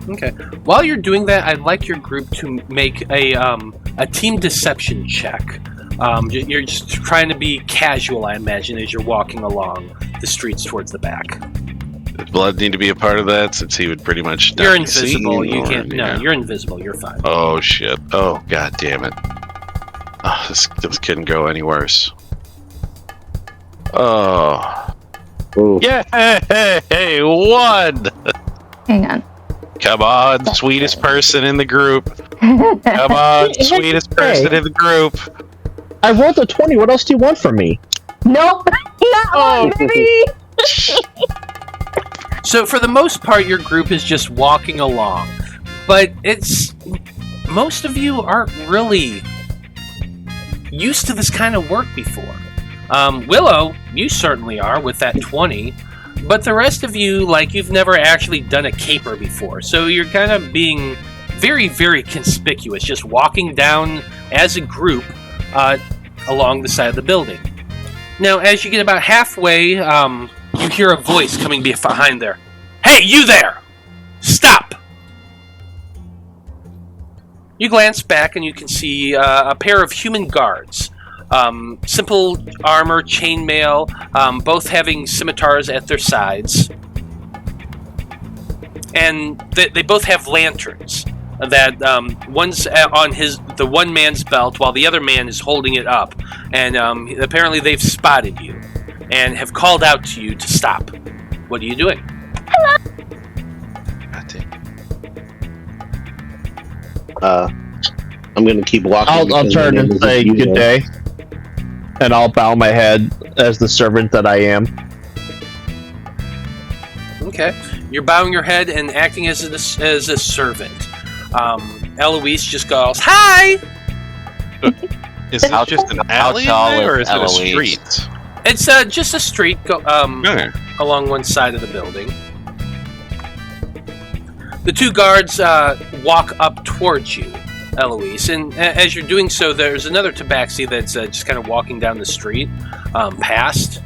[SPEAKER 1] Okay. While you're doing that, I'd like your group to make a team deception check. You're just trying to be casual, I imagine, as you're walking along the streets towards the back.
[SPEAKER 5] Does Blood need to be a part of that since he would pretty much
[SPEAKER 1] You're
[SPEAKER 5] not be
[SPEAKER 1] invisible.
[SPEAKER 5] seen,
[SPEAKER 1] You
[SPEAKER 5] or-
[SPEAKER 1] can't. No,
[SPEAKER 5] yeah.
[SPEAKER 1] you're invisible. You're fine.
[SPEAKER 5] Oh shit. Oh god damn it. Oh, this couldn't go any worse. Oh.
[SPEAKER 6] Ooh.
[SPEAKER 5] Yeah, hey, one!
[SPEAKER 4] Hang on.
[SPEAKER 5] Come on, sweetest person in the group. Come on, sweetest person in the group.
[SPEAKER 3] I rolled a 20. What else do you want from me?
[SPEAKER 4] Nope. Not one, baby.
[SPEAKER 1] So for the most part, your group is just walking along, but most of you aren't really used to this kind of work before. Willow, you certainly are with that 20, but the rest of you, like, you've never actually done a caper before, so you're kind of being very, very conspicuous, just walking down as a group along the side of the building. Now, as you get about halfway, you hear a voice coming behind there. Hey, you there! Stop! You glance back and you can see a pair of human guards. Simple armor, chainmail, both having scimitars at their sides. And they both have lanterns that one's on the one man's belt while the other man is holding it up. And apparently they've spotted you and have called out to you to stop. What are you doing?
[SPEAKER 5] God damn.
[SPEAKER 6] I'm going to keep walking.
[SPEAKER 3] I'll turn and say good day. And I'll bow my head as the servant that I am.
[SPEAKER 1] Okay. You're bowing your head and acting as a servant. Eloise just goes, "Hi!"
[SPEAKER 5] Is it just an alley
[SPEAKER 2] tall
[SPEAKER 5] or
[SPEAKER 2] is
[SPEAKER 5] is it a
[SPEAKER 2] Eloise?
[SPEAKER 5] street?
[SPEAKER 1] It's just a street
[SPEAKER 5] Okay.
[SPEAKER 1] along one side of the building. The two guards walk up towards you, Eloise, and as you're doing so, there's another tabaxi that's just kind of walking down the street past.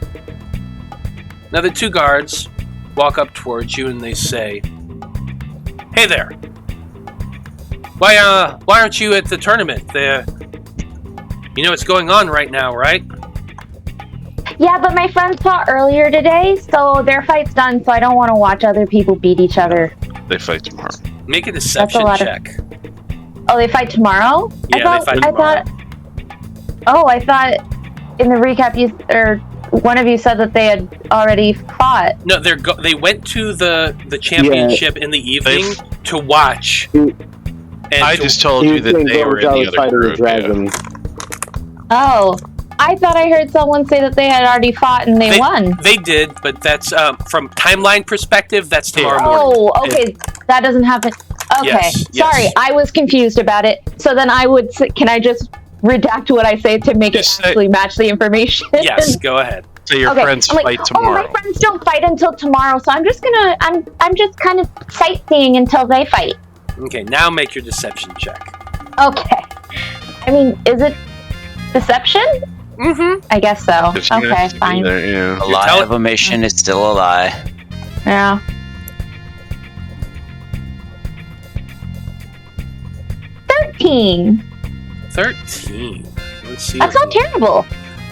[SPEAKER 1] Now the two guards walk up towards you and they say, "Hey there! Why aren't you at the tournament? You know what's going on right now, right?"
[SPEAKER 4] Yeah, but my friends fought earlier today, so their fight's done, so I don't want to watch other people beat each other.
[SPEAKER 5] They fight tomorrow.
[SPEAKER 1] Make a deception check.
[SPEAKER 4] Oh, they fight tomorrow?
[SPEAKER 1] Yeah, they fight tomorrow.
[SPEAKER 4] I thought in the recap one of you said that they had already fought.
[SPEAKER 1] No, they went to the championship in the evening to watch.
[SPEAKER 5] I just told you that they were in the other group.
[SPEAKER 6] Dragon.
[SPEAKER 4] Oh, I thought I heard someone say that they had already fought and they won.
[SPEAKER 1] They did, but that's from timeline perspective. That's tomorrow morning.
[SPEAKER 4] Oh, okay, that doesn't happen. Okay,
[SPEAKER 1] Yes.
[SPEAKER 4] sorry, I was confused about it. So then can I just redact what I say to make it actually match the information?
[SPEAKER 1] Yes, go ahead.
[SPEAKER 5] So your friends fight tomorrow.
[SPEAKER 4] Oh, my friends don't fight until tomorrow, so I'm just kind of sightseeing until they fight.
[SPEAKER 1] Okay, now make your deception check.
[SPEAKER 4] Okay. I mean, is it deception?
[SPEAKER 1] Mm-hmm.
[SPEAKER 4] I guess so.
[SPEAKER 5] If you
[SPEAKER 4] Okay,
[SPEAKER 5] have to be
[SPEAKER 4] fine.
[SPEAKER 5] there, yeah.
[SPEAKER 2] A lie of omission is still a lie.
[SPEAKER 4] Yeah. 13.
[SPEAKER 1] 13. Let's see.
[SPEAKER 4] That's not terrible.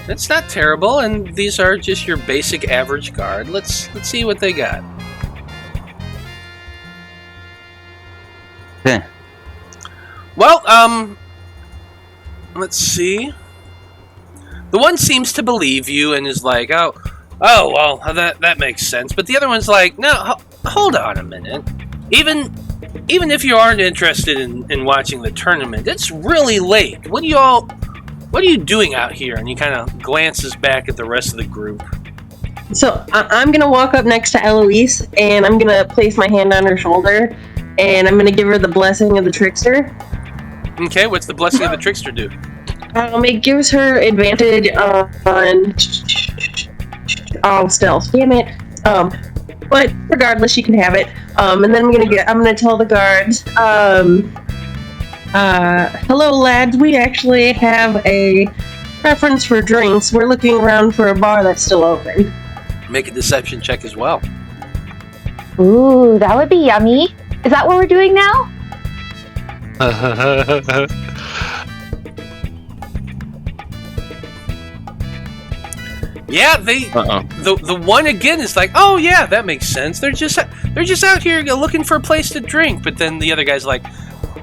[SPEAKER 1] That's not terrible, and these are just your basic average guard. Let's see what they got. Well, let's see. The one seems to believe you and is like, oh, well, that makes sense. But the other one's like, no, hold on a minute. Even if you aren't interested in watching the tournament, it's really late. What are you doing out here? And he kind of glances back at the rest of the group.
[SPEAKER 7] So I'm going to walk up next to Eloise, and I'm going to place my hand on her shoulder, and I'm going to give her the blessing of the trickster.
[SPEAKER 1] Okay, what's the blessing of the trickster do?
[SPEAKER 7] It gives her advantage on stealth. Damn it. But regardless, she can have it. And then I'm gonna tell the guards. Hello, lads. We actually have a preference for drinks. We're looking around for a bar that's still open.
[SPEAKER 1] Make a deception check as well.
[SPEAKER 4] Ooh, that would be yummy. Is that what we're doing now?
[SPEAKER 1] Yeah, the one again is like, oh yeah, that makes sense. They're just out here looking for a place to drink. But then the other guy's like,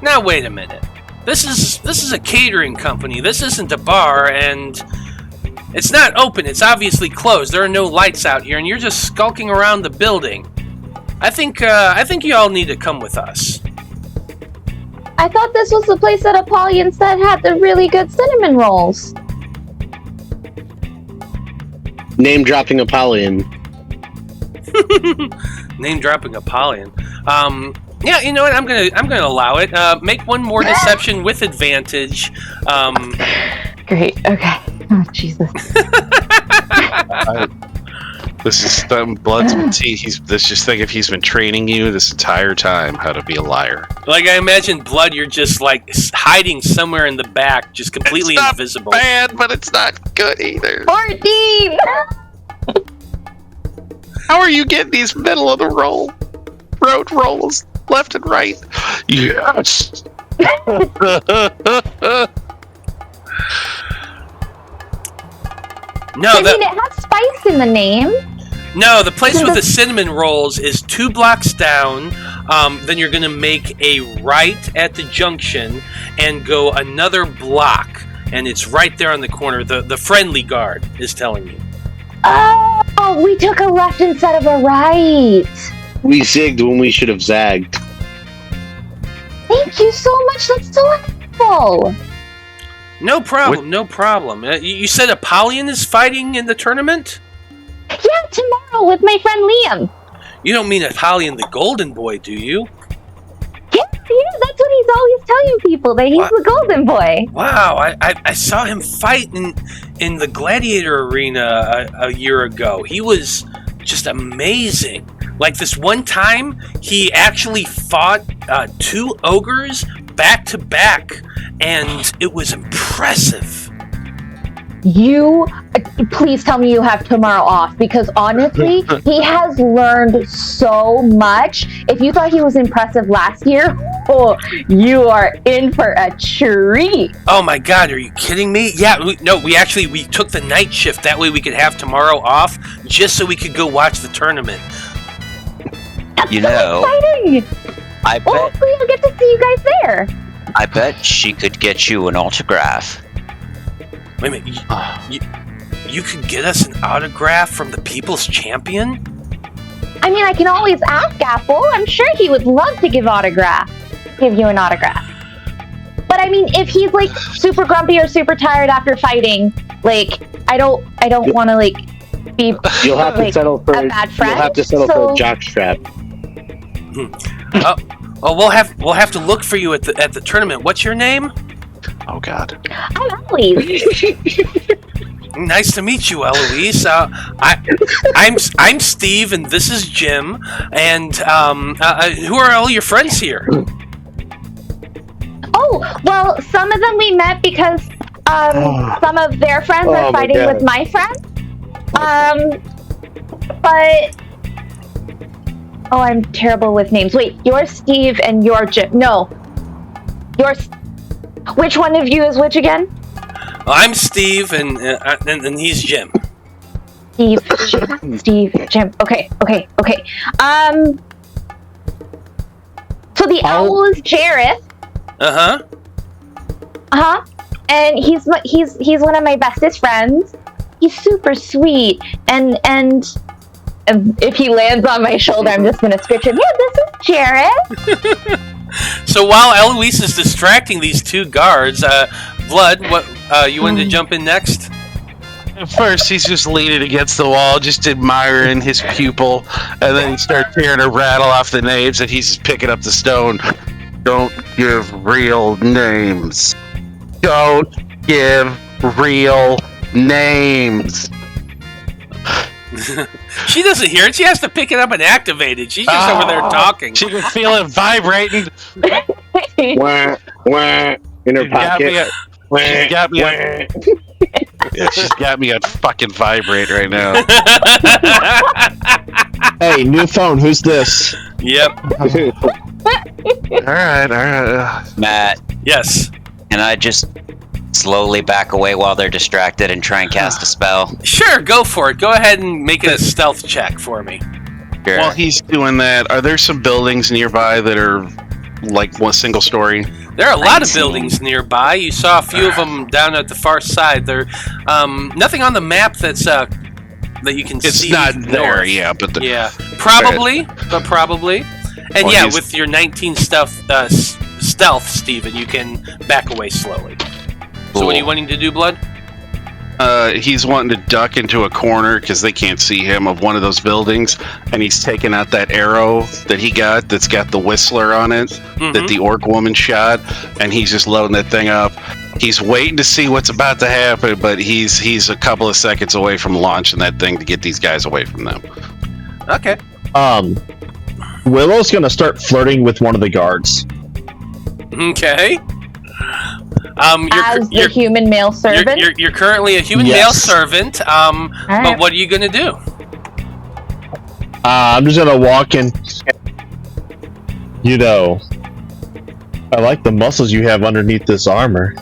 [SPEAKER 1] now wait a minute. This is a catering company. This isn't a bar, and it's not open. It's obviously closed. There are no lights out here, and you're just skulking around the building. I think you all need to come with us.
[SPEAKER 4] I thought this was the place that Apollyon said had the really good cinnamon rolls.
[SPEAKER 6] Name dropping Apollyon.
[SPEAKER 1] Name dropping Apollyon. Yeah, you know what? I'm gonna allow it. Make one more deception with advantage.
[SPEAKER 4] Great. Okay. Oh Jesus.
[SPEAKER 5] This is Blood's been let's just think if he's been training you this entire time how to be a liar.
[SPEAKER 1] Like I imagine, Blood, you're just like hiding somewhere in the back, just completely
[SPEAKER 5] it's not
[SPEAKER 1] invisible.
[SPEAKER 5] Bad, but it's not good either.
[SPEAKER 4] 14.
[SPEAKER 5] How are you getting these middle of the road rolls left and right? Yes.
[SPEAKER 1] No,
[SPEAKER 4] I mean, it has spice in the name.
[SPEAKER 1] No, the place with the cinnamon rolls is 2 blocks down. Then you're going to make a right at the junction and go another block. And it's right there on the corner. The friendly guard is telling you.
[SPEAKER 4] Oh, we took a left instead of a right.
[SPEAKER 6] We zigged when we should have zagged.
[SPEAKER 4] Thank you so much. That's so helpful.
[SPEAKER 1] No problem, no problem. You said Apollyon is fighting in the tournament?
[SPEAKER 4] Yeah, tomorrow with my friend Liam.
[SPEAKER 1] You don't mean Apollyon the Golden Boy, do you?
[SPEAKER 4] Yeah, that's what he's always telling people, that he's the Golden Boy.
[SPEAKER 1] Wow, I saw him fight in the Gladiator Arena a year ago. He was just amazing. Like this one time, he actually fought 2 ogres back to back, and it was impressive.
[SPEAKER 4] You, please tell me you have tomorrow off, because honestly, he has learned so much. If you thought he was impressive last year, you are in for a treat.
[SPEAKER 1] Oh my god, are you kidding me? Yeah, we took the night shift. That way we could have tomorrow off, just so we could go watch the tournament.
[SPEAKER 2] You know,
[SPEAKER 4] exciting!
[SPEAKER 2] I bet
[SPEAKER 4] Hopefully I'll get to see you guys there.
[SPEAKER 2] I bet she could get you an autograph.
[SPEAKER 1] Wait a minute. You could get us an autograph from the People's Champion?
[SPEAKER 4] I mean, I can always ask Apple. I'm sure he would love to give you an autograph. But I mean, if he's like super grumpy or super tired after fighting, like I don't want to like be.
[SPEAKER 6] You'll have to settle for
[SPEAKER 4] a bad friend.
[SPEAKER 6] You'll have to settle for a jockstrap.
[SPEAKER 1] We'll have to look for you at the tournament. What's your name?
[SPEAKER 5] Oh God.
[SPEAKER 4] I'm Eloise.
[SPEAKER 1] Nice to meet you, Eloise. I'm Steve, and this is Jim. And who are all your friends here?
[SPEAKER 4] Oh, well, some of them we met because some of their friends are fighting with my friends. But I'm terrible with names. Wait, you're Steve and you're Jim. No, which one of you is which again?
[SPEAKER 1] I'm Steve, and he's Jim.
[SPEAKER 4] Steve, Jim. Okay. So the owl is Jareth. And he's one of my bestest friends. He's super sweet, and if he lands on my shoulder, I'm just gonna scritch him. Yeah, this is Jareth.
[SPEAKER 1] So while Eloise is distracting these two guards, Blood, what you wanted to jump in next?
[SPEAKER 5] At first, he's just leaning against the wall, just admiring his pupil, and then he starts hearing her rattle off the names, and he's just picking up the stone. Don't give real names. Don't give real names.
[SPEAKER 1] She doesn't hear it. She has to pick it up and activate it. She's just over there talking.
[SPEAKER 5] She can feel it vibrating.
[SPEAKER 6] Wah, wah, in her pocket.
[SPEAKER 5] She's got me on, she's got me on fucking vibrate right now.
[SPEAKER 3] Hey, new phone. Who's this?
[SPEAKER 1] Yep.
[SPEAKER 5] All right.
[SPEAKER 2] Matt,
[SPEAKER 1] Yes.
[SPEAKER 2] can I just slowly back away while they're distracted and try and cast a spell?
[SPEAKER 1] Sure, go for it. Go ahead and make a stealth check for me.
[SPEAKER 2] Sure.
[SPEAKER 5] While he's doing that, are there some buildings nearby that are like one single story?
[SPEAKER 1] There are a lot of buildings nearby. You saw a few of them down at the far side. There, nothing on the map that's that you can see.
[SPEAKER 5] It's not there,
[SPEAKER 1] north.
[SPEAKER 5] yeah, but
[SPEAKER 1] probably. And
[SPEAKER 5] Well,
[SPEAKER 1] yeah, with your 19 stealth, Steven, you can back away slowly. So what are you wanting to do, Blood?
[SPEAKER 5] He's wanting to duck into a corner because they can't see him of one of those buildings, and he's taking out that arrow that he got that's got the whistler on it that the orc woman shot, and he's just loading that thing up. He's waiting to see what's about to happen, but he's a couple of seconds away from launching that thing to get these guys away from them.
[SPEAKER 1] Okay.
[SPEAKER 3] Willow's gonna start flirting with one of the guards.
[SPEAKER 1] Okay.
[SPEAKER 4] As the human male servant.
[SPEAKER 1] You're currently a human male servant. But what are you gonna do?
[SPEAKER 3] I'm just gonna walk in. You know, I like the muscles you have underneath this armor.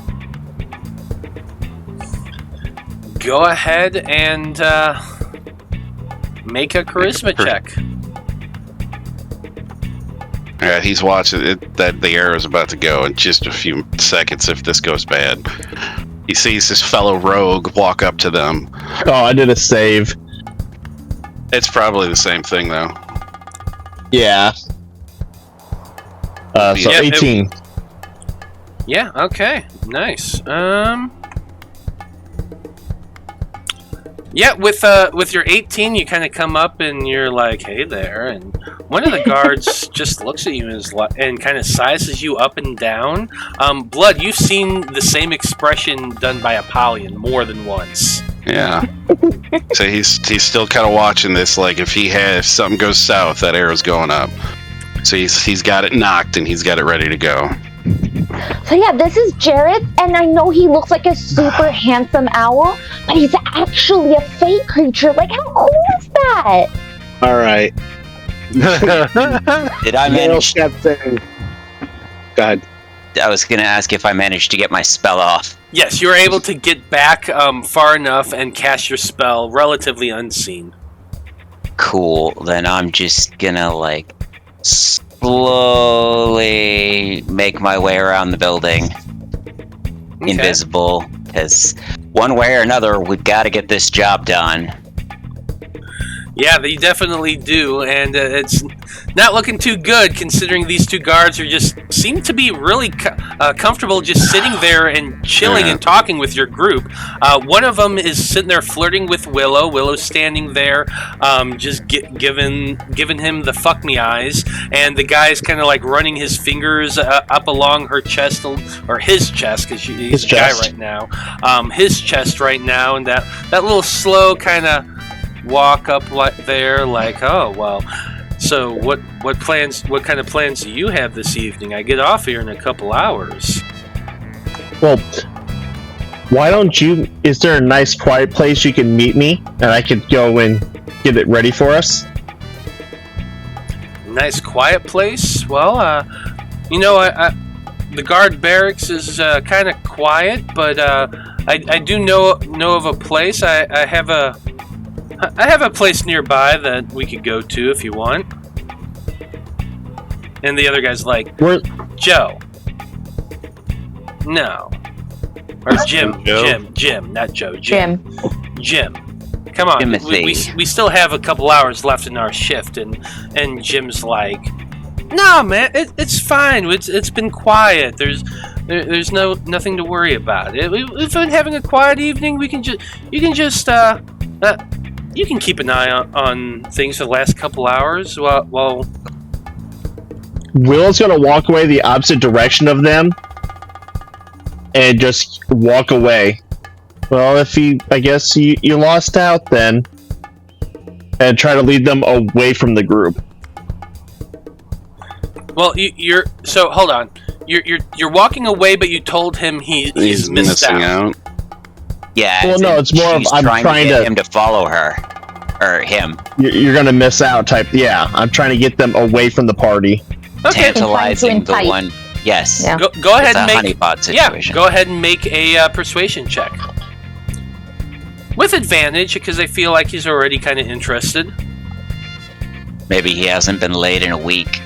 [SPEAKER 1] Go ahead and make a charisma check.
[SPEAKER 5] Yeah, he's watching it. That the arrow's about to go in just a few seconds if this goes bad. He sees his fellow rogue walk up to them.
[SPEAKER 3] Oh, I did a save.
[SPEAKER 5] It's probably the same thing though.
[SPEAKER 3] Yeah. So
[SPEAKER 1] Yeah,
[SPEAKER 3] 18.
[SPEAKER 1] Yeah. Okay. Nice. Yeah, with your 18, you kind of come up and you're like, "Hey there," and one of the guards just looks at you and kind of sizes you up and down. Blood, you've seen the same expression done by Apollyon more than once.
[SPEAKER 5] Yeah. So he's still kind of watching this. Like if something goes south, that arrow's going up. So he's got it knocked and he's got it ready to go.
[SPEAKER 4] So yeah, this is Jareth, and I know he looks like a super handsome owl, but he's actually a fey creature. Like, how cool is that?
[SPEAKER 6] All right.
[SPEAKER 2] Did I manage?
[SPEAKER 6] Go ahead.
[SPEAKER 2] I was gonna ask if I managed to get my spell off.
[SPEAKER 1] Yes, you're able to get back far enough and cast your spell relatively unseen.
[SPEAKER 2] Cool. Then I'm just gonna slowly make my way around the building,
[SPEAKER 1] Okay.
[SPEAKER 2] invisible, because one way or another, we've got to get this job done.
[SPEAKER 1] Yeah, they definitely do, and it's not looking too good considering these two guards are just seem to be really comfortable just sitting there and chilling and talking with your group. One of them is sitting there flirting with Willow. Willow's standing there, just giving him the fuck me eyes, and the guy's kind of like running his fingers up along her chest or his chest because he's a guy right now. His chest right now, and that little slow kind of walk up there like, oh well, so what kind of plans do you have this evening? I get off here in a couple hours.
[SPEAKER 3] Well, why don't you, is there a nice quiet place you can meet me and I could go and get it ready for us?
[SPEAKER 1] Nice quiet place? Well, the guard barracks is kind of quiet, but I do know of a place. I have a place nearby that we could go to if you want. And the other guy's like, Joe. No. Or Jim. Jim, not Joe. Jim. Come on. We still have a couple hours left in our shift, and Jim's like, no, man, it's fine. It's been quiet. There's nothing to worry about. We've been having a quiet evening. You can keep an eye on things for the last couple hours while
[SPEAKER 3] Will's gonna walk away the opposite direction of them and just walk away. Well, I guess you lost out then, and try to lead them away from the group.
[SPEAKER 1] Well, so hold on. You're walking away, but you told him he's
[SPEAKER 5] missing out.
[SPEAKER 2] Yeah.
[SPEAKER 3] Well, no, it's more of I'm trying
[SPEAKER 2] to get him to follow her or him.
[SPEAKER 3] You're gonna miss out type. Yeah, I'm trying to get them away from the party.
[SPEAKER 1] Okay.
[SPEAKER 2] Tantalizing the one. Yes.
[SPEAKER 4] Yeah.
[SPEAKER 1] Go ahead and make
[SPEAKER 2] honeypot situation.
[SPEAKER 1] Go ahead and make a persuasion check with advantage because I feel like he's already kind of interested.
[SPEAKER 2] Maybe he hasn't been laid in a week.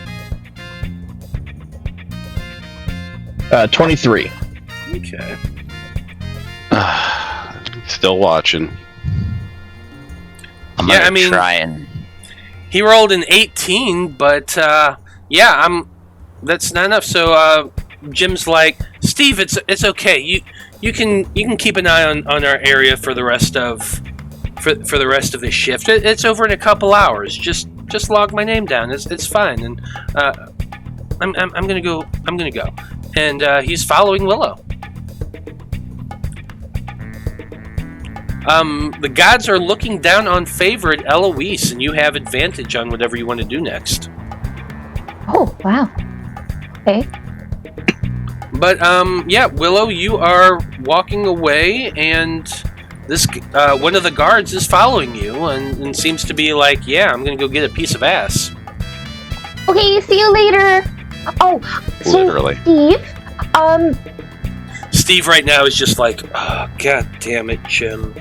[SPEAKER 3] 23.
[SPEAKER 1] Okay.
[SPEAKER 5] Still watching.
[SPEAKER 2] I'm gonna try and...
[SPEAKER 1] He rolled an 18, but that's not enough. So Jim's like, Steve, it's okay. You can keep an eye on our area for the rest of the shift. It's over in a couple hours. Just log my name down. It's fine. And I'm gonna go. And he's following Willow. The gods are looking down on favorite Eloise, and you have advantage on whatever you want to do next.
[SPEAKER 4] Oh, wow. Okay.
[SPEAKER 1] But, Willow, you are walking away, and this one of the guards is following you, and seems to be like, yeah, I'm gonna go get a piece of ass.
[SPEAKER 4] Okay, see you later. Oh, so
[SPEAKER 5] Literally.
[SPEAKER 1] Steve right now is just like, oh, god damn it, Jim.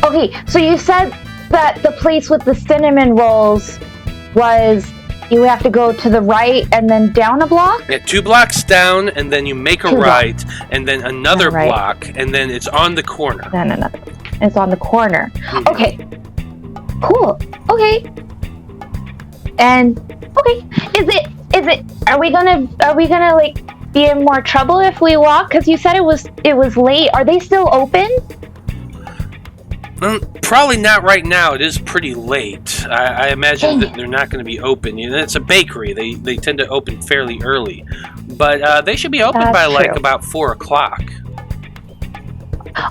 [SPEAKER 4] Okay, so you said that the place with the cinnamon rolls was you have to go to the right and then down a block?
[SPEAKER 1] Yeah, 2 blocks down, and then you make a right, and then another block, and then it's on the corner.
[SPEAKER 4] Then another. It's on the corner.
[SPEAKER 1] Mm-hmm.
[SPEAKER 4] Okay. Cool. Okay. And okay, are we gonna like be in more trouble if we walk? Because you said it was late. Are they still open?
[SPEAKER 1] Probably not right now. It is pretty late. I imagine that they're not going to be open. It's a bakery. They tend to open fairly early, but they should be open by like about 4 o'clock.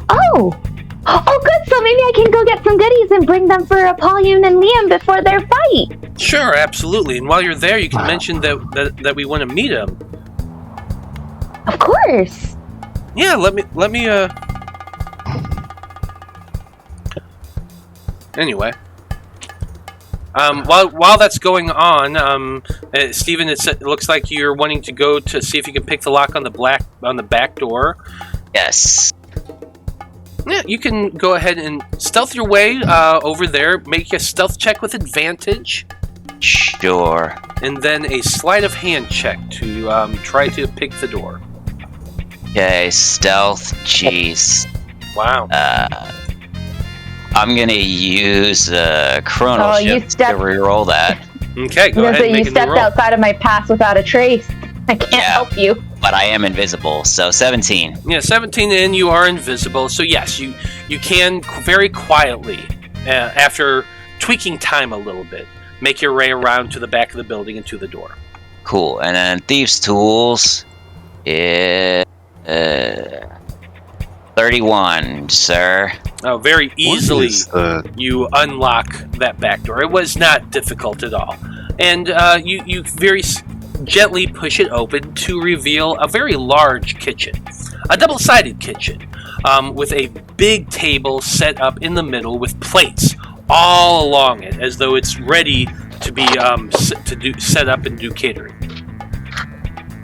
[SPEAKER 4] Oh, good. So maybe I can go get some goodies and bring them for Apollyon and Liam before their fight.
[SPEAKER 1] Sure, absolutely. And while you're there, you can mention that we want to meet them.
[SPEAKER 4] Of course.
[SPEAKER 1] Yeah, let me. Anyway, while that's going on, Steven, it looks like you're wanting to go to see if you can pick the lock on the back door.
[SPEAKER 2] Yes.
[SPEAKER 1] Yeah, you can go ahead and stealth your way over there. Make a stealth check with advantage.
[SPEAKER 2] Sure.
[SPEAKER 1] And then a sleight of hand check to try to pick the door.
[SPEAKER 2] Okay, stealth. Jeez.
[SPEAKER 1] Wow.
[SPEAKER 2] I'm gonna use chrono
[SPEAKER 4] you
[SPEAKER 2] shift to reroll that.
[SPEAKER 1] Okay, go ahead and make
[SPEAKER 4] you
[SPEAKER 1] a new
[SPEAKER 4] stepped
[SPEAKER 1] roll.
[SPEAKER 4] outside of my pass without a trace. I can't help you.
[SPEAKER 2] But I am invisible, so 17.
[SPEAKER 1] Yeah, 17 in, you are invisible. So yes, you can very quietly, after tweaking time a little bit, make your way around to the back of the building and to the door.
[SPEAKER 2] Cool. And then thieves' tools is 31, sir.
[SPEAKER 1] Oh, very easily
[SPEAKER 5] What is the-
[SPEAKER 1] you unlock that back door. It was not difficult at all. And you very gently push it open to reveal a very large kitchen. A double-sided kitchen with a big table set up in the middle with plates all along it, as though it's ready to be set up and do catering.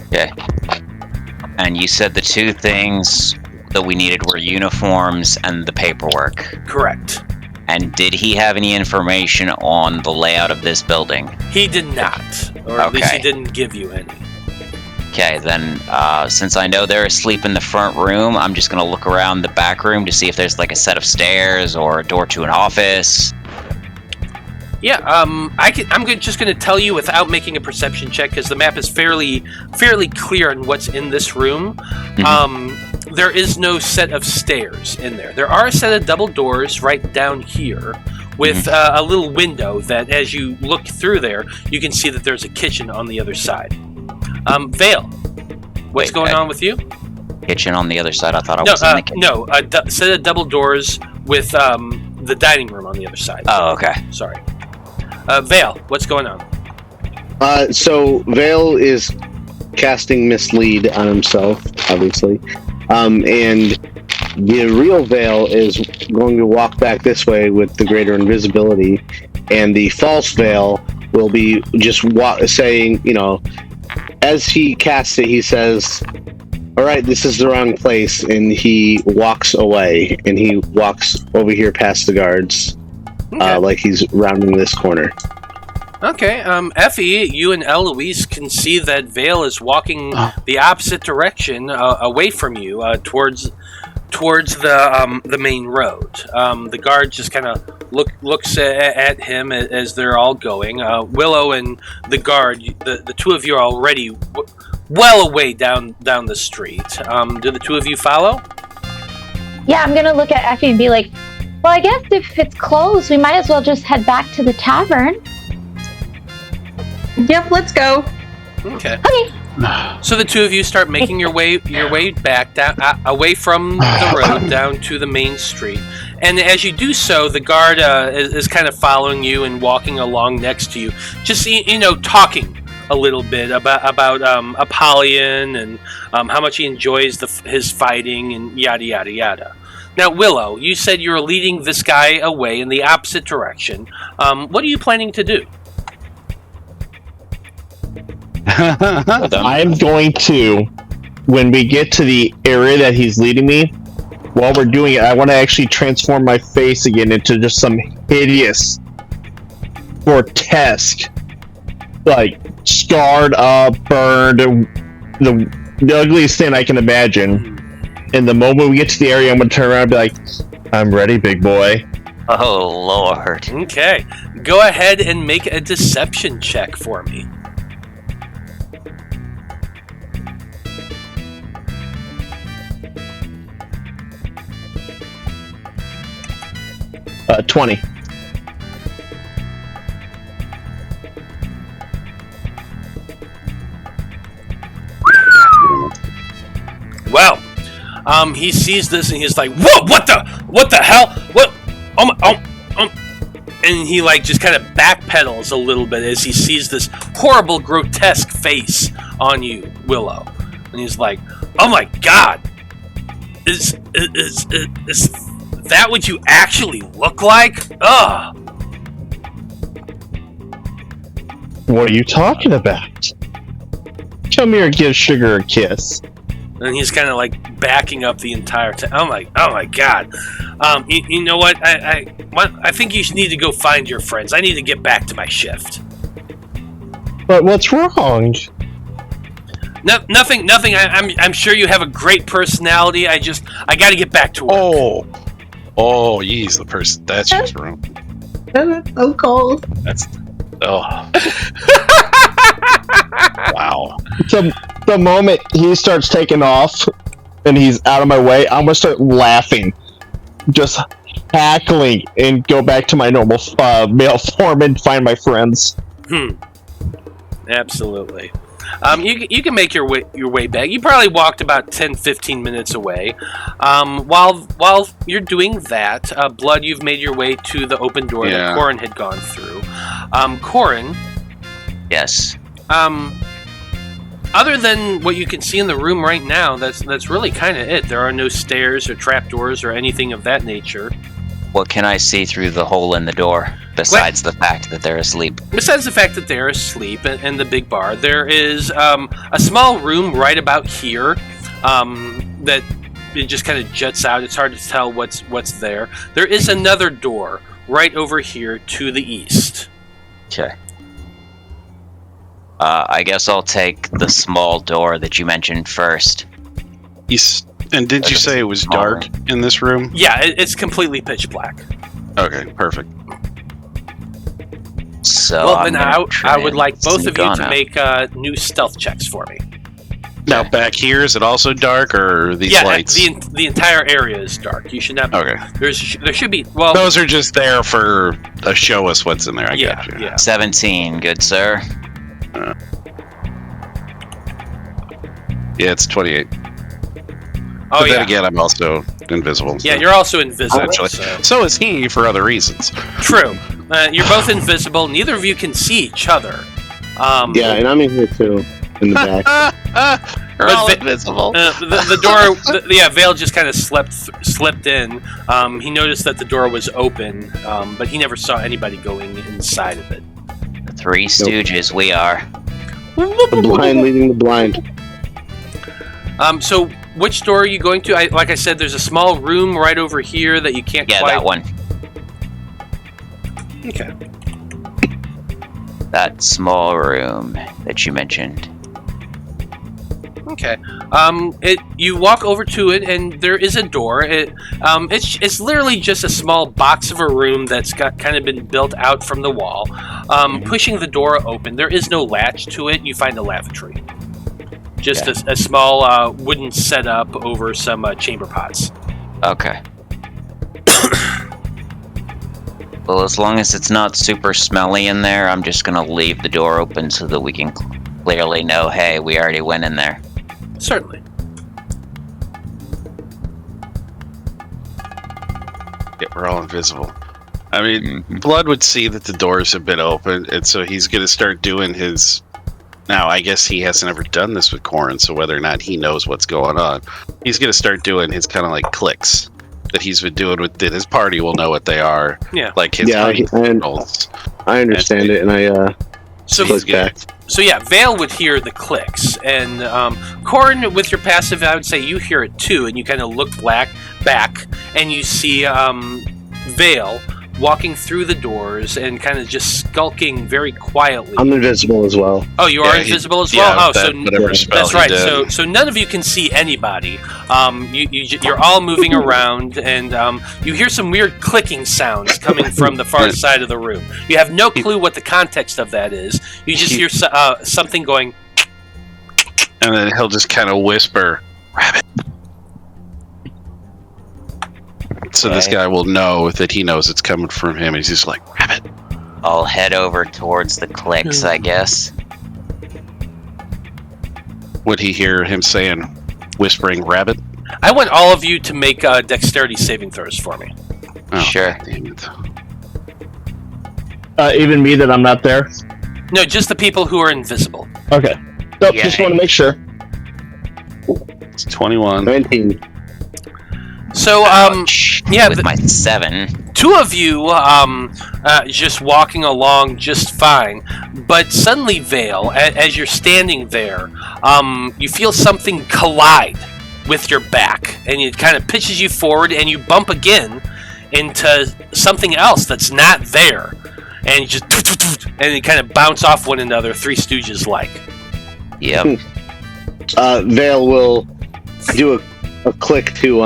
[SPEAKER 2] Okay. And you said the two things that we needed were uniforms and the paperwork.
[SPEAKER 1] Correct.
[SPEAKER 2] And did he have any information on the layout of this building?
[SPEAKER 1] He did not, or at least he
[SPEAKER 2] Okay.
[SPEAKER 1] didn't give you any.
[SPEAKER 2] Okay, then since I know they're asleep in the front room, I'm just gonna look around the back room to see if there's like a set of stairs or a door to an office.
[SPEAKER 1] Yeah, I'm just going to tell you without making a perception check, because the map is fairly clear on what's in this room. There is no set of stairs in there. There are a set of double doors right down here with a little window that, as you look through there, you can see that there's a kitchen on the other side. Veil, what's going on with you?
[SPEAKER 2] Kitchen on the other side. I thought I was in the kitchen.
[SPEAKER 1] No, a set of double doors with the dining room on the other side.
[SPEAKER 2] Oh, okay.
[SPEAKER 1] Sorry. Veil, what's going on?
[SPEAKER 6] So Veil is casting mislead on himself, obviously, and the real Veil is going to walk back this way with the greater invisibility, and the false Veil will be just saying, as he casts it, he says, "All right, this is the wrong place," and he walks away, and he walks over here past the guards.
[SPEAKER 1] Okay.
[SPEAKER 6] Like he's rounding this corner.
[SPEAKER 1] Okay, Effie, you and Eloise can see that Veil is walking the opposite direction, away from you, towards the main road. The guard just kind of looks at him as they're all going. Willow and the guard, the two of you are already well away down the street. Do the two of you follow?
[SPEAKER 4] Yeah, I'm gonna look at Effie and be like, well, I guess if it's closed, we might as well just head back to the tavern.
[SPEAKER 7] Yep, let's go.
[SPEAKER 1] Okay.
[SPEAKER 4] Okay.
[SPEAKER 1] So the two of you start making your way back down, away from the road down to the main street. And as you do so, the guard is kind of following you and walking along next to you, just talking a little bit about Apollyon and how much he enjoys his fighting and yada yada yada. Now, Willow, you said you were leading this guy away in the opposite direction. What are you planning to do?
[SPEAKER 3] I'm going to, when we get to the area that he's leading me, while we're doing it, I want to actually transform my face again into just some hideous, grotesque, like, scarred up, burned, the ugliest thing I can imagine. And the moment we get to the area, I'm going to turn around and be like, I'm ready, big boy.
[SPEAKER 2] Oh, Lord.
[SPEAKER 1] Okay. Go ahead and make a deception check for me.
[SPEAKER 3] Uh, 20.
[SPEAKER 1] Well, he sees this and he's like, "Whoa! What the hell? What? And he just kind of backpedals a little bit as he sees this horrible, grotesque face on you, Willow, and he's like, "Oh my God! Is that what you actually look like? Ugh!"
[SPEAKER 3] What are you talking about? Come here and give Sugar a kiss.
[SPEAKER 1] And he's kind of backing up the entire time. Oh my God! You know what? I think you need to go find your friends. I need to get back to my shift.
[SPEAKER 3] But what's wrong?
[SPEAKER 1] No, nothing. I'm sure you have a great personality. I got to get back to work.
[SPEAKER 5] Oh, he's the person. That's just wrong.
[SPEAKER 7] That's so cold.
[SPEAKER 5] That's wow.
[SPEAKER 3] The moment he starts taking off and he's out of my way, I'm gonna start laughing, just cackling, and go back to my normal male form and find my friends.
[SPEAKER 1] Absolutely. You can make your way back. You probably walked about 10-15 minutes away. While you're doing that, Blood, you've made your way to the open door that Corin had gone through. Corin.
[SPEAKER 2] Yes.
[SPEAKER 1] Other than what you can see in the room right now, that's really kind of it. There are no stairs or trapdoors or anything of that nature.
[SPEAKER 2] What can I see through the hole in the door, besides the fact that they're asleep?
[SPEAKER 1] Besides the fact that they're asleep and the big bar, there is a small room right about here that it just kind of juts out. It's hard to tell what's there. There is another door right over here to the east.
[SPEAKER 2] Okay. I guess I'll take the small door that you mentioned first.
[SPEAKER 5] And did you say it was dark in this room?
[SPEAKER 1] Yeah, it's completely pitch black.
[SPEAKER 5] Okay, perfect.
[SPEAKER 2] So
[SPEAKER 1] well, then I would like both of you to make new stealth checks for me.
[SPEAKER 5] Now, back here, is it also dark, or are these lights?
[SPEAKER 1] The entire area is dark. You should not.
[SPEAKER 5] Okay.
[SPEAKER 1] There should be. Well,
[SPEAKER 5] those are just there for show us what's in there. I got you.
[SPEAKER 1] Yeah.
[SPEAKER 2] 17, good sir.
[SPEAKER 5] Yeah, it's 28.
[SPEAKER 1] Oh,
[SPEAKER 5] but then again, I'm also invisible.
[SPEAKER 1] Yeah, you're also invisible.
[SPEAKER 5] Actually. So is he for other reasons.
[SPEAKER 1] True. You're both invisible. Neither of you can see each other.
[SPEAKER 6] Yeah, and I'm in here too, in the back.
[SPEAKER 5] We're all invisible.
[SPEAKER 1] The door, Veil just kind of slipped in. He noticed that the door was open, but he never saw anybody going inside of it.
[SPEAKER 2] The Three Stooges, we are.
[SPEAKER 6] The blind leading the blind.
[SPEAKER 1] So which door are you going to? Like I said, there's a small room right over here that you can't quite...
[SPEAKER 2] Yeah, that one.
[SPEAKER 1] Okay.
[SPEAKER 2] That small room that you mentioned.
[SPEAKER 1] Okay. You walk over to it, and there is a door. It's literally just a small box of a room that's kind of been built out from the wall. Pushing the door open, there is no latch to it. You find a lavatory. Just a small wooden setup over some chamber pots.
[SPEAKER 2] Okay. Well, as long as it's not super smelly in there, I'm just gonna leave the door open so that we can clearly know, hey, we already went in there.
[SPEAKER 1] Certainly.
[SPEAKER 5] Yeah, we're all invisible. I mean, Blood would see that the doors have been opened, and so he's gonna start doing his... Now, I guess he hasn't ever done this with Corin, so whether or not he knows what's going on, he's going to start doing his kind of like clicks that he's been doing with that his party will know what they are.
[SPEAKER 1] Yeah.
[SPEAKER 5] Like his rolls.
[SPEAKER 6] I understand it, and I click back.
[SPEAKER 1] So yeah, Veil would hear the clicks, and Corin, with your passive, I would say you hear it too, and you kind of look back, and you see Veil walking through the doors and kind of just skulking very quietly.
[SPEAKER 6] I'm invisible as well.
[SPEAKER 1] Oh, you are invisible as well?
[SPEAKER 5] Yeah,
[SPEAKER 1] oh, so that's right.
[SPEAKER 5] Did.
[SPEAKER 1] So none of you can see anybody. You're all moving around, and you hear some weird clicking sounds coming from the far side of the room. You have no clue what the context of that is. You just hear something going...
[SPEAKER 5] And then he'll just kind of whisper, "Rabbit." So this guy will know that he knows it's coming from him. He's just like, "Rabbit."
[SPEAKER 2] I'll head over towards the clicks, I guess.
[SPEAKER 5] Would he hear him saying, whispering, "Rabbit"?
[SPEAKER 1] I want all of you to make dexterity saving throws for me.
[SPEAKER 5] Oh,
[SPEAKER 2] Sure.
[SPEAKER 5] Damn it.
[SPEAKER 3] Even me that I'm not there?
[SPEAKER 1] No, just the people who are invisible.
[SPEAKER 3] Okay. Nope, just want to make sure.
[SPEAKER 5] It's 21.
[SPEAKER 6] 19.
[SPEAKER 1] So,
[SPEAKER 2] with my 7.
[SPEAKER 1] two of you just walking along just fine, but suddenly, Veil, as you're standing there, you feel something collide with your back, and it kind of pitches you forward, and you bump again into something else that's not there. and you just and they kind of bounce off one another, Three Stooges like.
[SPEAKER 2] Yep.
[SPEAKER 6] Veil will do a click to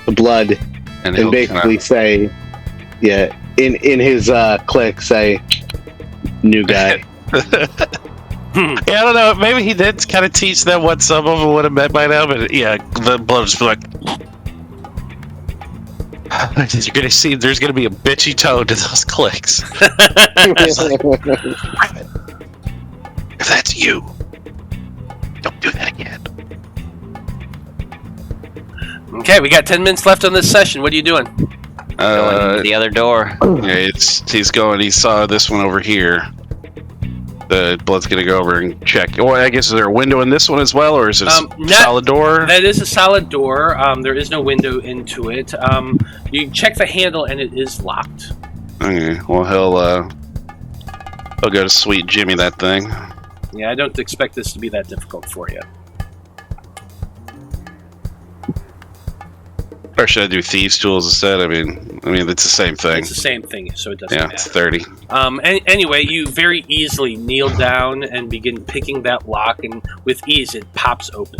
[SPEAKER 6] the blood and basically say, yeah, in his click, say, new guy.
[SPEAKER 5] Yeah, I don't know. Maybe he did kind of teach them what some of them would have meant by now, but yeah, the blood was like. You're gonna see. There's gonna be a bitchy tone to those clicks. If that's you, don't do that again.
[SPEAKER 1] Okay, we got 10 minutes left on this session. What are you doing?
[SPEAKER 2] Going to the other door.
[SPEAKER 5] Yeah, he's going. He saw this one over here. The blood's gonna go over and check. Well, I guess is there a window in this one as well, or is it a solid door?
[SPEAKER 1] That is a solid door. There is no window into it. You check the handle and it is locked.
[SPEAKER 5] Okay. Well, he'll go to sweet Jimmy that thing.
[SPEAKER 1] Yeah, I don't expect this to be that difficult for you.
[SPEAKER 5] Or should I do thieves tools instead? I mean, it's the same thing.
[SPEAKER 1] It's the same thing, so it doesn't
[SPEAKER 5] Yeah,
[SPEAKER 1] matter.
[SPEAKER 5] it's 30.
[SPEAKER 1] Anyway, you very easily kneel down and begin picking that lock, and with ease, it pops open.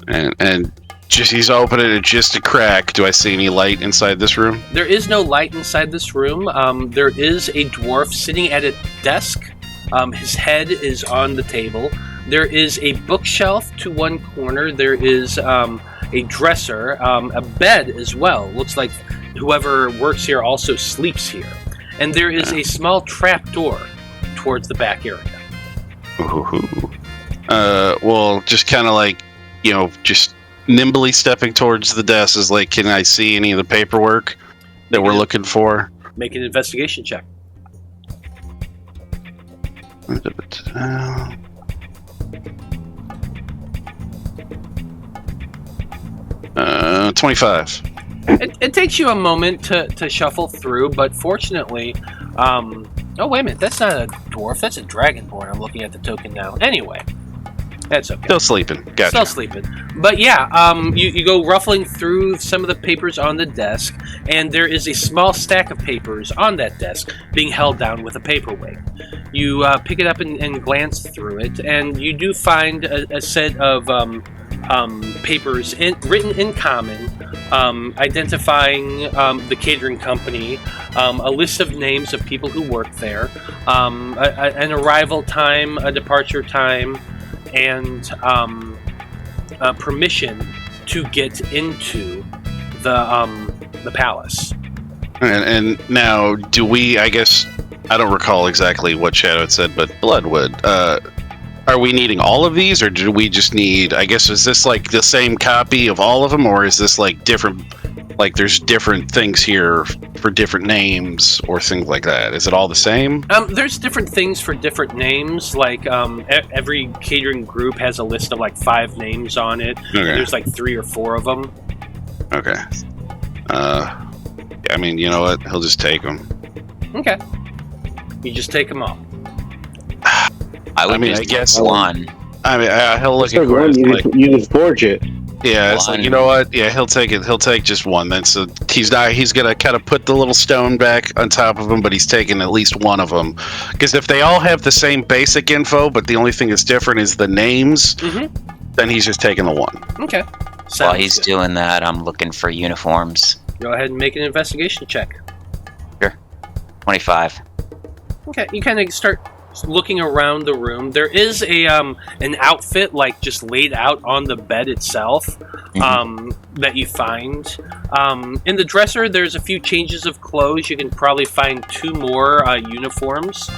[SPEAKER 5] And just he's opening it just a crack. Do I see any light inside this room?
[SPEAKER 1] There is no light inside this room. There is a dwarf sitting at a desk. His head is on the table. There is a bookshelf to one corner. There is a dresser, a bed as well. Looks like whoever works here also sleeps here. And there is a small trap door towards the back area.
[SPEAKER 5] Ooh. Well, just kind of like, just nimbly stepping towards the desk is like, can I see any of the paperwork that we're looking for?
[SPEAKER 1] Make an investigation check.
[SPEAKER 5] 25.
[SPEAKER 1] It takes you a moment to shuffle through, but fortunately, oh wait a minute, that's not a dwarf, that's a dragonborn. I'm looking at the token now. Anyway, that's okay.
[SPEAKER 5] Still sleeping. Gotcha.
[SPEAKER 1] Still sleeping. But yeah, you go ruffling through some of the papers on the desk, and there is a small stack of papers on that desk being held down with a paperweight. You pick it up and glance through it, and you do find a set of papers written in common, identifying the catering company, a list of names of people who work there, an arrival time, a departure time, and permission to get into the palace.
[SPEAKER 5] And now, do we? I guess I don't recall exactly what Shadow had said, but Bloodwood. Are we needing all of these, or do we just need? I guess is this like the same copy of all of them, or is this like different? Like there's different things here for different names or things like that. Is it all the same?
[SPEAKER 1] There's different things for different names. Like every catering group has a list of like 5 names on it.
[SPEAKER 5] Okay.
[SPEAKER 1] There's like 3 or 4 of them.
[SPEAKER 5] Okay. I mean, you know what? He'll just take them.
[SPEAKER 1] Okay. You just take them all.
[SPEAKER 2] I
[SPEAKER 5] I guess
[SPEAKER 2] one.
[SPEAKER 5] I mean, he'll look at
[SPEAKER 6] one,
[SPEAKER 5] like,
[SPEAKER 6] you just forge it.
[SPEAKER 5] yeah, it's like, you know what? Yeah, he'll take it. He'll take just one. Then so he's gonna kind of put the little stone back on top of him, but he's taking at least one of them. Because if they all have the same basic info, but the only thing that's different is the names, then he's just taking the one.
[SPEAKER 1] Okay.
[SPEAKER 2] While
[SPEAKER 1] Sounds
[SPEAKER 2] he's
[SPEAKER 1] good.
[SPEAKER 2] doing that, I'm looking for uniforms.
[SPEAKER 1] Go ahead and make an investigation check.
[SPEAKER 2] 25.
[SPEAKER 1] Okay, you kind of start looking around the room. There is a an outfit like just laid out on the bed itself that you find. In the dresser, there's a few changes of clothes. You can probably find 2 more uniforms.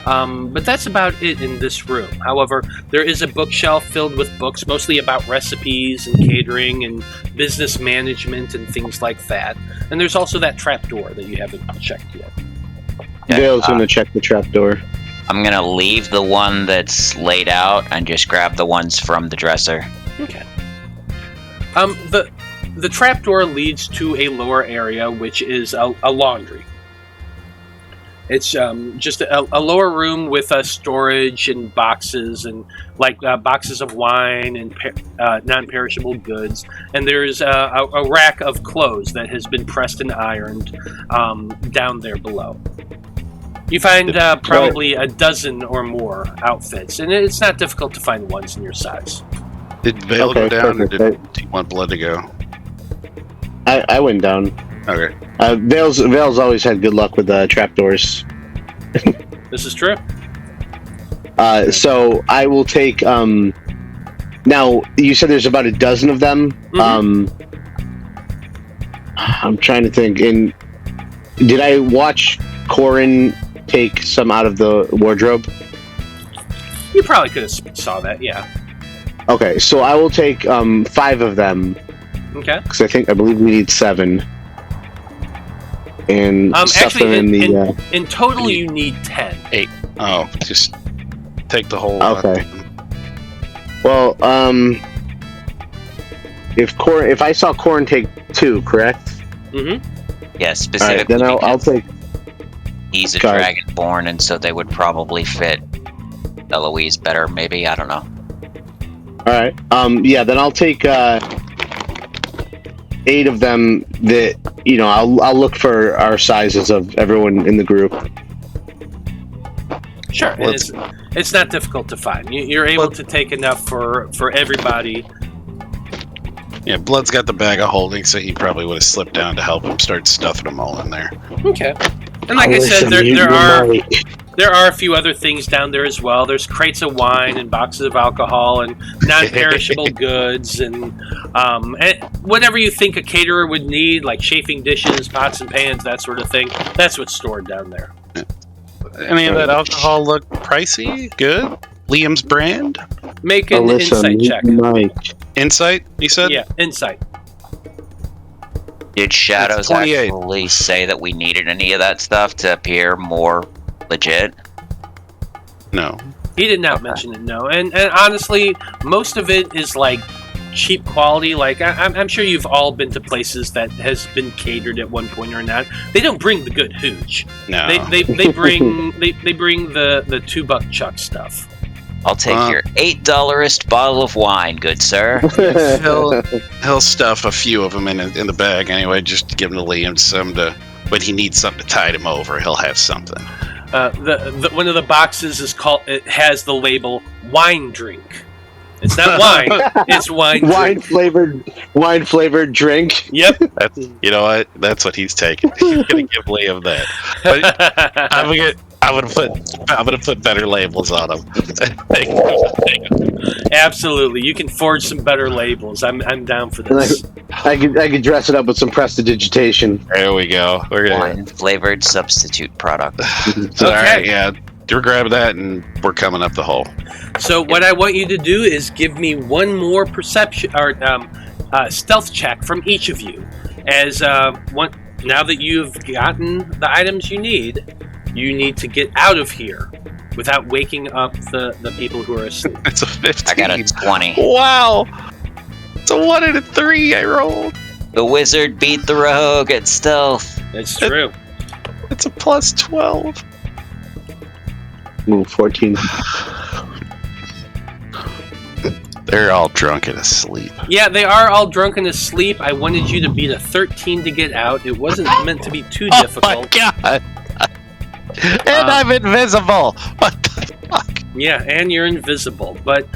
[SPEAKER 1] But that's about it in this room. However, there is a bookshelf filled with books, mostly about recipes and catering and business management and things like that. And there's also that trapdoor that you haven't checked yet.
[SPEAKER 2] Okay,
[SPEAKER 6] Vale's going to check the trapdoor.
[SPEAKER 2] I'm gonna leave the one that's laid out and just grab the ones from the dresser.
[SPEAKER 1] Okay. The trapdoor leads to a lower area, which is a laundry. It's just a lower room with storage and boxes and like boxes of wine and non-perishable goods. And there's a rack of clothes that has been pressed and ironed down there below. You find probably a dozen or more outfits, and it's not difficult to find ones in your size.
[SPEAKER 5] Did Veil go down,
[SPEAKER 6] perfect.
[SPEAKER 5] or do you want Blood to go?
[SPEAKER 6] I went down.
[SPEAKER 5] Okay.
[SPEAKER 6] Veil's always had good luck with trapdoors.
[SPEAKER 1] This is true.
[SPEAKER 6] So I will take. Now you said there's about a dozen of them.
[SPEAKER 1] Mhm.
[SPEAKER 6] I'm trying to think. Did I watch Corin take some out of the wardrobe?
[SPEAKER 1] You probably could have saw that, yeah.
[SPEAKER 6] Okay, so I will take 5 of them
[SPEAKER 1] Okay.
[SPEAKER 6] because I believe we need 7. And stuff them
[SPEAKER 1] actually,
[SPEAKER 6] in the.
[SPEAKER 1] in total, you need 10.
[SPEAKER 5] Oh, just take the whole.
[SPEAKER 6] Okay. Well, if I saw Corin take 2, correct?
[SPEAKER 1] Mm-hmm.
[SPEAKER 2] Yeah,
[SPEAKER 6] All right,
[SPEAKER 2] specifically
[SPEAKER 6] then I'll
[SPEAKER 2] because
[SPEAKER 6] take.
[SPEAKER 2] he's a
[SPEAKER 6] Got it.
[SPEAKER 2] dragonborn, and so they would probably fit Eloise better, maybe. I don't know.
[SPEAKER 6] All right. Yeah. Then I'll take 8 of them. That I'll look for our sizes of everyone in the group.
[SPEAKER 1] Sure. And it's not difficult to find. You're able to take enough for everybody.
[SPEAKER 5] Yeah, Blood's got the bag of holding, so he probably would have slipped down to help him start stuffing them all in there.
[SPEAKER 1] Okay. And like I said, there are a few other things down there as well. There's crates of wine and boxes of alcohol and non-perishable goods and whatever you think a caterer would need, like chafing dishes, pots and pans, that sort of thing. That's what's stored down there.
[SPEAKER 5] Any of that alcohol look pricey? Good? Liam's brand?
[SPEAKER 1] Make an
[SPEAKER 6] Alyssa,
[SPEAKER 1] insight check.
[SPEAKER 6] Mike.
[SPEAKER 5] Insight, you said?
[SPEAKER 1] Yeah, insight.
[SPEAKER 2] Did Shadows
[SPEAKER 5] 28.
[SPEAKER 2] actually say that we needed any of that stuff to appear more legit?
[SPEAKER 5] No.
[SPEAKER 1] He did not mention it, no. And honestly, most of it is like cheap quality. Like I'm sure you've all been to places that has been catered at one point or not. They don't bring the good hooch.
[SPEAKER 5] No.
[SPEAKER 1] They bring they bring the $2 chuck stuff.
[SPEAKER 2] I'll take your $8 bottle of wine, good sir.
[SPEAKER 5] He'll stuff a few of them in the bag anyway, just to give them to Liam when he needs something to tide him over, he'll have something.
[SPEAKER 1] The one of the boxes is called. It has the label "wine drink." It's not wine. It's wine.
[SPEAKER 6] Wine flavored drink.
[SPEAKER 1] Yep.
[SPEAKER 5] You know what? That's what he's taking. He's gonna give Liam that. But I'm gonna put better labels on them.
[SPEAKER 1] Absolutely, you can forge some better labels. I'm down for this.
[SPEAKER 6] I could dress it up with some prestidigitation.
[SPEAKER 5] There we go.
[SPEAKER 2] Wine flavored substitute product.
[SPEAKER 5] All right, yeah. We're grabbing that, and we're coming up the hole.
[SPEAKER 1] So what I want you to do is give me one more perception or stealth check from each of you. As now that you've gotten the items you need to get out of here without waking up the people who are asleep.
[SPEAKER 5] It's a 15.
[SPEAKER 2] I got a 20.
[SPEAKER 5] Wow. It's a 1 and a 3 I rolled.
[SPEAKER 2] The wizard beat the rogue at stealth.
[SPEAKER 1] That's true.
[SPEAKER 5] It's a plus 12.
[SPEAKER 6] Ooh, 14.
[SPEAKER 5] They're all drunk and asleep.
[SPEAKER 1] Yeah, they are all drunk and asleep. I wanted you to beat a 13 to get out. It wasn't meant to be too difficult.
[SPEAKER 5] Oh my god! And I'm invisible! What the fuck?
[SPEAKER 1] Yeah, and you're invisible. But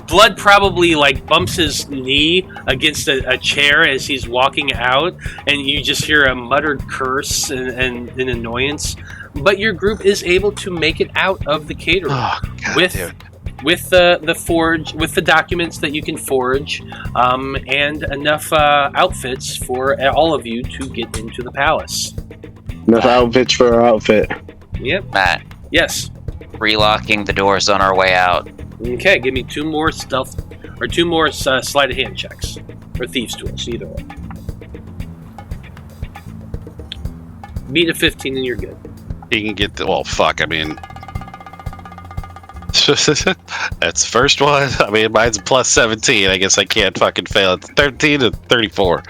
[SPEAKER 1] Blood probably like bumps his knee against a chair as he's walking out, and you just hear a muttered curse and an annoyance. But your group is able to make it out of the catering with the forge, with the documents that you can forge, and enough outfits for all of you to get into the palace.
[SPEAKER 6] Enough outfits for our outfit.
[SPEAKER 1] Yep.
[SPEAKER 2] Matt,
[SPEAKER 1] Yes.
[SPEAKER 2] relocking the doors on our way out.
[SPEAKER 1] Okay. Give me 2 more stealth or 2 more sleight of hand checks or thieves tools, either one. Beat a 15 and you're good.
[SPEAKER 5] He can get fuck, I mean... That's the first one. I mean, mine's a plus 17. I guess I can't fucking fail. It's 13 to 34.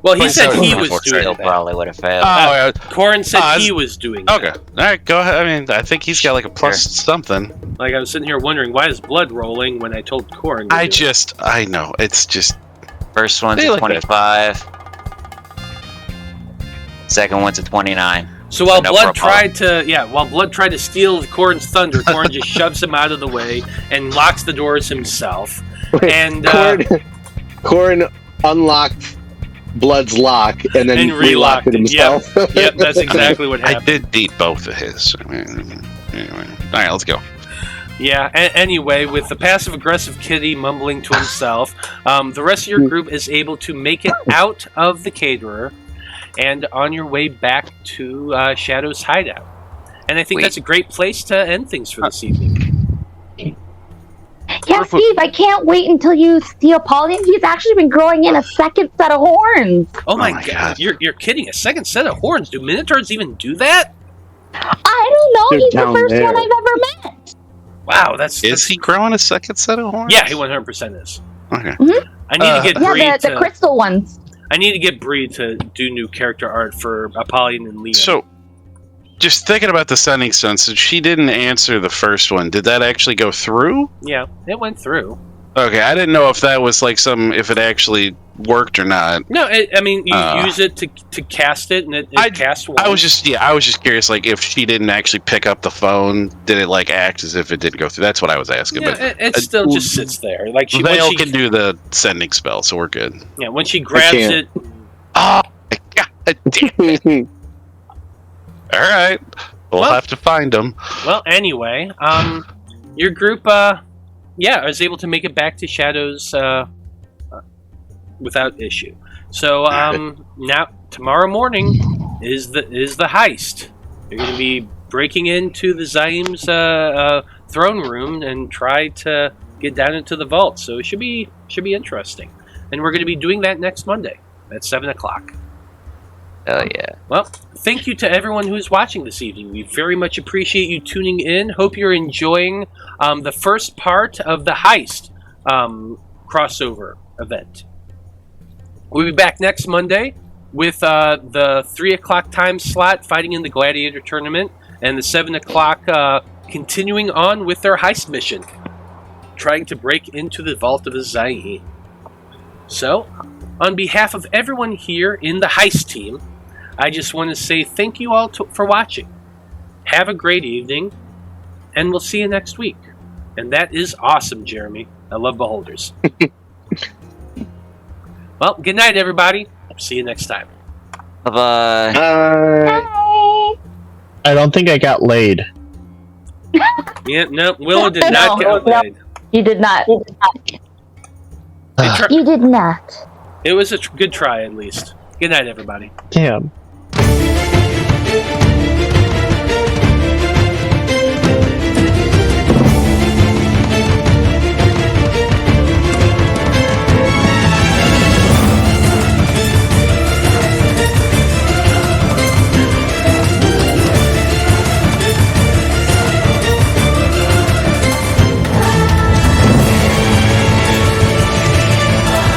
[SPEAKER 1] Well, he said he was
[SPEAKER 5] 24,
[SPEAKER 1] doing
[SPEAKER 2] Still
[SPEAKER 1] that.
[SPEAKER 2] probably would have failed.
[SPEAKER 1] Corin said he was doing that.
[SPEAKER 5] Okay. Alright, go ahead. I mean, I think he's got like a plus something.
[SPEAKER 1] Like, I was sitting here wondering, why is blood rolling when I told Corin to do it?
[SPEAKER 5] I know. It's just...
[SPEAKER 2] First one's
[SPEAKER 5] They
[SPEAKER 2] a
[SPEAKER 5] look good.
[SPEAKER 2] 25. Second one's a 29.
[SPEAKER 1] So while
[SPEAKER 2] No
[SPEAKER 1] Blood
[SPEAKER 2] problem.
[SPEAKER 1] tried to steal Corin's thunder, Corin just shoves him out of the way and locks the doors himself. And
[SPEAKER 6] Corin unlocked Blood's lock and then
[SPEAKER 1] And
[SPEAKER 6] relocked it himself.
[SPEAKER 1] Yep, that's exactly what
[SPEAKER 5] I
[SPEAKER 1] happened.
[SPEAKER 5] did beat both of his. Anyway. All right, let's go.
[SPEAKER 1] Yeah, anyway, with the passive-aggressive kitty mumbling to himself, the rest of your group is able to make it out of the caterer and on your way back to Shadow's hideout. And I think
[SPEAKER 2] Wait.
[SPEAKER 1] that's a great place to end things for this evening.
[SPEAKER 4] Yeah, Steve, I can't wait until you see Apollyon. He's actually been growing in a second set of horns.
[SPEAKER 1] Oh my
[SPEAKER 5] my
[SPEAKER 1] god,
[SPEAKER 5] God.
[SPEAKER 1] You're kidding. A second set of horns. Do Minotaurs even do that?
[SPEAKER 4] I don't know.
[SPEAKER 6] They're
[SPEAKER 4] He's the
[SPEAKER 6] down
[SPEAKER 4] first
[SPEAKER 6] there.
[SPEAKER 4] one I've ever met.
[SPEAKER 1] Wow, that's...
[SPEAKER 5] Is he growing a second set of horns?
[SPEAKER 1] Yeah, he 100% is.
[SPEAKER 5] Okay.
[SPEAKER 1] I need to get Bree
[SPEAKER 4] Yeah, the crystal ones.
[SPEAKER 1] I need to get Bree to do new character art for Apollyon and Leah.
[SPEAKER 5] So, just thinking about the sending stone, since she didn't answer the first one, did that actually go through?
[SPEAKER 1] Yeah, it went through.
[SPEAKER 5] Okay, I didn't know if that was like if it actually worked or not.
[SPEAKER 1] No, I mean you use it to cast it, and it casts one.
[SPEAKER 5] I was just curious, like if she didn't actually pick up the phone, did it like act as if it didn't go through? That's what I was asking.
[SPEAKER 1] Yeah,
[SPEAKER 5] but
[SPEAKER 1] it still just sits there. Like
[SPEAKER 5] Veil
[SPEAKER 1] when she
[SPEAKER 5] can do the sending spell, so we're good.
[SPEAKER 1] Yeah, when she grabs it.
[SPEAKER 5] Oh, God damn it. All right, we'll have to find them.
[SPEAKER 1] Well, anyway, your group, is able to make it back to Shadows without issue. So now tomorrow morning is the heist. You're going to be breaking into the Zaim's throne room and try to get down into the vault. So it should be interesting. And we're going to be doing that next Monday at 7:00.
[SPEAKER 2] Oh yeah.
[SPEAKER 1] Well, thank you to everyone who is watching this evening. We very much appreciate you tuning in. Hope you're enjoying the first part of the Heist crossover event. We'll be back next Monday with the 3:00 time slot fighting in the Gladiator Tournament, and the 7:00 continuing on with their Heist mission, trying to break into the Vault of the Zaim. So, on behalf of everyone here in the Heist team, I just want to say thank you all for watching. Have a great evening, and we'll see you next week. And that is awesome, Jeremy. I love beholders. Well, good night, everybody. See you next time.
[SPEAKER 2] Bye-bye.
[SPEAKER 4] Bye.
[SPEAKER 3] I don't think I got laid.
[SPEAKER 1] Yeah, no, Willow did not get
[SPEAKER 4] No.
[SPEAKER 1] laid.
[SPEAKER 4] You did not.
[SPEAKER 1] They
[SPEAKER 4] You did not.
[SPEAKER 1] It was a good try, at least. Good night, everybody.
[SPEAKER 3] Damn.